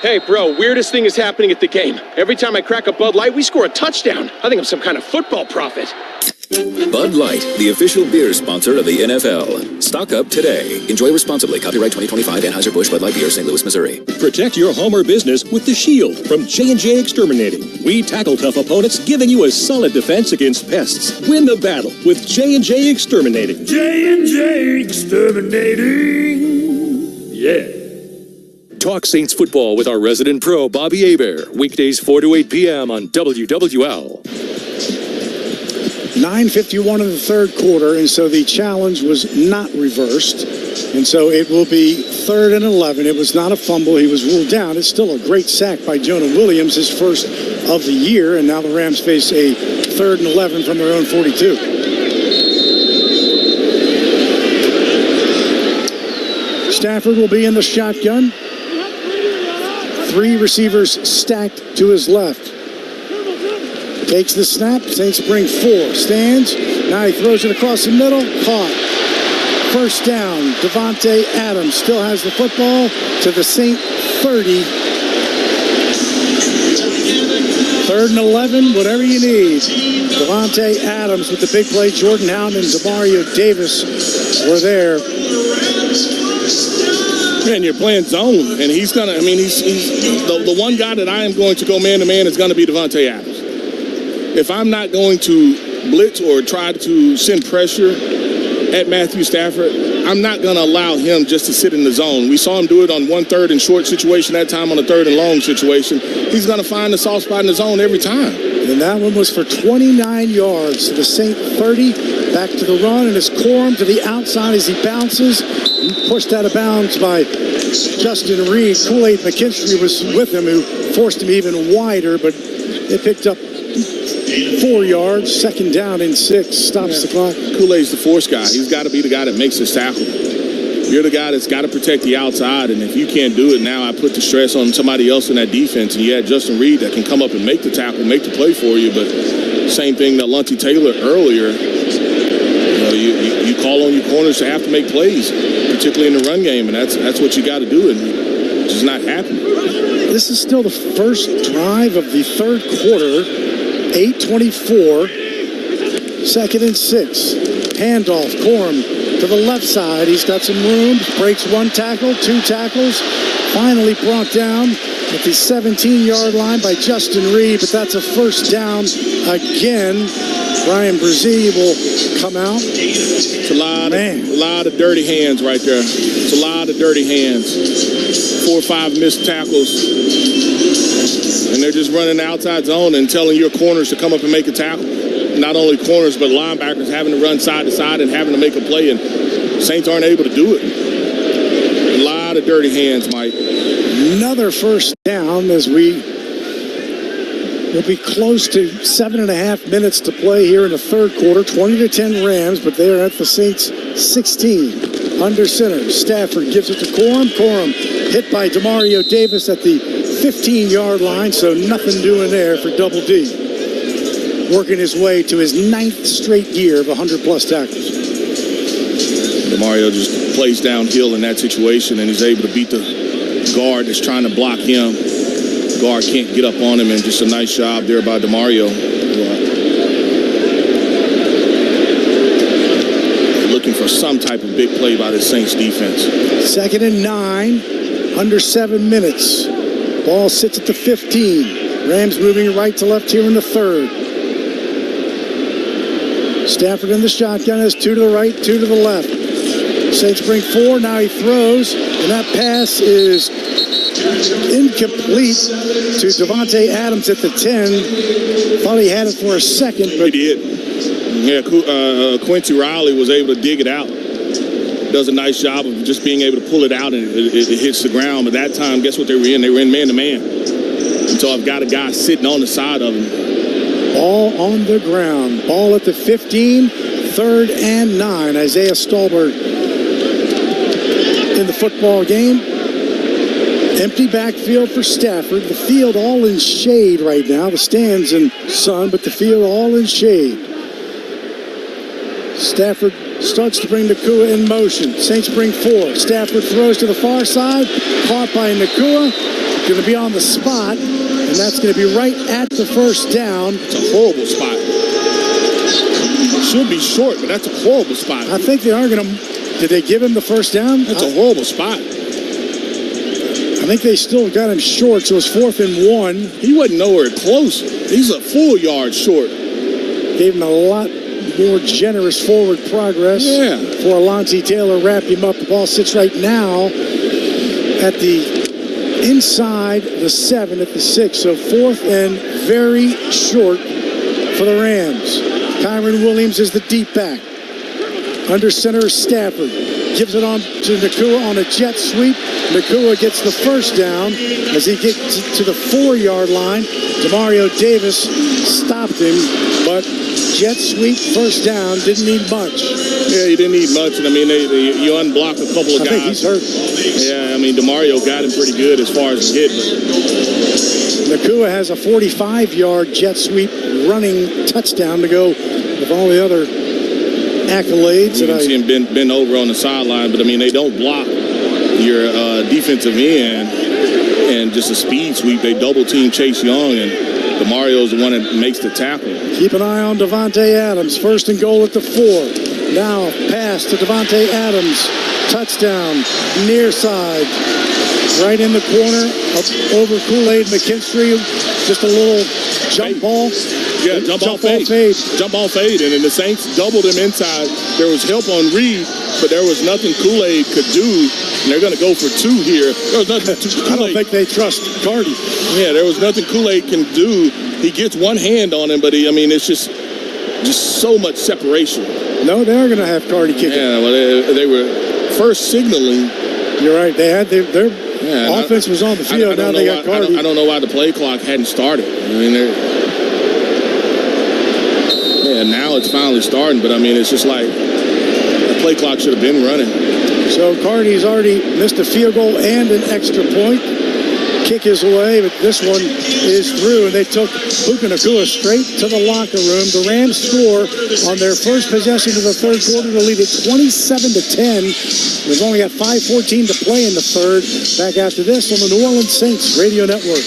Speaker 10: Hey, bro, weirdest thing is happening at the game. Every time I crack a Bud Light, we score a touchdown. I think I'm some kind of football prophet.
Speaker 15: Bud Light, the official beer sponsor of the NFL. Stock up today. Enjoy responsibly. Copyright 2025 Anheuser-Busch Bud Light Beer, St. Louis, Missouri.
Speaker 26: Protect your home or business with the Shield from J&J Exterminating. We tackle tough opponents, giving you a solid defense against pests. Win the battle with J&J Exterminating.
Speaker 11: J&J Exterminating. Yeah. Talk Saints football with our resident pro, Bobby Hebert. Weekdays 4 to 8 p.m. on WWL.
Speaker 2: 9:51 in the third quarter, and so the challenge was not reversed. And so it will be 3rd and 11. It was not a fumble. He was ruled down. It's still a great sack by Jonah Williams, his first of the year. And now the Rams face a 3rd and 11 from their own 42. Stafford will be in the shotgun. 3 receivers stacked to his left. Takes the snap. Saints bring 4. Stands. Now he throws it across the middle. Caught. First down. Devontae Adams still has the football to the Saint 30. 3rd and 11. Whatever you need. Devontae Adams with the big play. Jordan Howard and Demario Davis were there.
Speaker 1: And you're playing zone, and he's gonna. I mean, he's the one guy that I am going to go man to man is going to be Devontae Adams. If I'm not going to blitz or try to send pressure at Matthew Stafford, I'm not going to allow him just to sit in the zone. We saw him do it on 1/3 and short situation, that time on a 3rd and long situation. He's going to find the soft spot in the zone every time.
Speaker 2: And that one was for 29 yards to the Saint 30. Back to the run, and it's Corum to the outside as he bounces. Pushed out of bounds by Justin Reed. Kool-Aid McKinstry was with him, who forced him even wider, but they picked up 4 yards. 2nd down and 6. Stops the clock.
Speaker 1: Kool-Aid's the force guy. He's got to be the guy that makes this tackle. You're the guy that's got to protect the outside, and if you can't do it now, I put the stress on somebody else in that defense, and you had Justin Reed that can come up and make the tackle, make the play for you, but same thing that Lunty Taylor earlier. You call on your corners to have to make plays, particularly in the run game, and that's what you got to do, and it's just not happening.
Speaker 2: This is still the first drive of the third quarter. 8:24. 2nd and 6. Handoff. Corum to the left side. He's got some room. Breaks 1 tackle, 2 tackles. Finally brought down at the 17-yard line by Justin Reed, but that's a first down again. Brian Brzee will come out.
Speaker 1: It's a lot of dirty hands right there. It's a lot of dirty hands. 4 or 5 missed tackles. And they're just running the outside zone and telling your corners to come up and make a tackle. Not only corners, but linebackers having to run side to side and having to make a play, and Saints aren't able to do it. A lot of dirty hands, Mike.
Speaker 2: Another first down as we will be close to 7.5 minutes to play here in the third quarter. 20-10 Rams, but they are at the Saints 16. Under center, Stafford gives it to Corum. Corum hit by Demario Davis at the 15-yard line, so nothing doing there for Double D. Working his way to his 9th straight year of 100-plus tackles.
Speaker 1: DeMario just plays downhill in that situation, and he's able to beat the guard that's trying to block him. Guard can't get up on him, and just a nice job there by DeMario. Looking for some type of big play by the Saints defense.
Speaker 2: 2nd and 9, under 7 minutes. Ball sits at the 15. Rams moving right to left here in the 3rd. Stafford in the shotgun has 2 to the right, 2 to the left. Saints bring 4. Now he throws, and that pass is incomplete to Davante Adams at the 10. Thought he had it for a second, but
Speaker 1: he did. Yeah, Quincy Riley was able to dig it out. Does a nice job of just being able to pull it out, and it hits the ground. But that time, guess what they were in? They were in man-to-man. And so I've got a guy sitting on the side of him.
Speaker 2: Ball on the ground. Ball at the 15, 3rd and 9. Isaiah Stallberg in the football game. Empty backfield for Stafford. The field all in shade right now. The stands in sun, but the field all in shade. Stafford starts to bring Nakua in motion. Saints bring 4. Stafford throws to the far side. Caught by Nakua. Going to be on the spot. And that's going to be right at the first down.
Speaker 1: It's a horrible spot. Should be short, but that's a horrible spot.
Speaker 2: I think they are going to... Did they give him the first down?
Speaker 1: That's a horrible spot.
Speaker 2: I think they still got him short, so it's 4th and 1.
Speaker 1: He wasn't nowhere close. He's a full yard short.
Speaker 2: Gave him a lot more generous forward progress.
Speaker 1: Yeah.
Speaker 2: For Alontae Taylor, wrap him up. The ball sits right now at the inside the 7 at the 6. So 4th and very short for the Rams. Kyron Williams is the deep back. Under center is Stafford. Gives it on to Nakua on a jet sweep. Nakua gets the first down as he gets to the 4-yard line. Demario Davis stopped him, but jet sweep, first down, didn't need much.
Speaker 1: Yeah, he didn't need much. And I mean, you unblock a couple of guys.
Speaker 2: I think he's hurt.
Speaker 1: Yeah, I mean, Demario got him pretty good as far as hit.
Speaker 2: Nakua has a 45-yard jet sweep running touchdown to go with all the other accolades.
Speaker 1: You can see him bend over on the sideline, but I mean, they don't block your defensive end and just a speed sweep. They double team Chase Young, and DeMario's the one that makes the tackle.
Speaker 2: Keep an eye on Davante Adams. 1st and goal at the 4. Now pass to Davante Adams. Touchdown, near side. Right in the corner, up over Kool-Aid McKinstry. Just a little jump ball.
Speaker 1: Yeah, jump ball fade. Jump ball fade. And then the Saints doubled him inside. There was help on Reed, but there was nothing Kool-Aid could do. And they're going to go for 2 here. There was nothing
Speaker 2: I don't think they trust Cardi.
Speaker 1: Yeah, there was nothing Kool-Aid can do. He gets one hand on him, but it's just so much separation.
Speaker 2: No, they're going to have Cardi kick it.
Speaker 1: Yeah, well, they were first signaling.
Speaker 2: You're right. They had their offense was on the field. Now they got Cardi.
Speaker 1: I don't know why the play clock hadn't started. I mean, now it's finally starting, but I mean, it's just like the play clock should have been running.
Speaker 2: So Cardi's already missed a field goal and an extra point. Kick is away, but this one is through, and they took Puka Nakua straight to the locker room. The Rams score on their first possession of the 3rd quarter to lead it 27-10. They've only got 5:14 to play in the 3rd. Back after this on the New Orleans Saints Radio Network.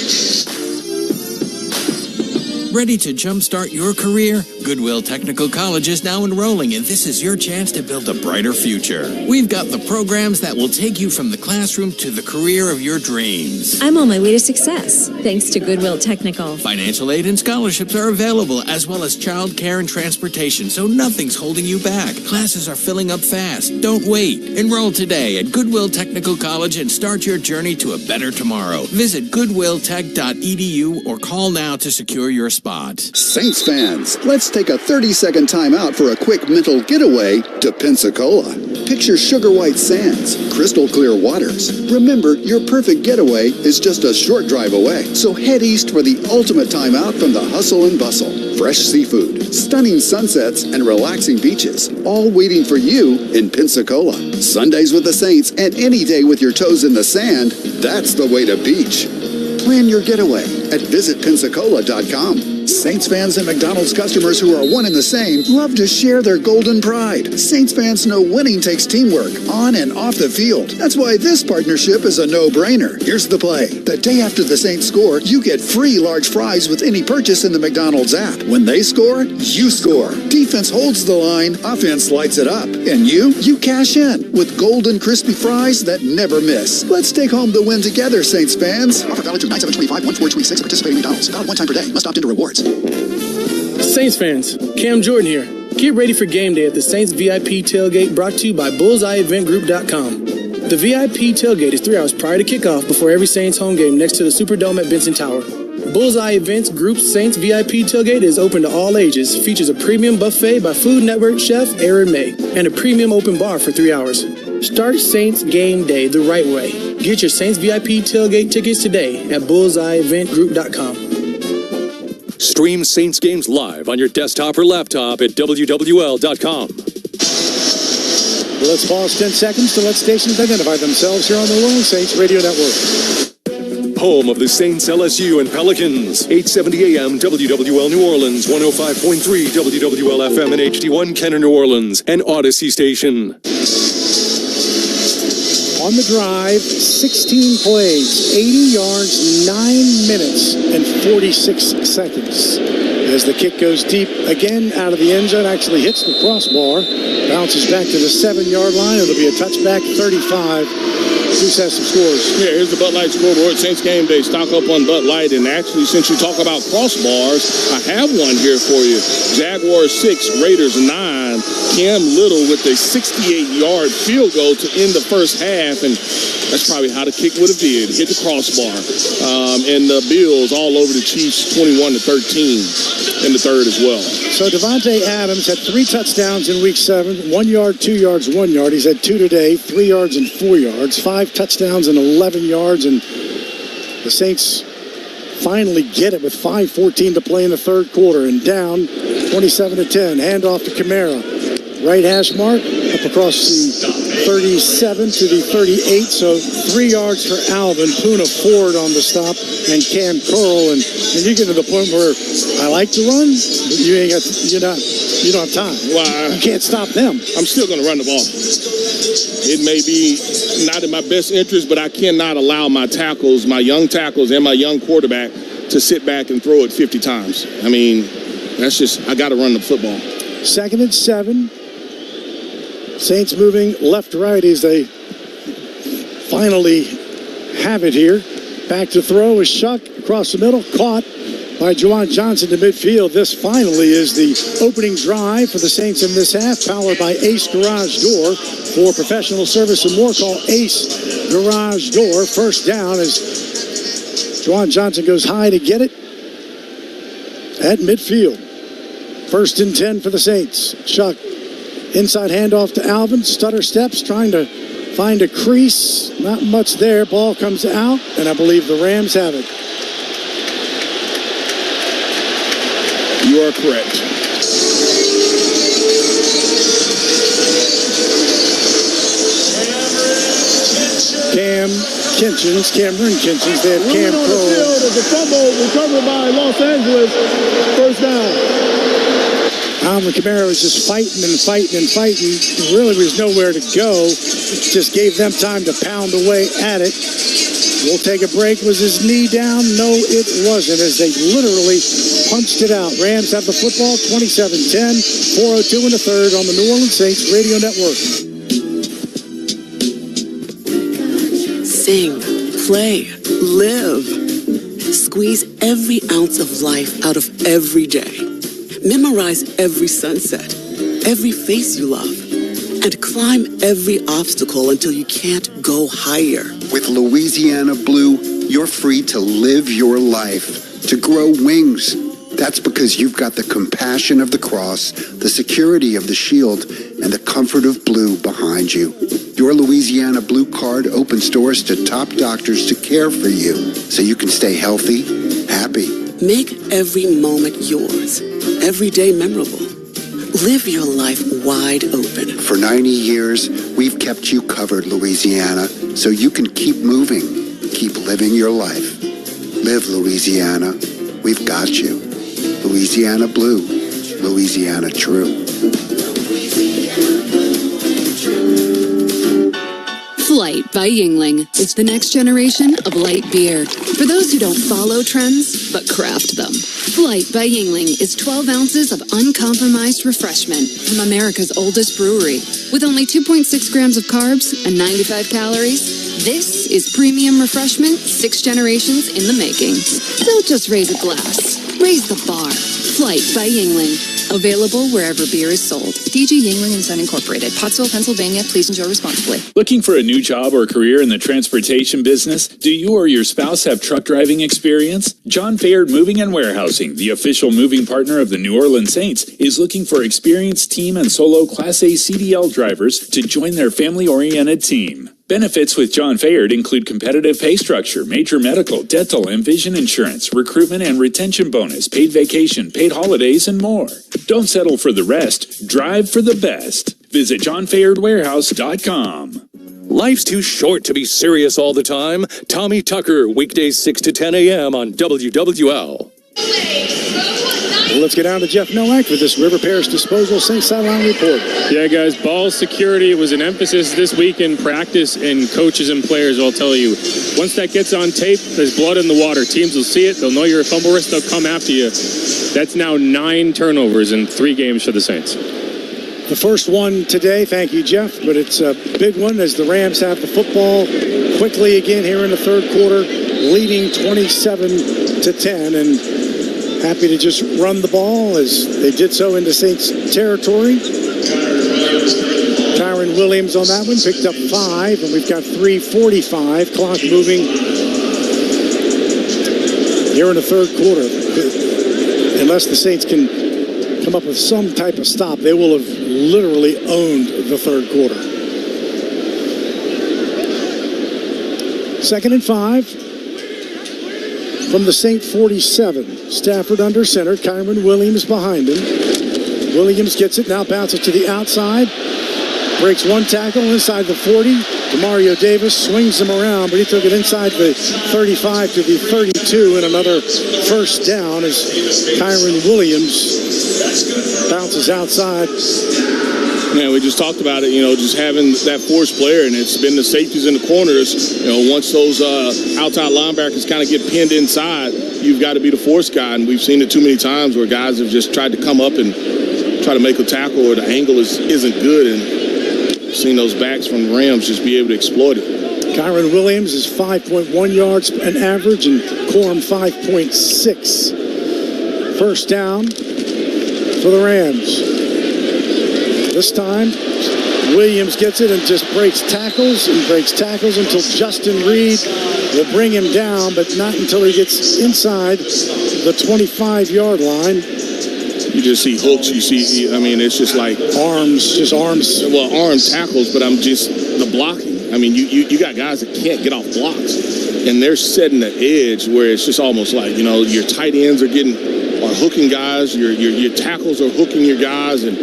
Speaker 5: Ready to jumpstart your career? Goodwill Technical College is now enrolling, and this is your chance to build a brighter future. We've got the programs that will take you from the classroom to the career of your dreams.
Speaker 8: I'm on my way to success, thanks to Goodwill Technical.
Speaker 5: Financial aid and scholarships are available, as well as child care and transportation, so nothing's holding you back. Classes are filling up fast. Don't wait. Enroll today at Goodwill Technical College and start your journey to a better tomorrow. Visit goodwilltech.edu or call now to secure your spot.
Speaker 13: Saints fans, let's take a 30-second time out for a quick mental getaway to Pensacola. Picture sugar white sands, crystal clear waters. Remember, your perfect getaway is just a short drive away. So head east for the ultimate time out from the hustle and bustle. Fresh seafood, stunning sunsets, and relaxing beaches, all waiting for you in Pensacola. Sundays with the Saints and any day with your toes in the sand, that's the way to beach. Plan your getaway at visitpensacola.com. Saints fans and McDonald's customers who are one and the same love to share their golden pride. Saints fans know winning takes teamwork on and off the field. That's why this partnership is a no-brainer. Here's the play. The day after the Saints score, you get free large fries with any purchase in the McDonald's app. When they score, you score. Defense holds the line, offense lights it up. And you cash in with golden crispy fries that never miss. Let's take home the win together, Saints fans. Offer valid through 9/7/25, 1/4/26 at participating McDonald's. Valid one time per day. Must opt into rewards.
Speaker 16: Saints fans, Cam Jordan here. Get ready for game day at the Saints VIP tailgate, brought to you by BullseyeEventGroup.com. The VIP tailgate is 3 hours prior to kickoff before every Saints home game next to the Superdome at Benson Tower. Bullseye Events Group's Saints VIP tailgate is open to all ages, features a premium buffet by Food Network chef Aaron May, and a premium open bar for 3 hours. Start Saints game day the right way. Get your Saints VIP tailgate tickets today at BullseyeEventGroup.com.
Speaker 11: Stream Saints games live on your desktop or laptop at WWL.com.
Speaker 2: Let's pause 10 seconds to let stations identify themselves here on the New Orleans Saints Radio Network.
Speaker 11: Home of the Saints, LSU, and Pelicans. 870 AM WWL New Orleans, 105.3 WWL FM and HD1 Kenner New Orleans, and Odyssey Station.
Speaker 2: On the drive, 16 plays, 80 yards, 9 minutes, and 46 seconds. As the kick goes deep again out of the end zone, actually hits the crossbar, bounces back to the 7-yard line. It'll be a touchback, 35. Who's has some scores?
Speaker 1: Yeah, here's the Bud Light scoreboard. Saints game day. Stock up on Bud Light. And actually, since you talk about crossbars, I have one here for you. Jaguars 6, Raiders 9. Cam Little with a 68-yard field goal to end the first half. And that's probably how the kick would have did. Hit the crossbar. And the Bills all over the Chiefs, 21-13 in the third as well.
Speaker 2: So Devontae Adams had 3 touchdowns in week 7. 1 yard, 2 yards, 1 yard. He's had 2 today, 3 yards and 4 yards. 5 touchdowns and 11 yards. And the Saints finally get it with 5:14 to play in the third quarter. And down 27-10. Handoff to Kamara. Right hash mark up across the 37 to the 38. So 3 yards for Alvin. Puna Ford on the stop. And Cam Curl. And you get to the point where I like to run, but you don't have time.
Speaker 1: Well,
Speaker 2: you can't stop them.
Speaker 1: I'm still going to run the ball. It may be not in my best interest, but I cannot allow my tackles, my young tackles and my young quarterback to sit back and throw it 50 times. I mean, that's just, I got to run the football.
Speaker 2: 2nd and 7. Saints moving left to right as they finally have it here. Back to throw is Shuck across the middle, caught by Juwan Johnson to midfield. This finally is the opening drive for the Saints in this half, powered by Ace Garage Door. For professional service and more, call Ace Garage Door. First down as Juwan Johnson goes high to get it at midfield. 1st and 10 for the Saints. Chuck, inside handoff to Alvin. Stutter steps, trying to find a crease. Not much there. Ball comes out, and I believe the Rams have it.
Speaker 1: You are correct. Cameron Kitchens. They had Cam
Speaker 7: Cole. There's a fumble recovered by Los Angeles. First down.
Speaker 2: Alvin Kamara was just fighting. Really was nowhere to go. Just gave them time to pound away at it. We'll take a break. Was his knee down? No, it wasn't, as they literally punched it out. Rams have the football, 27-10, 4:02 in the third on the New Orleans Saints Radio Network.
Speaker 18: Sing, play, live. Squeeze every ounce of life out of every day. Memorize every sunset, every face you love, and climb every obstacle until you can't go higher.
Speaker 13: With Louisiana Blue, you're free to live your life, to grow wings. That's because you've got the compassion of the cross, the security of the shield, and the comfort of blue behind you. Your Louisiana Blue card opens doors to top doctors to care for you, so you can stay healthy, happy.
Speaker 18: Make every moment yours, every day memorable. Live your life wide open.
Speaker 13: For 90 years, we've kept you covered, Louisiana, so you can keep moving, keep living your life.
Speaker 12: Live Louisiana. We've got you. Louisiana Blue. Louisiana True.
Speaker 19: Flight by Yingling is the next generation of light beer. For those who don't follow trends, but craft them. Flight by Yingling is 12 ounces of uncompromised refreshment from America's oldest brewery. With only 2.6 grams of carbs and 95 calories, this is premium refreshment 6 generations in the making. Don't just raise a glass, raise the bar. Flight by Yingling. Available wherever beer is sold. DG Yingling and Son Incorporated, Pottsville, Pennsylvania. Please enjoy responsibly.
Speaker 20: Looking for a new job or career in the transportation business? Do you or your spouse have truck driving experience? John Fayard Moving and Warehousing, the official moving partner of the New Orleans Saints, is looking for experienced team and solo Class A CDL drivers to join their family-oriented team. Benefits with John Fayard include competitive pay structure, major medical, dental, and vision insurance, recruitment and retention bonus, paid vacation, paid holidays, and more. Don't settle for the rest. Drive for the best. Visit johnfayardwarehouse.com.
Speaker 11: Life's too short to be serious all the time. Tommy Tucker, weekdays 6 to 10 a.m. on WWL.
Speaker 2: Well, let's get down to Jeff Nowak with this River Parish Disposal Saints Sideline Report.
Speaker 6: Yeah, guys, ball security was an emphasis this week in practice, and coaches and players will tell you, once that gets on tape, there's blood in the water. Teams will see it. They'll know you're a fumble risk. They'll come after you. That's now 9 turnovers in 3 games for the Saints.
Speaker 2: The first one today, thank you, Jeff, but it's a big one as the Rams have the football quickly again here in the third quarter, leading 27-10, and happy to just run the ball as they did so into Saints territory. Kyron Williams on that one picked up 5, and we've got 3:45 clock moving here in the third quarter. Unless the Saints can come up with some type of stop, they will have literally owned the third quarter. 2nd and 5 from the Saint 47. Stafford under center. Kyron Williams behind him. Williams gets it, now bounces to the outside. Breaks one tackle inside the 40. Demario Davis swings him around, but he took it inside the 35 to the 32, and another first down as Kyron Williams bounces outside.
Speaker 1: Yeah, we just talked about it, just having that force player, and it's been the safeties in the corners. Once those outside linebackers kind of get pinned inside, you've got to be the force guy, and we've seen it too many times where guys have just tried to come up and try to make a tackle, or the angle isn't good, and seen those backs from the Rams just be able to exploit it.
Speaker 2: Kyron Williams is 5.1 yards an average, and Corum 5.6. First down for the Rams. This time, Williams gets it and just breaks tackles until Justin Reed will bring him down, but not until he gets inside the 25-yard line.
Speaker 1: You just see hooks. You see, it's just like
Speaker 2: arms.
Speaker 1: Well, arm tackles, but the blocking. You got guys that can't get off blocks, and they're setting the edge where it's just almost like, your tight ends are hooking guys, your tackles are hooking your guys, and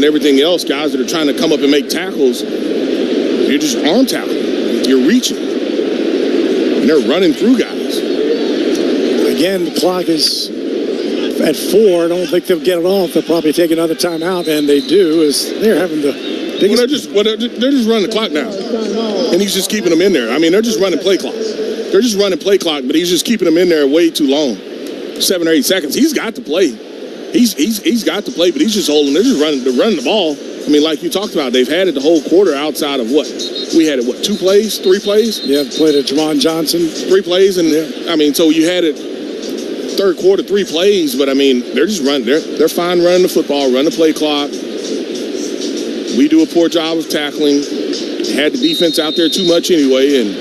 Speaker 1: everything else, guys that are trying to come up and make tackles, you're just arm tackling. You're reaching. And they're running through guys.
Speaker 2: Again, the clock is at 4. I don't think they'll get it off. They'll probably take another timeout, and they do, as they're having the biggest...
Speaker 1: they're just running the clock down. And he's just keeping them in there. They're just running play clock. They're just running play clock, but he's just keeping them in there way too long. 7 or 8 seconds. He's got to play. He's got to play, but he's just holding. They're just running the ball. Like you talked about, they've had it the whole quarter outside of what? We had it, 2 plays, 3 plays?
Speaker 2: Yeah, played at Javon Johnson.
Speaker 1: 3 plays, and so you had it third quarter, 3 plays, but they're just running. They're fine running the football, run the play clock. We do a poor job of tackling. Had the defense out there too much anyway, and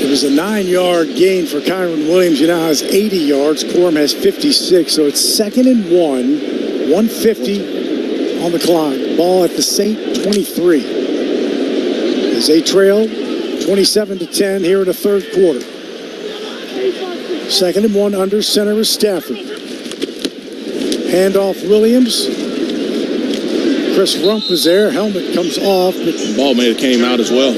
Speaker 2: it was a 9-yard gain for Kyron Williams. He now has 80 yards. Corum has 56, so it's 2nd and 1, 1:50 on the clock. Ball at the Saint 23. As they trail 27-10 here in the third quarter. 2nd and 1 under center is Stafford. Handoff Williams. Chris Rump is there. Helmet comes off. But
Speaker 1: the ball may have came out as well.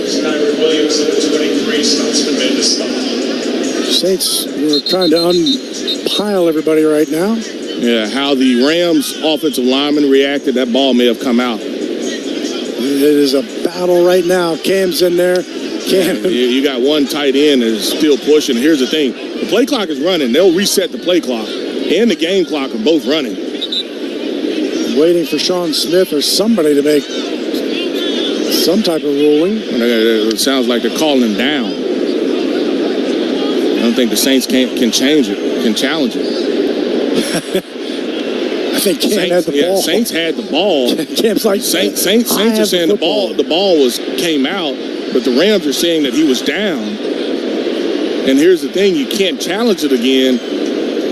Speaker 2: Saints were trying to unpile everybody right now.
Speaker 1: Yeah, how the Rams offensive lineman reacted, that ball may have come out.
Speaker 2: It is a battle right now. Cam's in there. Cam.
Speaker 1: You got one tight end that is still pushing. Here's the thing. The play clock is running. They'll reset the play clock and the game clock are both running.
Speaker 2: Waiting for Sean Smith or somebody to make some type of ruling.
Speaker 1: It sounds like they're calling him down. I don't think the Saints can change it, can challenge it.
Speaker 2: I think Cam had the ball.
Speaker 1: Saints had the ball.
Speaker 2: Cam's like
Speaker 1: Saints are saying the ball came out, but the Rams are saying that he was down. And here's the thing: you can't challenge it again.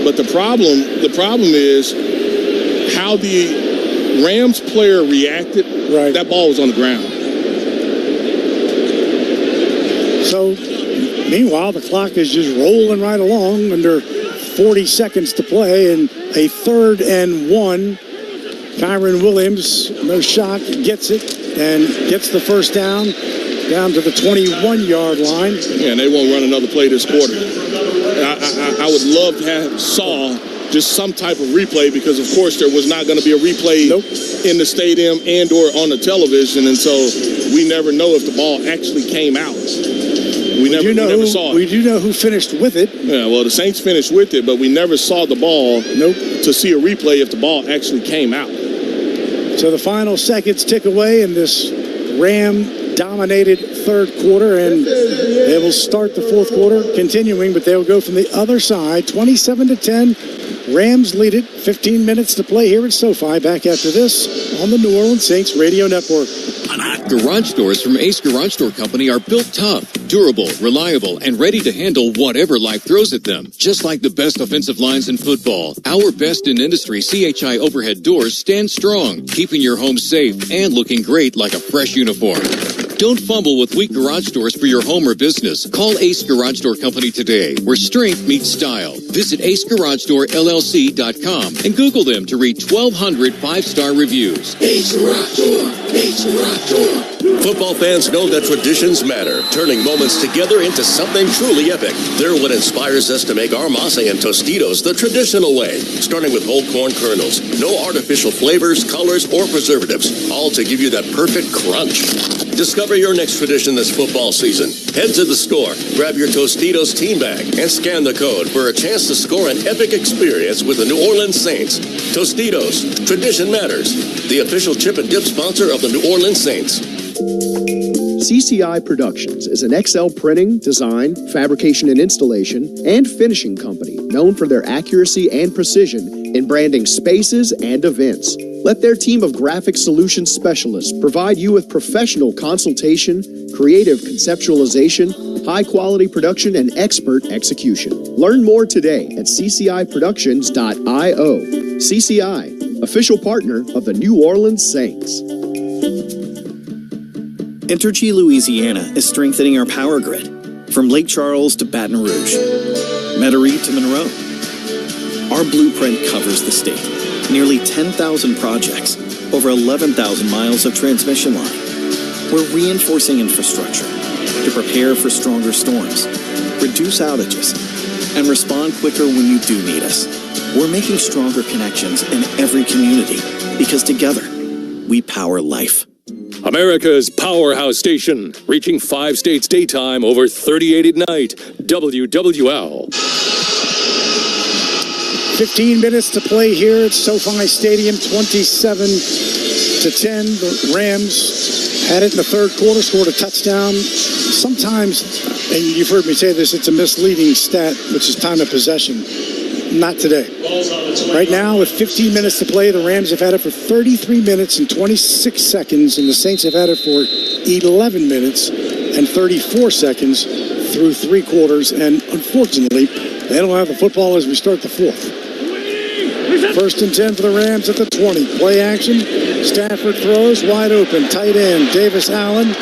Speaker 1: But the problem is how the Rams player reacted.
Speaker 2: Right.
Speaker 1: That ball was on the ground.
Speaker 2: So, meanwhile, the clock is just rolling right along under 40 seconds to play, and a 3rd and 1. Kyron Williams, no shot, gets it and gets the first down to the 21-yard line.
Speaker 1: Yeah, and they won't run another play this quarter. I would love to have saw just some type of replay, because of course there was not going to be a replay in the stadium and or on the television, and so we never know if the ball actually came out. We never saw it.
Speaker 2: We do know who finished with it.
Speaker 1: Yeah, well, the Saints finished with it, but we never saw the ball to see a replay if the ball actually came out.
Speaker 2: So the final seconds tick away in this Ram-dominated third quarter, and they will start the fourth quarter continuing, but they will go from the other side, 27-10. Rams lead it, 15 minutes to play here at SoFi. Back after this on the New Orleans Saints Radio Network.
Speaker 3: Garage doors from Ace Garage Door Company are built tough, durable, reliable, and ready to handle whatever life throws at them. Just like the best offensive lines in football, our best in industry CHI overhead doors stand strong, keeping your home safe and looking great like a fresh uniform. Don't fumble with weak garage doors for your home or business. Call Ace Garage Door Company today, where strength meets style. Visit AceGarageDoorLLC.com and Google them to read 1,200 5-star reviews.
Speaker 4: Ace Garage Door. Ace Garage Door. Football fans know that traditions matter, turning moments together into something truly epic. They're what inspires us to make our masa and Tostitos the traditional way, starting with whole corn kernels. No artificial flavors, colors, or preservatives, all to give you that perfect crunch. Discover your next tradition this football season. Head to the store, grab your Tostitos team bag, and scan the code for a chance to score an epic experience with the New Orleans Saints. Tostitos, tradition matters. The official chip and dip sponsor of the New Orleans Saints.
Speaker 9: CCI Productions is an XL printing, design, fabrication and installation, and finishing company known for their accuracy and precision in branding spaces and events. Let their team of graphic solutions specialists provide you with professional consultation, creative conceptualization, high-quality production, and expert execution. Learn more today at cciproductions.io. CCI, official partner of the New Orleans Saints.
Speaker 21: Entergy Louisiana is strengthening our power grid from Lake Charles to Baton Rouge, Metairie to Monroe. Our blueprint covers the state. Nearly 10,000 projects, over 11,000 miles of transmission line. We're reinforcing infrastructure to prepare for stronger storms, reduce outages, and respond quicker when you do need us. We're making stronger connections in every community because together, we power life.
Speaker 11: America's powerhouse station, reaching 5 states daytime, over 38 at night. WWL.
Speaker 2: 15 minutes to play here at SoFi Stadium, 27-10. The Rams had it in the third quarter, scored a touchdown. Sometimes, and you've heard me say this, it's a misleading stat, which is time of possession. Not today. Right now, with 15 minutes to play, the Rams have had it for 33 minutes and 26 seconds, and the Saints have had it for 11 minutes and 34 seconds through 3 quarters. And unfortunately, they don't have the football as we start the fourth. First and 10 for the Rams at the 20. Play action. Stafford throws wide open. Tight end Davis Allen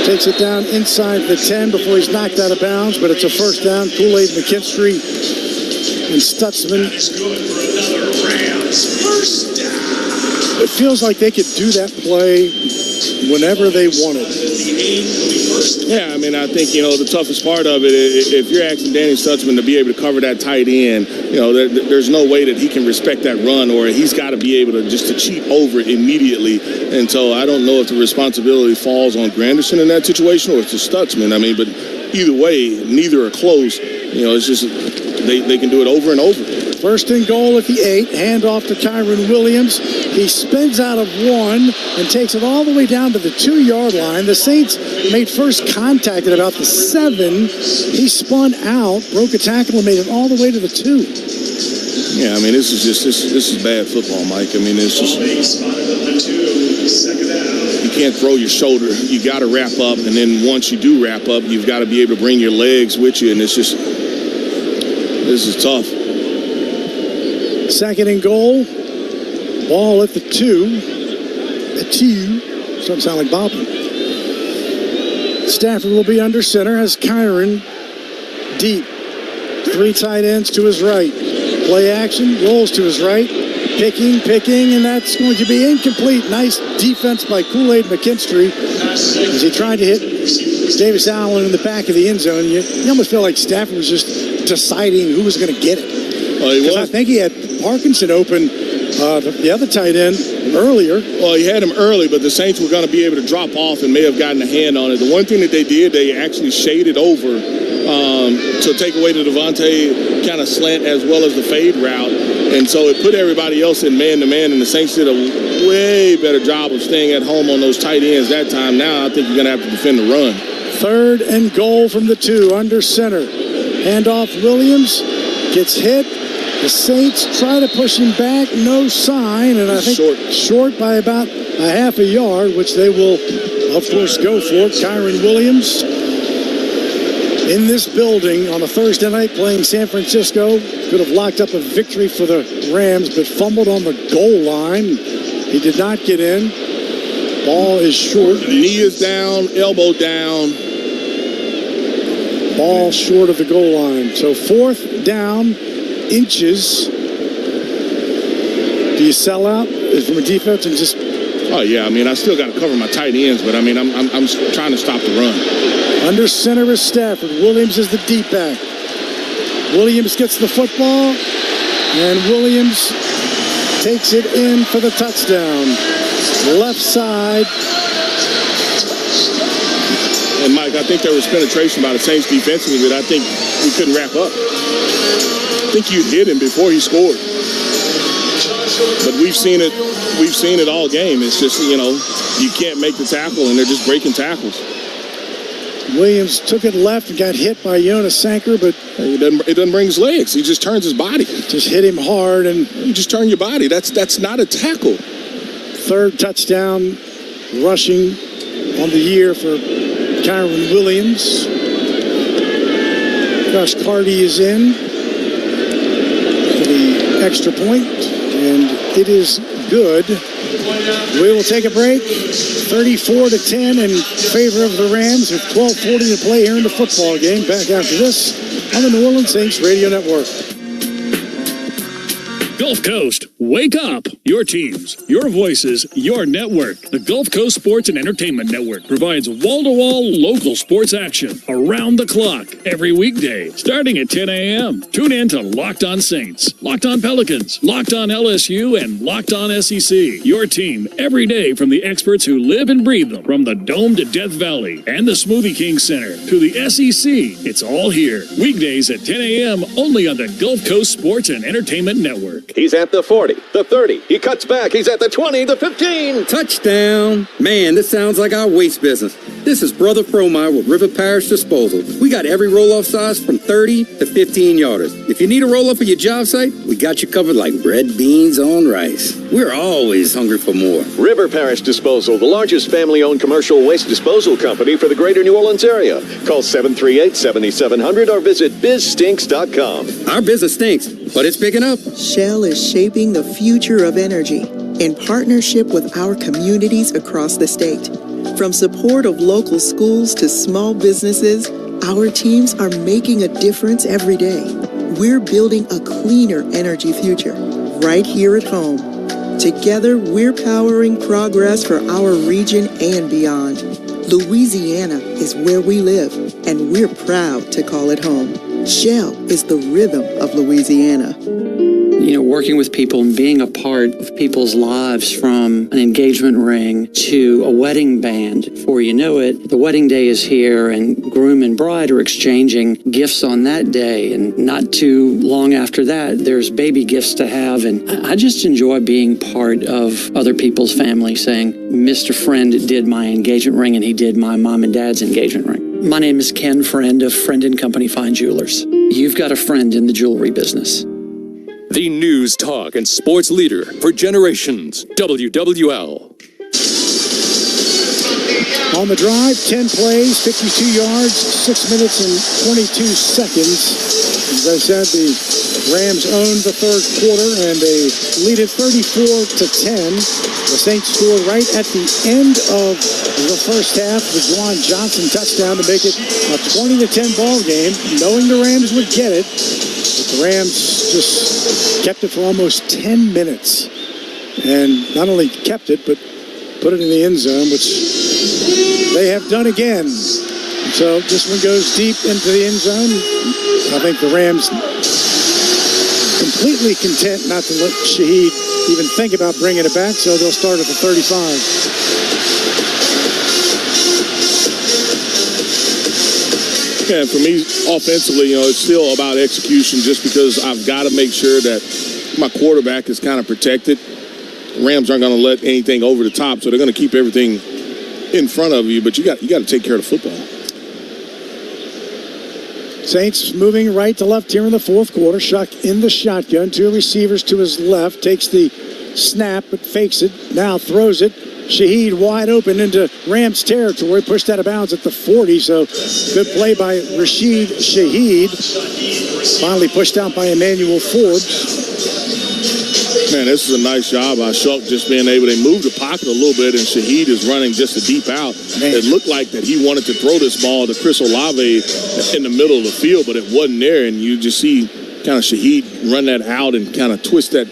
Speaker 2: takes it down inside the 10 before he's knocked out of bounds, but it's a first down. Kool-Aid McKinstry and Stutzman. It feels like they could do that play whenever they wanted.
Speaker 1: Yeah, I mean, I think, the toughest part of it, if you're asking Danny Stutzman to be able to cover that tight end, there's no way that he can respect that run, or he's got to be able to just to cheat over it immediately. And so I don't know if the responsibility falls on Granderson in that situation or it's to Stutzman. I mean, but either way, neither are close. It's just they can do it over and over.
Speaker 2: First and goal at the 8, handoff to Kyron Williams. He spins out of 1 and takes it all the way down to the 2-yard line. The Saints made first contact at about the 7. He spun out, broke a tackle, and made it all the way to the 2.
Speaker 1: Yeah, I mean, this is bad football, Mike. I mean, it's just you can't throw your shoulder. You got to wrap up, and then once you do wrap up, you've got to be able to bring your legs with you, and this is tough.
Speaker 2: Second and goal. Ball at the 2. The 2. Starting to sound like Bobbin. Stafford will be under center as Kyron deep. 3 tight ends to his right. Play action. Rolls to his right. Picking, and that's going to be incomplete. Nice defense by Kool-Aid McKinstry as he tried to hit Davis Allen in the back of the end zone. You almost feel like Stafford was just deciding who was going to get it. Well, I think he had Parkinson open the other tight end earlier.
Speaker 1: Well, he had him early, but the Saints were going to be able to drop off and may have gotten a hand on it. The one thing that they did, they actually shaded over to take away the Devontae kind of slant as well as the fade route. And so it put everybody else in man-to-man, and the Saints did a way better job of staying at home on those tight ends that time. Now I think you're going to have to defend the run.
Speaker 2: Third and goal from the 2, under center. Handoff Williams, gets hit. The Saints try to push him back, no sign, and I think short by about a half a yard, which they will, of course, go for. Kyron Williams in this building on a Thursday night playing San Francisco. Could have locked up a victory for the Rams, but fumbled on the goal line. He did not get in. Ball is short.
Speaker 1: Knee is down, elbow down.
Speaker 2: Ball short of the goal line. So 4th down, inches. Do you sell out from a defense and just...
Speaker 1: Oh, yeah. I mean, I still got to cover my tight ends, but, I mean, I'm trying to stop the run.
Speaker 2: Under center is Stafford. Williams is the deep back. Williams gets the football, and Williams takes it in for the touchdown. Left side.
Speaker 1: And, Mike, I think there was penetration by the Saints defensively, but I think we couldn't wrap up. I think you hit him before he scored. But we've seen it all game. It's just, you can't make the tackle, and they're just breaking tackles.
Speaker 2: Williams took it left and got hit by Jonas Sanker, but
Speaker 1: it doesn't bring his legs. He just turns his body.
Speaker 2: Just hit him hard, and
Speaker 1: you just turn your body. That's not a tackle.
Speaker 2: Third touchdown rushing on the year for Kyron Williams. Josh Carty is in for the extra point, and it is good. We will take a break. 34-10 in favor of the Rams with 12:40 to play here in the football game. Back after this on the New Orleans Saints Radio Network.
Speaker 14: Gulf Coast, wake up! Your teams, your voices, your network. The Gulf Coast Sports and Entertainment Network provides wall-to-wall local sports action around the clock every weekday, starting at 10 a.m. Tune in to Locked On Saints, Locked On Pelicans, Locked On LSU, and Locked On SEC. Your team every day from the experts who live and breathe them. From the Dome to Death Valley and the Smoothie King Center to the SEC, it's all here. Weekdays at 10 a.m. only on the Gulf Coast Sports and Entertainment Network.
Speaker 17: He's at the 40, the 30. He cuts back. He's at the 20, the 15.
Speaker 22: Touchdown. Man, this sounds like our waste business. This is Brother Fromire with River Parish Disposal. We got every roll-off size from 30 to 15 yarders. If you need a roll-off for your job site, we got you covered like red beans on rice. We're always hungry for more.
Speaker 17: River Parish Disposal, the largest family-owned commercial waste disposal company for the greater New Orleans area. Call 738-7700 or visit bizstinks.com.
Speaker 22: Our business stinks, but it's picking up.
Speaker 23: Shell is shaping the future of energy in partnership with our communities across the state. From support of local schools to small businesses, our teams are making a difference every day. We're building a cleaner energy future right here at home. Together, we're powering progress for our region and beyond. Louisiana is where we live, and we're proud to call it home. Shell is the rhythm of Louisiana.
Speaker 8: You know, working with people and being a part of people's lives, from an engagement ring to a wedding band. Before you know it, the wedding day is here and groom and bride are exchanging gifts on that day. And not too long after that, there's baby gifts to have. And I just enjoy being part of other people's family, saying, Mr. Friend did my engagement ring and he did my mom and dad's engagement ring. My name is Ken Friend of Friend & Company Fine Jewelers. You've got a friend in the jewelry business.
Speaker 11: The news, talk, and sports leader for generations, WWL.
Speaker 2: On the drive, 10 plays, 52 yards, 6 minutes and 22 seconds. As I said, the Rams owned the third quarter and they lead it 34-10. The Saints scored right at the end of the first half with Juwan Johnson touchdown to make it a 20-10 ball game, knowing the Rams would get it. But the Rams just kept it for almost 10 minutes. And not only kept it, but put it in the end zone, which they have done again. So this one goes deep into the end zone. I think the Rams completely content not to let Shaheed even think about bringing it back, so they'll start at the 35.
Speaker 1: Yeah, for me, offensively, it's still about execution, just because I've got to make sure that my quarterback is kind of protected. Rams aren't going to let anything over the top, so they're going to keep everything in front of you, but you got to take care of the football.
Speaker 2: Saints moving right to left here in the fourth quarter. Shuck in the shotgun. Two receivers to his left. Takes the snap, but fakes it. Now throws it. Shaheed wide open into Rams territory. Pushed out of bounds at the 40. So good play by Rashid Shaheed. Finally pushed out by Emmanuel Forbes.
Speaker 1: Man, this is a nice job by Shuck, just being able to move the pocket a little bit, and Shaheed is running just a deep out. Man. It looked like that he wanted to throw this ball to Chris Olave in the middle of the field, but it wasn't there, and you just see kind of Shaheed run that out and kind of twist that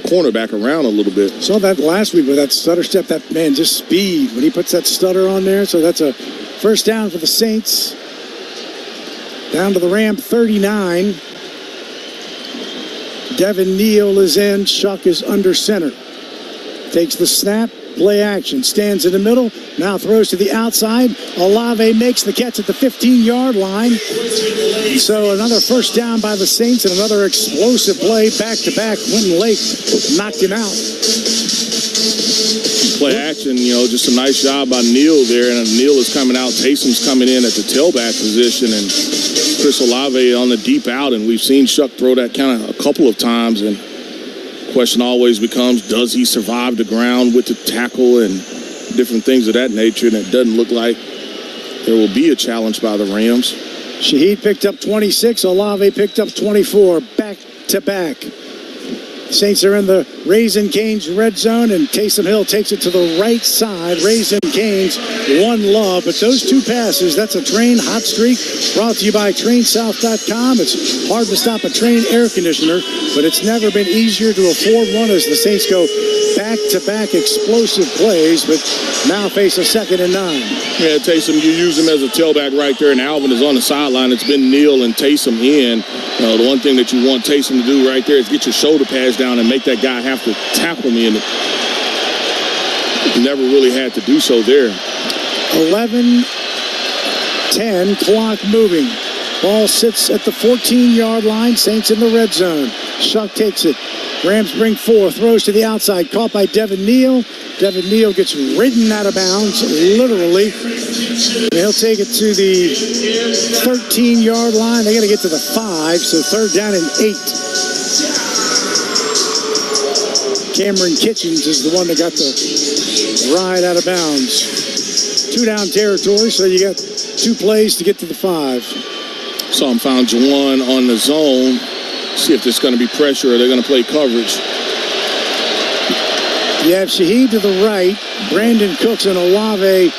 Speaker 1: cornerback around a little bit.
Speaker 2: Saw that last week with that stutter step. That, man, just speed when he puts that stutter on there. So that's a first down for the Saints. Down to the Ram 39. Devin Neal is in. Shuck is under center. Takes the snap. Play action. Stands in the middle. Now throws to the outside. Olave makes the catch at the 15-yard line. So another first down by the Saints and another explosive play back-to-back. Winton Lake knocked him out.
Speaker 1: Play action, just a nice job by Neal there. And Neal is coming out. Taysom's coming in at the tailback position. And Chris Olave on the deep out. And we've seen Shuck throw that kind of a couple of times. And the question always becomes, does he survive the ground with the tackle and different things of that nature? And it doesn't look like there will be a challenge by the Rams.
Speaker 2: Shaheed picked up 26. Olave picked up 24. Back-to-back. Saints are in the Raisin Canes red zone, and Taysom Hill takes it to the right side. Raisin Canes, one love. But those two passes, that's a Train hot streak brought to you by TrainSouth.com. It's hard to stop a Train air conditioner, but it's never been easier to afford one as the Saints go back-to-back explosive plays, but now face a 2nd and 9.
Speaker 1: Yeah, Taysom, you use him as a tailback right there, and Alvin is on the sideline. It's been Neal and Taysom in. The one thing that you want Taysom to do right there is get your shoulder pads down and make that guy have to tackle me, and he never really had to do so there.
Speaker 2: 11-10, clock moving. Ball sits at the 14-yard line. Saints in the red zone. Shuck takes it. Rams bring 4, throws to the outside, caught by Devin Neal. Devin Neal gets ridden out of bounds, literally. And he'll take it to the 13-yard line. They got to get to the 5, so 3rd down and 8. Cameron Kitchens is the one that got the ride out of bounds. 2-down territory, so you got 2 plays to get to the 5.
Speaker 1: Saw him found Juwan on the zone. See if there's going to be pressure or they're going to play coverage.
Speaker 2: You have Shaheed to the right, Brandon Cooks and Olave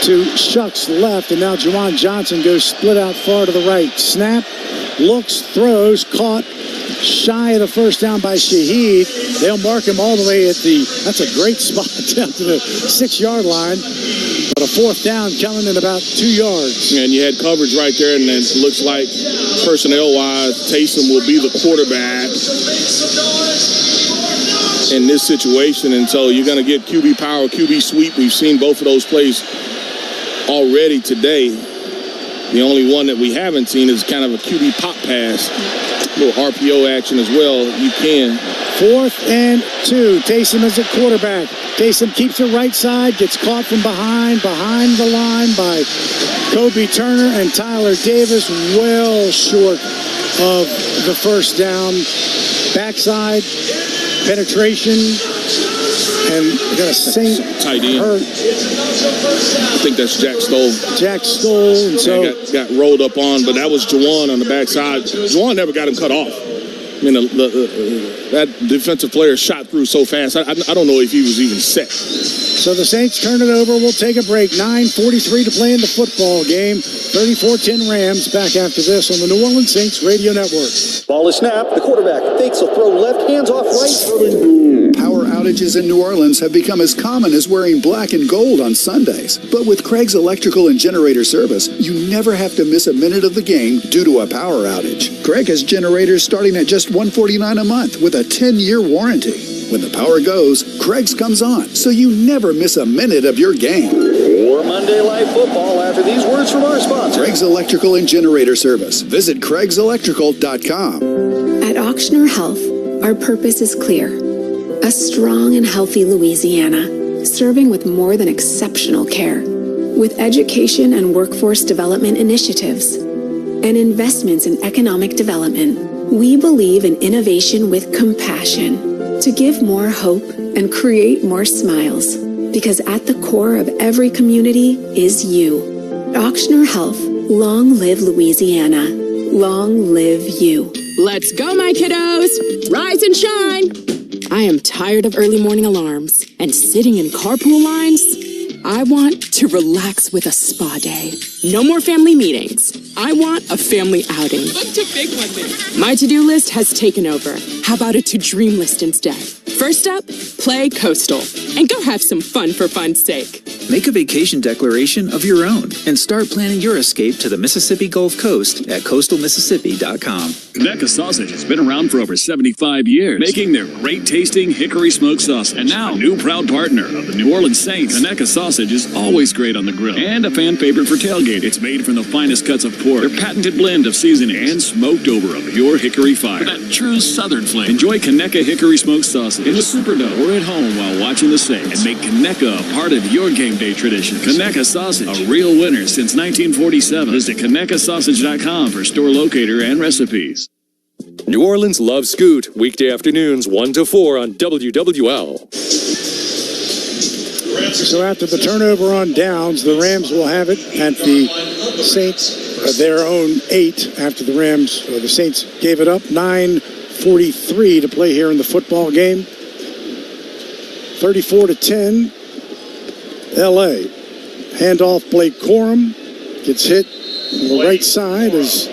Speaker 2: to Shuck's left, and now Juwan Johnson goes split out far to the right. Snap, looks, throws, caught shy of the first down by Shaheed. They'll mark him all the way at that's a great spot down to the 6-yard line. But a fourth down coming in about 2 yards.
Speaker 1: And you had coverage right there, and it looks like personnel-wise, Taysom will be the quarterback in this situation. And so you're going to get QB power, QB sweep. We've seen both of those plays already today. The only one that we haven't seen is kind of a QB pop pass. A little RPO action as well. You can.
Speaker 2: 4th and 2. Taysom is at quarterback. Taysom keeps it right side, gets caught from behind the line by Kobe Turner and Tyler Davis, well short of the first down. Backside penetration, and we got a Saint
Speaker 1: tight end.
Speaker 2: Hurt.
Speaker 1: I think that's Jack Stoll.
Speaker 2: Jack Stoll, and so
Speaker 1: got rolled up on, but that was Juwan on the backside. Juwan never got him cut off. I mean, that defensive player shot through so fast. I don't know if he was even set.
Speaker 2: So the Saints turn it over. We'll take a break. 9:43 to play in the football game. 34-10 Rams. Back after this on the New Orleans Saints Radio Network.
Speaker 13: Ball is snapped. The quarterback fakes a throw left, hands off right. Power outages in New Orleans have become as common as wearing black and gold on Sundays. But with Craig's Electrical and Generator Service, you never have to miss a minute of the game due to a power outage. Craig has generators starting at just $149 a month with a 10-year warranty. When the power goes, Craig's comes on, so you never miss a minute of your game.
Speaker 5: More Monday Night Football after these words from our sponsor.
Speaker 13: Craig's Electrical and Generator Service. Visit CraigsElectrical.com.
Speaker 10: At Auctioner Health, our purpose is clear. A strong and healthy Louisiana, serving with more than exceptional care. With education and workforce development initiatives and investments in economic development, we believe in innovation with compassion to give more hope and create more smiles. Because at the core of every community is you. Auctioner Health, long live Louisiana. Long live you.
Speaker 15: Let's go, my kiddos. Rise and shine. I am tired of early morning alarms and sitting in carpool lines. I want to relax with a spa day. No more family meetings. I want a family outing. Booked a big one there. My to-do list has taken over. How about a to-dream list instead? First up, play Coastal and go have some fun for fun's sake.
Speaker 24: Make a vacation declaration of your own and start planning your escape to the Mississippi Gulf Coast at coastalmississippi.com.
Speaker 14: Conecuh Sausage has been around for over 75 years, making their great-tasting hickory smoked sausage. And now, a new proud partner of the New Orleans Saints, Conecuh Sausage is always great on the grill and a fan favorite for tailgate. It's made from the finest cuts of pork, their patented blend of seasoning, and smoked over a pure hickory fire. For that true Southern flavor. Enjoy Conecuh Hickory Smoked Sausage in the Superdome or at home while watching the Saints, and make Conecuh a part of your game day tradition. Conecuh Sausage, a real winner since 1947. Visit ConecuhSausage.com for store locator and recipes.
Speaker 11: New Orleans loves Scoot, weekday afternoons 1 to 4 on WWL.
Speaker 2: So after the turnover on downs, the Rams will have it at the Saints, their own 8 after the Saints gave it up. 9:43 to play here in the football game. 34-10, LA. Handoff, Blake Corum gets hit on the right side as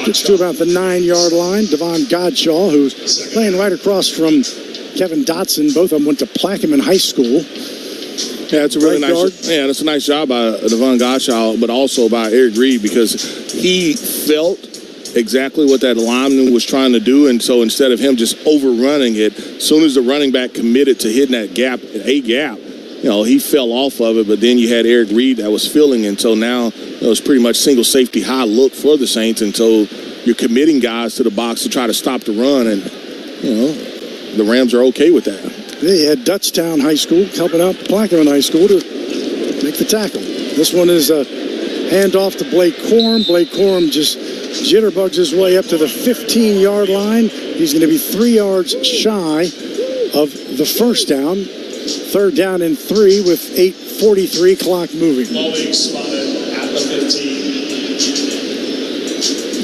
Speaker 2: gets to about the 9-yard line. Devon Godshaw, who's playing right across from Kevin Dotson. Both of them went to Plaquemine High School.
Speaker 1: Yeah, it's a really that's a nice job by Devon Godshaw, but also by Eric Reed, because he felt exactly what that lineman was trying to do, and so instead of him just overrunning it, as soon as the running back committed to hitting that gap, he fell off of it, but then you had Eric Reed that was filling, and so now it was pretty much single safety high look for the Saints, and so you're committing guys to the box to try to stop the run, and the Rams are okay with that.
Speaker 2: They had Dutchtown High School helping out Plaquemine High School to make the tackle. This one is a handoff to Blake Corum. Blake Corum just jitterbugs his way up to the 15-yard line. He's going to be 3 yards shy of the first down. Third down and 3 with 8:43 clock moving.
Speaker 25: Holding spotted at the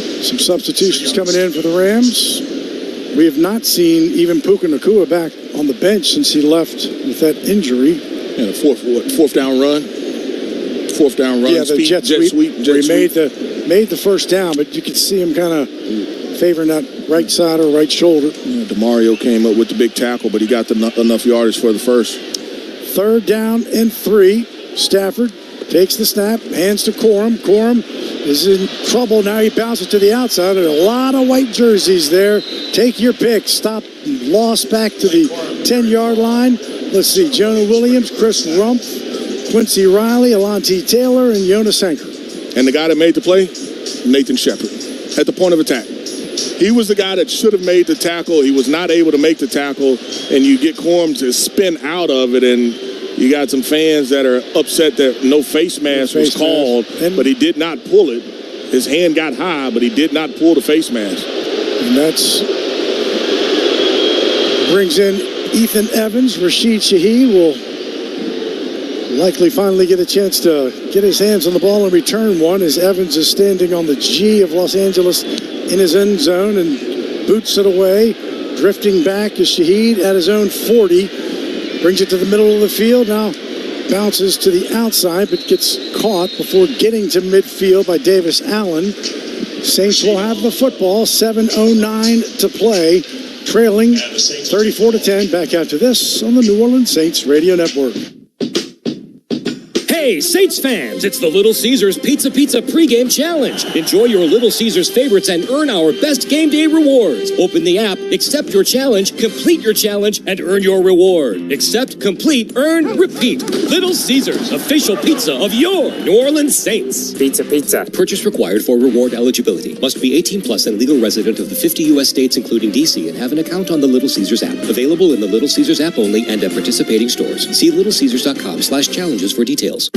Speaker 25: 15.
Speaker 2: Some substitutions coming in for the Rams. We have not seen even Puka Nacua back on the bench since he left with that injury.
Speaker 1: And a fourth down run. Fourth down run.
Speaker 2: Yeah, the jet sweep. He made the first down, but you could see him kind of favoring that right side or right shoulder.
Speaker 1: Yeah, DeMario came up with the big tackle, but he got enough yardage for the first.
Speaker 2: 3rd down and 3. Stafford takes the snap, hands to Corum. Corum is in trouble now. He bounces to the outside. There are a lot of white jerseys there. Take your pick. Stop, lost back to the 10-yard line. Let's see, Jonah Williams, Chris Rumpf, Quincy Riley, Alontae Taylor, and Jonas Henker.
Speaker 1: And the guy that made the play, Nathan Shepard, at the point of attack. He was the guy that should have made the tackle. He was not able to make the tackle, and you get Corum to spin out of it, and you got some fans that are upset that no face mask was called, but he did not pull it. His hand got high, but he did not pull the face mask.
Speaker 2: And that's brings in Ethan Evans. Rashid Shaheed will likely finally get a chance to get his hands on the ball and return one, as Evans is standing on the G of Los Angeles in his end zone and boots it away. Drifting back is Shaheed at his own 40. Brings it to the middle of the field. Now bounces to the outside, but gets caught before getting to midfield by Davis Allen. Saints will have the football. 7:09 to play. Trailing 34-10. Back after this on the New Orleans Saints Radio Network.
Speaker 7: Hey, Saints fans, it's the Little Caesars Pizza pregame challenge. Enjoy your Little Caesars favorites and earn our best game day rewards. Open the app, accept your challenge, complete your challenge, and earn your reward. Accept, complete, earn, repeat. Little Caesars, official pizza of your New Orleans Saints.
Speaker 12: Pizza. Purchase required for reward eligibility. Must be 18 plus and legal resident of the 50 U.S. states, including D.C., and have an account on the Little Caesars app. Available in the Little Caesars app only and at participating stores. See littlecaesars.com/challenges for details.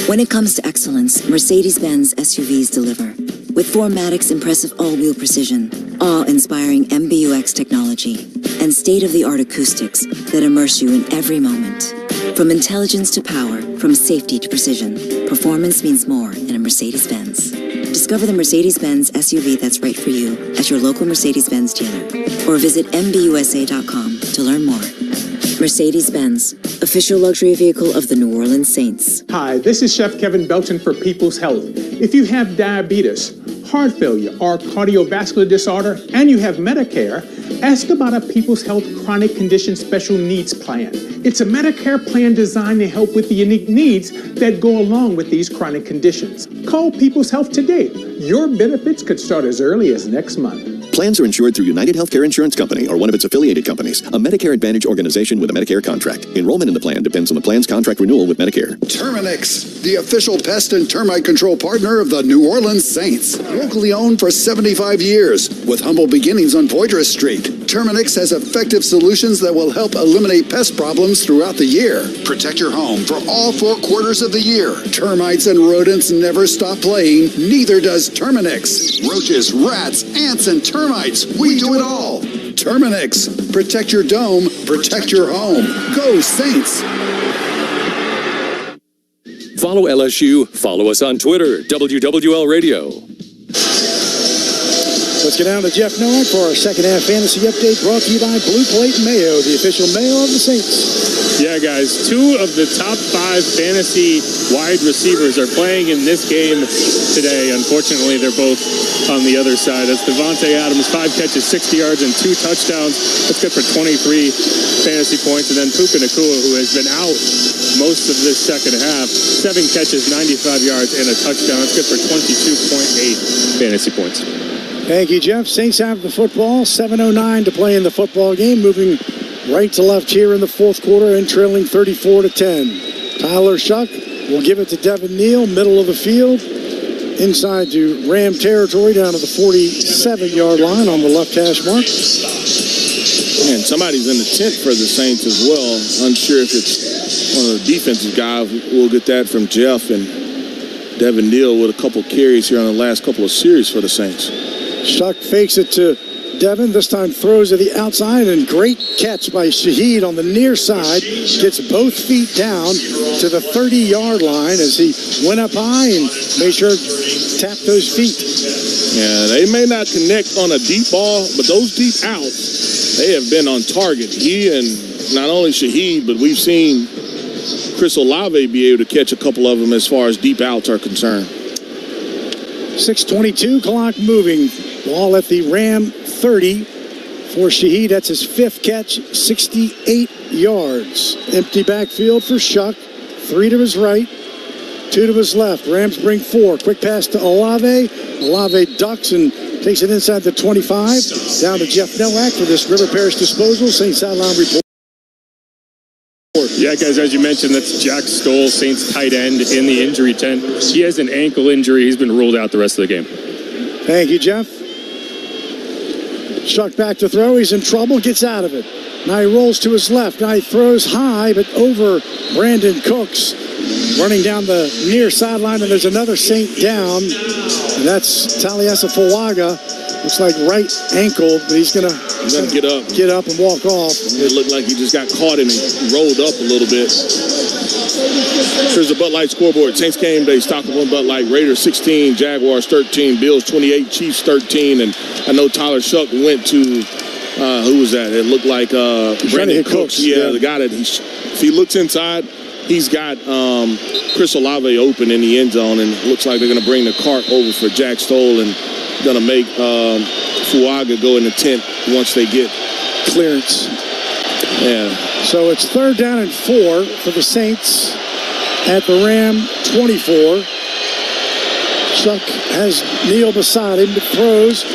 Speaker 16: When it comes to excellence, Mercedes-Benz SUVs deliver. With 4MATIC's impressive all-wheel precision, awe-inspiring MBUX technology, and state-of-the-art acoustics that immerse you in every moment. From intelligence to power, from safety to precision, performance means more in a Mercedes-Benz. Discover the Mercedes-Benz SUV that's right for you at your local Mercedes-Benz dealer, or visit MBUSA.com to learn more. Mercedes-Benz, official luxury vehicle of the New Orleans Saints.
Speaker 18: Hi, this is Chef Kevin Belton for People's Health. If you have diabetes, heart failure, or cardiovascular disorder, and you have Medicare, ask about a People's Health Chronic Condition Special Needs Plan. It's a Medicare plan designed to help with the unique needs that go along with these chronic conditions. Call People's Health today. Your benefits could start as early as next month.
Speaker 19: Plans are insured through United Healthcare Insurance Company or one of its affiliated companies, a Medicare Advantage organization with a Medicare contract. Enrollment in the plan depends on the plan's contract renewal with Medicare.
Speaker 13: Terminix, the official pest and termite control partner of the New Orleans Saints. Locally owned for 75 years, with humble beginnings on Poitras Street. Terminix has effective solutions that will help eliminate pest problems throughout the year. Protect your home for all 4 quarters of the year. Termites and rodents never stop playing, neither does Terminix. Roaches, rats, ants, and termites, we do it all. Terminix, protect your dome, protect your home. Go Saints!
Speaker 11: Follow LSU. Follow us on Twitter, WWL Radio.
Speaker 2: Let's get down to Jeff Nowak for our second half fantasy update, brought to you by Blue Plate Mayo, the official mayo of the Saints.
Speaker 6: Yeah, guys, 2 of the top 5 fantasy wide receivers are playing in this game today. Unfortunately, they're both on the other side. That's Devontae Adams, 5 catches, 60 yards, and 2 touchdowns. That's good for 23 fantasy points. And then Puka Nacua, who has been out most of this second half, 7 catches, 95 yards, and a touchdown. That's good for 22.8 fantasy points.
Speaker 2: Thank you, Jeff. Saints have the football. 7:09 to play in the football game. Moving right to left here in the fourth quarter and trailing 34-10. Tyler Shuck will give it to Devin Neal, middle of the field. Inside to Ram territory, down to the 47-yard line on the left hash mark.
Speaker 1: And somebody's in the tent for the Saints as well. Unsure if it's one of the defensive guys. We'll get that from Jeff. And Devin Neal with a couple carries here on the last couple of series for the Saints.
Speaker 2: Shuck fakes it to Devin, this time throws to the outside, and great catch by Shaheed on the near side. Gets both feet down to the 30-yard line as he went up high and made sure to tap those feet.
Speaker 1: Yeah, they may not connect on a deep ball, but those deep outs, they have been on target. He and not only Shaheed, but we've seen Chris Olave be able to catch a couple of them as far as deep outs are concerned.
Speaker 2: 6:22, clock moving. Ball at the Ram 30 for Shaheed. That's his 5th catch, 68 yards. Empty backfield for Shuck. 3 to his right, 2 to his left. Rams bring 4. Quick pass to Olave. Olave ducks and takes it inside the 25. Down to Jeff Nowak for this River Parish disposal. St. Sideline report.
Speaker 6: Yeah, guys, as you mentioned, that's Jack Stoll, Saints tight end, in the injury tent. He has an ankle injury. He's been ruled out the rest of the game.
Speaker 2: Thank you, Jeff. Shuck back to throw. He's in trouble. Gets out of it. Now he rolls to his left. Now he throws high, but over Brandon Cooks. Running down the near sideline, and there's another Saint down. And that's Taliesa Fuaga. Looks like right ankle, but he's going to get up and walk off.
Speaker 1: It looked like he just got caught and he rolled up a little bit. Here's the Bud Light scoreboard. Saints game day, Stockholm Bud Light. Raiders 16, Jaguars 13, Bills 28, Chiefs 13. And I know Tyler Shuck went to, who was that? It looked like Brandon Cooks. Yeah, the guy that if he looks inside, he's got Chris Olave open in the end zone, and it looks like they're going to bring the cart over for Jack Stoll and going to make Fuaga go in the tent once they get
Speaker 2: clearance.
Speaker 1: Yeah.
Speaker 2: So it's 3rd down and 4 for the Saints at the Ram 24. Shuck has Neal beside him, but throws.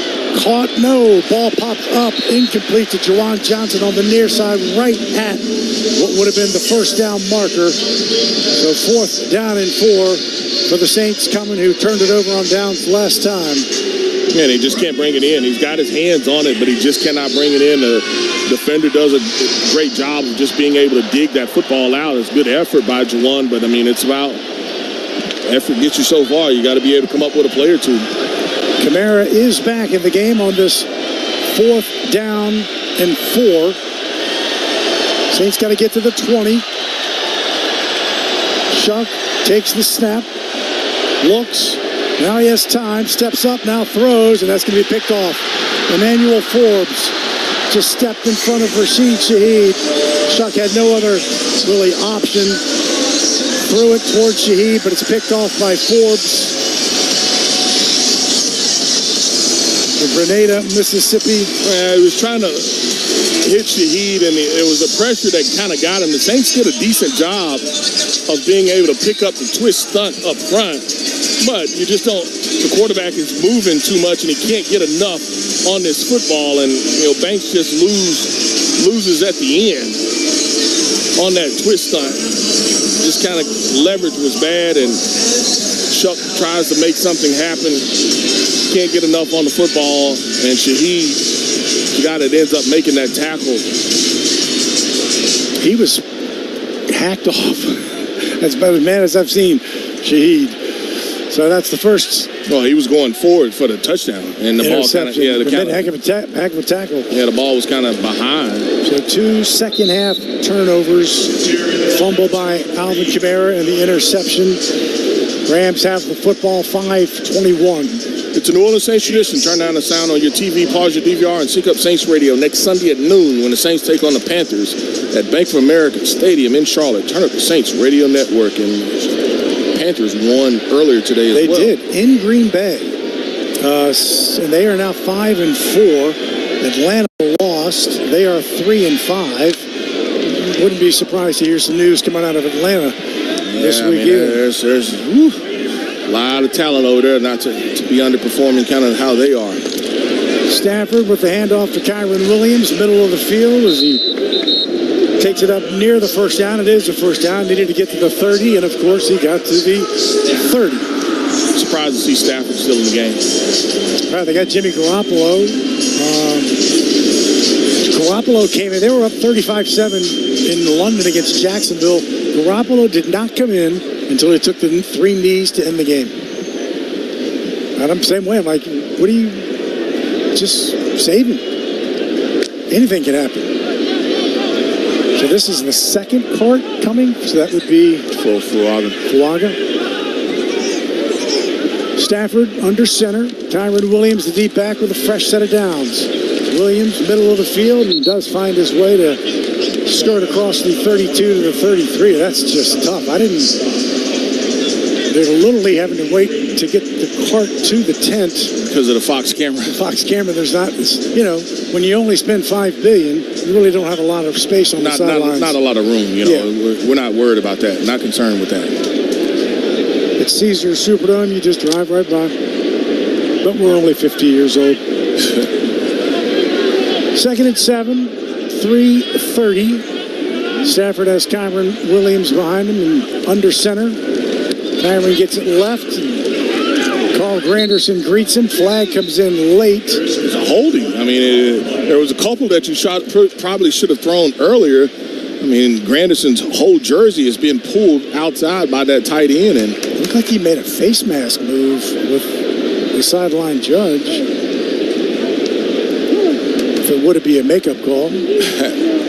Speaker 2: Caught, no. Ball popped up, incomplete to Juwan Johnson on the near side, right at what would have been the first down marker. So 4th down and 4 for the Saints coming, who turned it over on downs last time.
Speaker 1: Man, he just can't bring it in. He's got his hands on it, but he just cannot bring it in. The defender does a great job of just being able to dig that football out. It's good effort by Juwan, but I mean, it's about effort gets you so far. You got to be able to come up with a play or two.
Speaker 2: Kamara is back in the game on this 4th down and 4. Saints got to get to the 20. Shuck takes the snap, looks. Now he has time, steps up, now throws, and that's going to be picked off. Emmanuel Forbes just stepped in front of Rashid Shaheed. Shuck had no other really option. Threw it towards Shaheed, but it's picked off by Forbes. The Grenada, Mississippi.
Speaker 1: He was trying to hit Shaheed, and it was the pressure that kind of got him. The Saints did a decent job of being able to pick up the twist stunt up front, but you just don't. The quarterback is moving too much, and he can't get enough on this football, and Banks just loses at the end on that twist stunt. Just kind of leverage was bad, and Shuck tries to make something happen. Can't get enough on the football, and Shaheed, the guy that ends up making that tackle,
Speaker 2: he was hacked off. That's about as mad as I've seen Shaheed. So that's the first.
Speaker 1: Well, he was going forward for the touchdown, and the ball kind of
Speaker 2: heck of a tackle.
Speaker 1: Yeah, the ball was kind of behind.
Speaker 2: So 2 second-half turnovers, fumble by Alvin Kamara, and the interception. Rams have the football, 5:21.
Speaker 1: It's a New Orleans Saints tradition. Turn down the sound on your TV, pause your DVR, and sync up Saints Radio next Sunday at noon when the Saints take on the Panthers at Bank of America Stadium in Charlotte. Turn up the Saints Radio Network, and Panthers won earlier today as well.
Speaker 2: They did, in Green Bay. And they are now 5-4. Atlanta lost. They are 3-5. Wouldn't be surprised to hear some news coming out of Atlanta this weekend.
Speaker 1: There's a lot of talent over there, not to be underperforming kind of how they are.
Speaker 2: Stafford with the handoff to Kyron Williams, middle of the field, as he takes it up near the first down. It is the first down. Needed to get to the 30, and of course he got to the 30.
Speaker 1: Surprised to see Stafford still in the game.
Speaker 2: All right, they got Jimmy Garoppolo. Garoppolo came in. They were up 35-7 in London against Jacksonville. Garoppolo did not come in until he took the 3 knees to end the game. And I'm the same way. I'm like, what do you just save him? Anything can happen. So this is the second cart coming. So that would be
Speaker 1: for Fuaga.
Speaker 2: Stafford under center. Kyron Williams, the deep back, with a fresh set of downs. Williams, middle of the field, and does find his way to skirt across the 32 to the 33. That's just tough. They're literally having to wait to get the cart to the tent
Speaker 1: because of the Fox camera.
Speaker 2: The Fox camera. There's not, when you only spend $5 billion, you really don't have a lot of space on the sidelines.
Speaker 1: Not a lot of room. We're not worried about that. Not concerned with that.
Speaker 2: It's Caesars Superdome. You just drive right by. But we're only 50 years old. Second and 7, 3:30. Stafford has Kyron Williams behind him and under center. Kyron gets it left. Carl Granderson greets him. Flag comes in late.
Speaker 1: It's a holding. I mean, there was a couple that you probably should have thrown earlier. I mean, Granderson's whole jersey is being pulled outside by that tight end. And
Speaker 2: it looked like he made a face mask move with the sideline judge. If it would be a makeup call.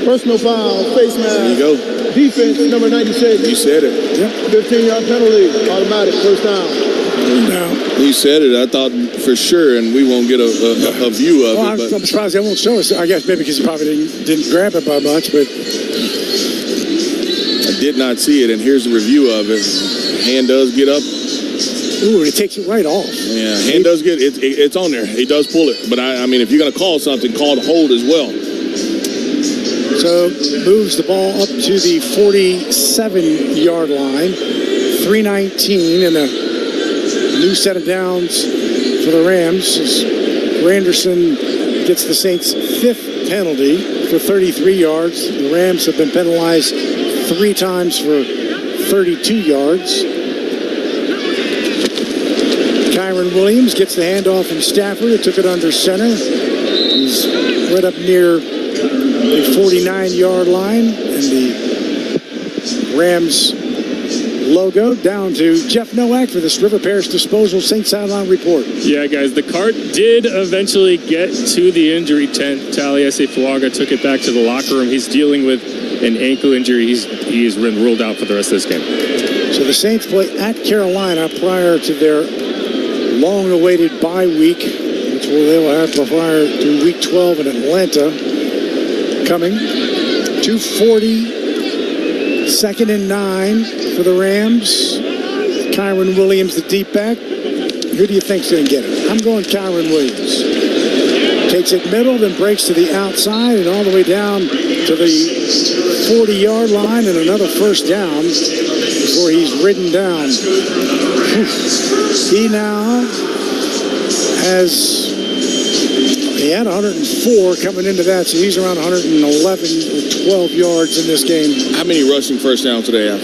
Speaker 3: Personal foul, face mask.
Speaker 1: There you go.
Speaker 3: Defense, number 96.
Speaker 1: You said it.
Speaker 2: Yep.
Speaker 3: 15-yard penalty, automatic, first down.
Speaker 2: No.
Speaker 1: He said it. I thought for sure, and we won't get a view of it.
Speaker 2: I'm surprised they won't show us. I guess maybe because he probably didn't grab it by much, but
Speaker 1: I did not see it, and here's a review of it. Hand does get up.
Speaker 2: Ooh, it takes it right off.
Speaker 1: Yeah, hand does get it. It's on there. He does pull it. But, I mean, if you're going to call something, call the hold as well.
Speaker 2: So moves the ball up to the 47-yard line. 3:19 and a new set of downs for the Rams. As Granderson gets the Saints' 5th penalty for 33 yards. The Rams have been penalized 3 times for 32 yards. Kyron Williams gets the handoff from Stafford. He took it under center. He's right up near the 49-yard line, and the Rams logo down to Jeff Nowak for this River Parish Disposal Saints Sideline Report.
Speaker 6: Yeah, guys, the cart did eventually get to the injury tent. Taliese Fuaga took it back to the locker room. He's dealing with an ankle injury. He's been ruled out for the rest of this game.
Speaker 2: So the Saints play at Carolina prior to their long-awaited bye week, which they will have prior to Week 12 in Atlanta. Coming. 2:40. 2nd and 9 for the Rams. Kyron Williams, the deep back. Who do you think's going to get it? I'm going Kyron Williams. Takes it middle, then breaks to the outside and all the way down to the 40-yard line and another first down before he's ridden down. He now has... He had 104 coming into that, so he's around 111 or 12 yards in this game.
Speaker 1: How many rushing first downs today? I'm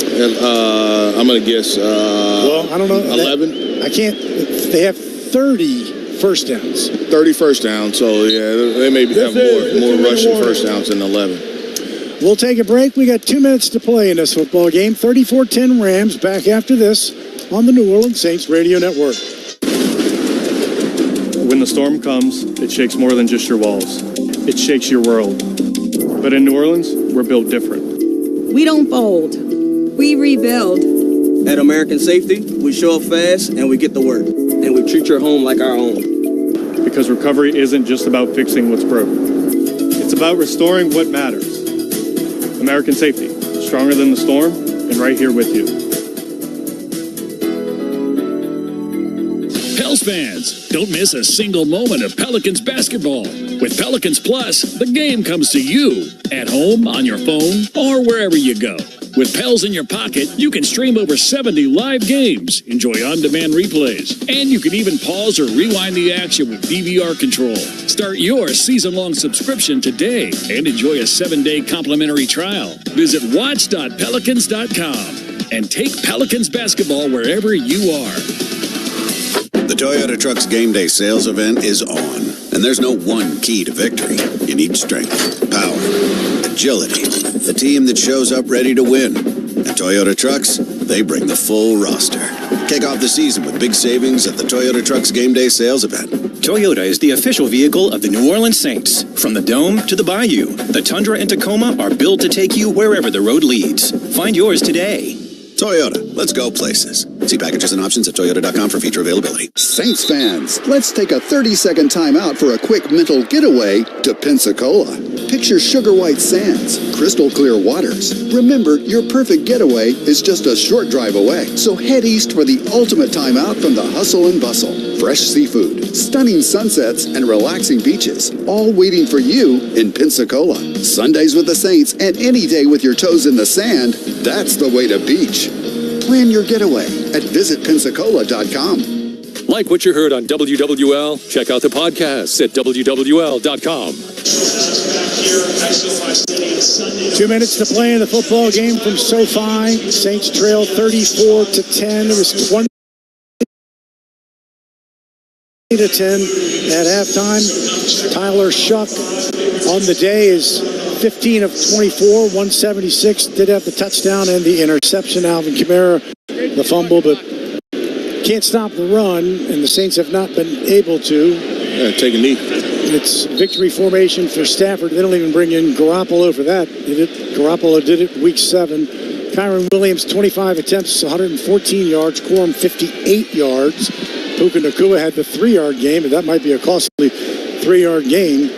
Speaker 1: going to guess
Speaker 2: well, I don't know.
Speaker 1: 11?
Speaker 2: I can't. They have 30 first downs.
Speaker 1: 30 first downs, so yeah, they maybe have more rushing first downs than 11.
Speaker 2: We'll take a break. We got 2 minutes to play in this football game. 34-10 Rams. Back after this on the New Orleans Saints Radio Network.
Speaker 4: When the storm comes, it shakes more than just your walls. It shakes your world. But in New Orleans, we're built different.
Speaker 9: We don't fold. We rebuild.
Speaker 20: At American Safety, we show up fast and we get to work. And we treat your home like our own.
Speaker 4: Because recovery isn't just about fixing what's broken. It's about restoring what matters. American Safety, stronger than the storm, and right here with you.
Speaker 14: Pels fans, don't miss a single moment of Pelicans basketball. With Pelicans Plus, the game comes to you, at home, on your phone, or wherever you go. With Pels in your pocket, you can stream over 70 live games, enjoy on-demand replays, and you can even pause or rewind the action with DVR control. Start your season-long subscription today and enjoy a 7-day complimentary trial. Visit watch.pelicans.com and take Pelicans basketball wherever you are.
Speaker 21: The Toyota Trucks Game Day sales event is on, and there's no one key to victory. You need strength, power, agility, a team that shows up ready to win. At Toyota Trucks, they bring the full roster. Kick off the season with big savings at the Toyota Trucks Game Day sales event.
Speaker 26: Toyota is the official vehicle of the New Orleans Saints. From the Dome to the Bayou, the Tundra and Tacoma are built to take you wherever the road leads. Find yours today.
Speaker 21: Toyota, let's go places. See packages and options at toyota.com for feature availability.
Speaker 13: Saints fans, let's take a 30-second time out for a quick mental getaway to Pensacola. Picture sugar white sands, crystal clear waters. Remember, your perfect getaway is just a short drive away. So head east for the ultimate time out from the hustle and bustle. Fresh seafood, stunning sunsets, and relaxing beaches, all waiting for you in Pensacola. Sundays with the Saints and any day with your toes in the sand, that's the way to beach. Plan your getaway at visitpensacola.com.
Speaker 11: Like what you heard on WWL? Check out the podcasts at WWL.com.
Speaker 2: 2 minutes to play in the football game from SoFi. Saints trail 34-10. It was 20-10 at halftime. Tyler Shuck on the day is 15 of 24, 176. Did have the touchdown and the interception. Alvin Kamara, the fumble, but can't stop the run, and the Saints have not been able to.
Speaker 1: Take a knee.
Speaker 2: It's victory formation for Stafford. They don't even bring in Garoppolo for that. Garoppolo did it week 7. Kyron Williams, 25 attempts, 114 yards. Quorum, 58 yards. Puka Nacua had the 3-yard game, but that might be a costly 3-yard gain.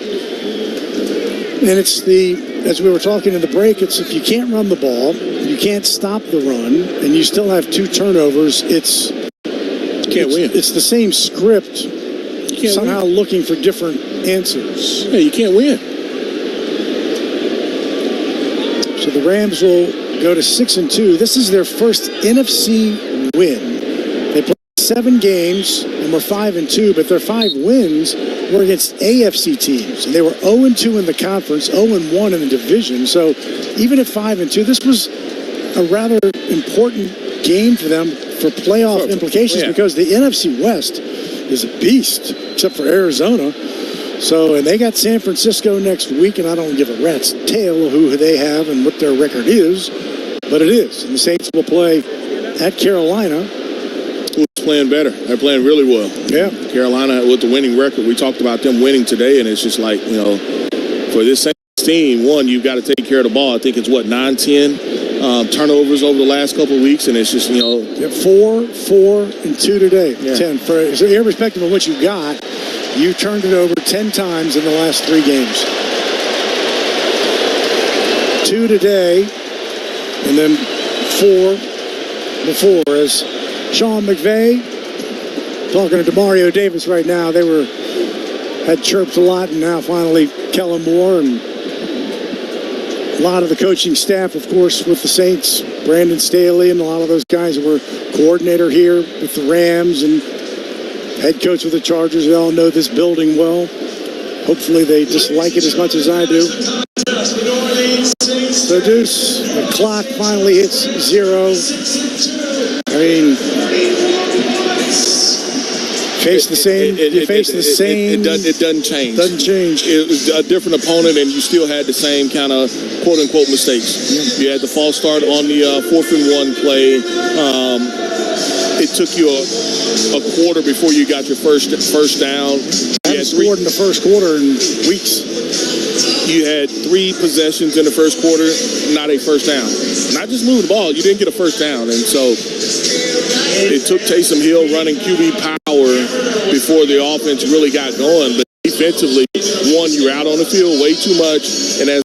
Speaker 2: And it's as we were talking in the break, it's if you can't run the ball, you can't stop the run, and you still have 2 turnovers, you can't win. It's the same script, somehow looking for different answers.
Speaker 1: Yeah, you can't win.
Speaker 2: So the Rams will go to 6-2. This is their first NFC win. They played 7 games and were 5-2, but their 5 wins were against AFC teams. And they were 0-2 in the conference, 0-1 in the division. So even at 5-2, this was a rather important game for them for playoff implications because the NFC West is a beast, except for Arizona. So, and they got San Francisco next week, and I don't give a rat's tail who they have and what their record is, but it is. And the Saints will play at Carolina.
Speaker 1: Who's playing better? They're playing really well.
Speaker 2: Yeah.
Speaker 1: Carolina with the winning record. We talked about them winning today, and it's just like, for this Saints team, one, you've got to take care of the ball. I think it's 9-10 turnovers over the last couple of weeks, and it's just,
Speaker 2: 4, 2 today. 10. So irrespective of what you got, you turned it over 10 times in the last 3 games. 2 today, and then 4 before. As Sean McVay talking to DeMario Davis right now, they had chirped a lot, and now finally Kellen Moore and a lot of the coaching staff, of course, with the Saints, Brandon Staley and a lot of those guys who were coordinator here with the Rams and head coach with the Chargers. They all know this building well. Hopefully they just like it as much as I do. So, Deuce, the clock finally hits 0. I mean, face the same. It
Speaker 1: doesn't change.
Speaker 2: Doesn't change.
Speaker 1: It was a different opponent, and you still had the same kind of quote-unquote mistakes. You had the false start on the 4th and 1 play. It took you a quarter before you got your first down.
Speaker 2: You had scored in the first quarter in weeks.
Speaker 1: You had 3 possessions in the first quarter, not a first down. Not just moving the ball, you didn't get a first down. And so it took Taysom Hill running QB power before the offense really got going. But defensively, one, you're out on the field way too much. And as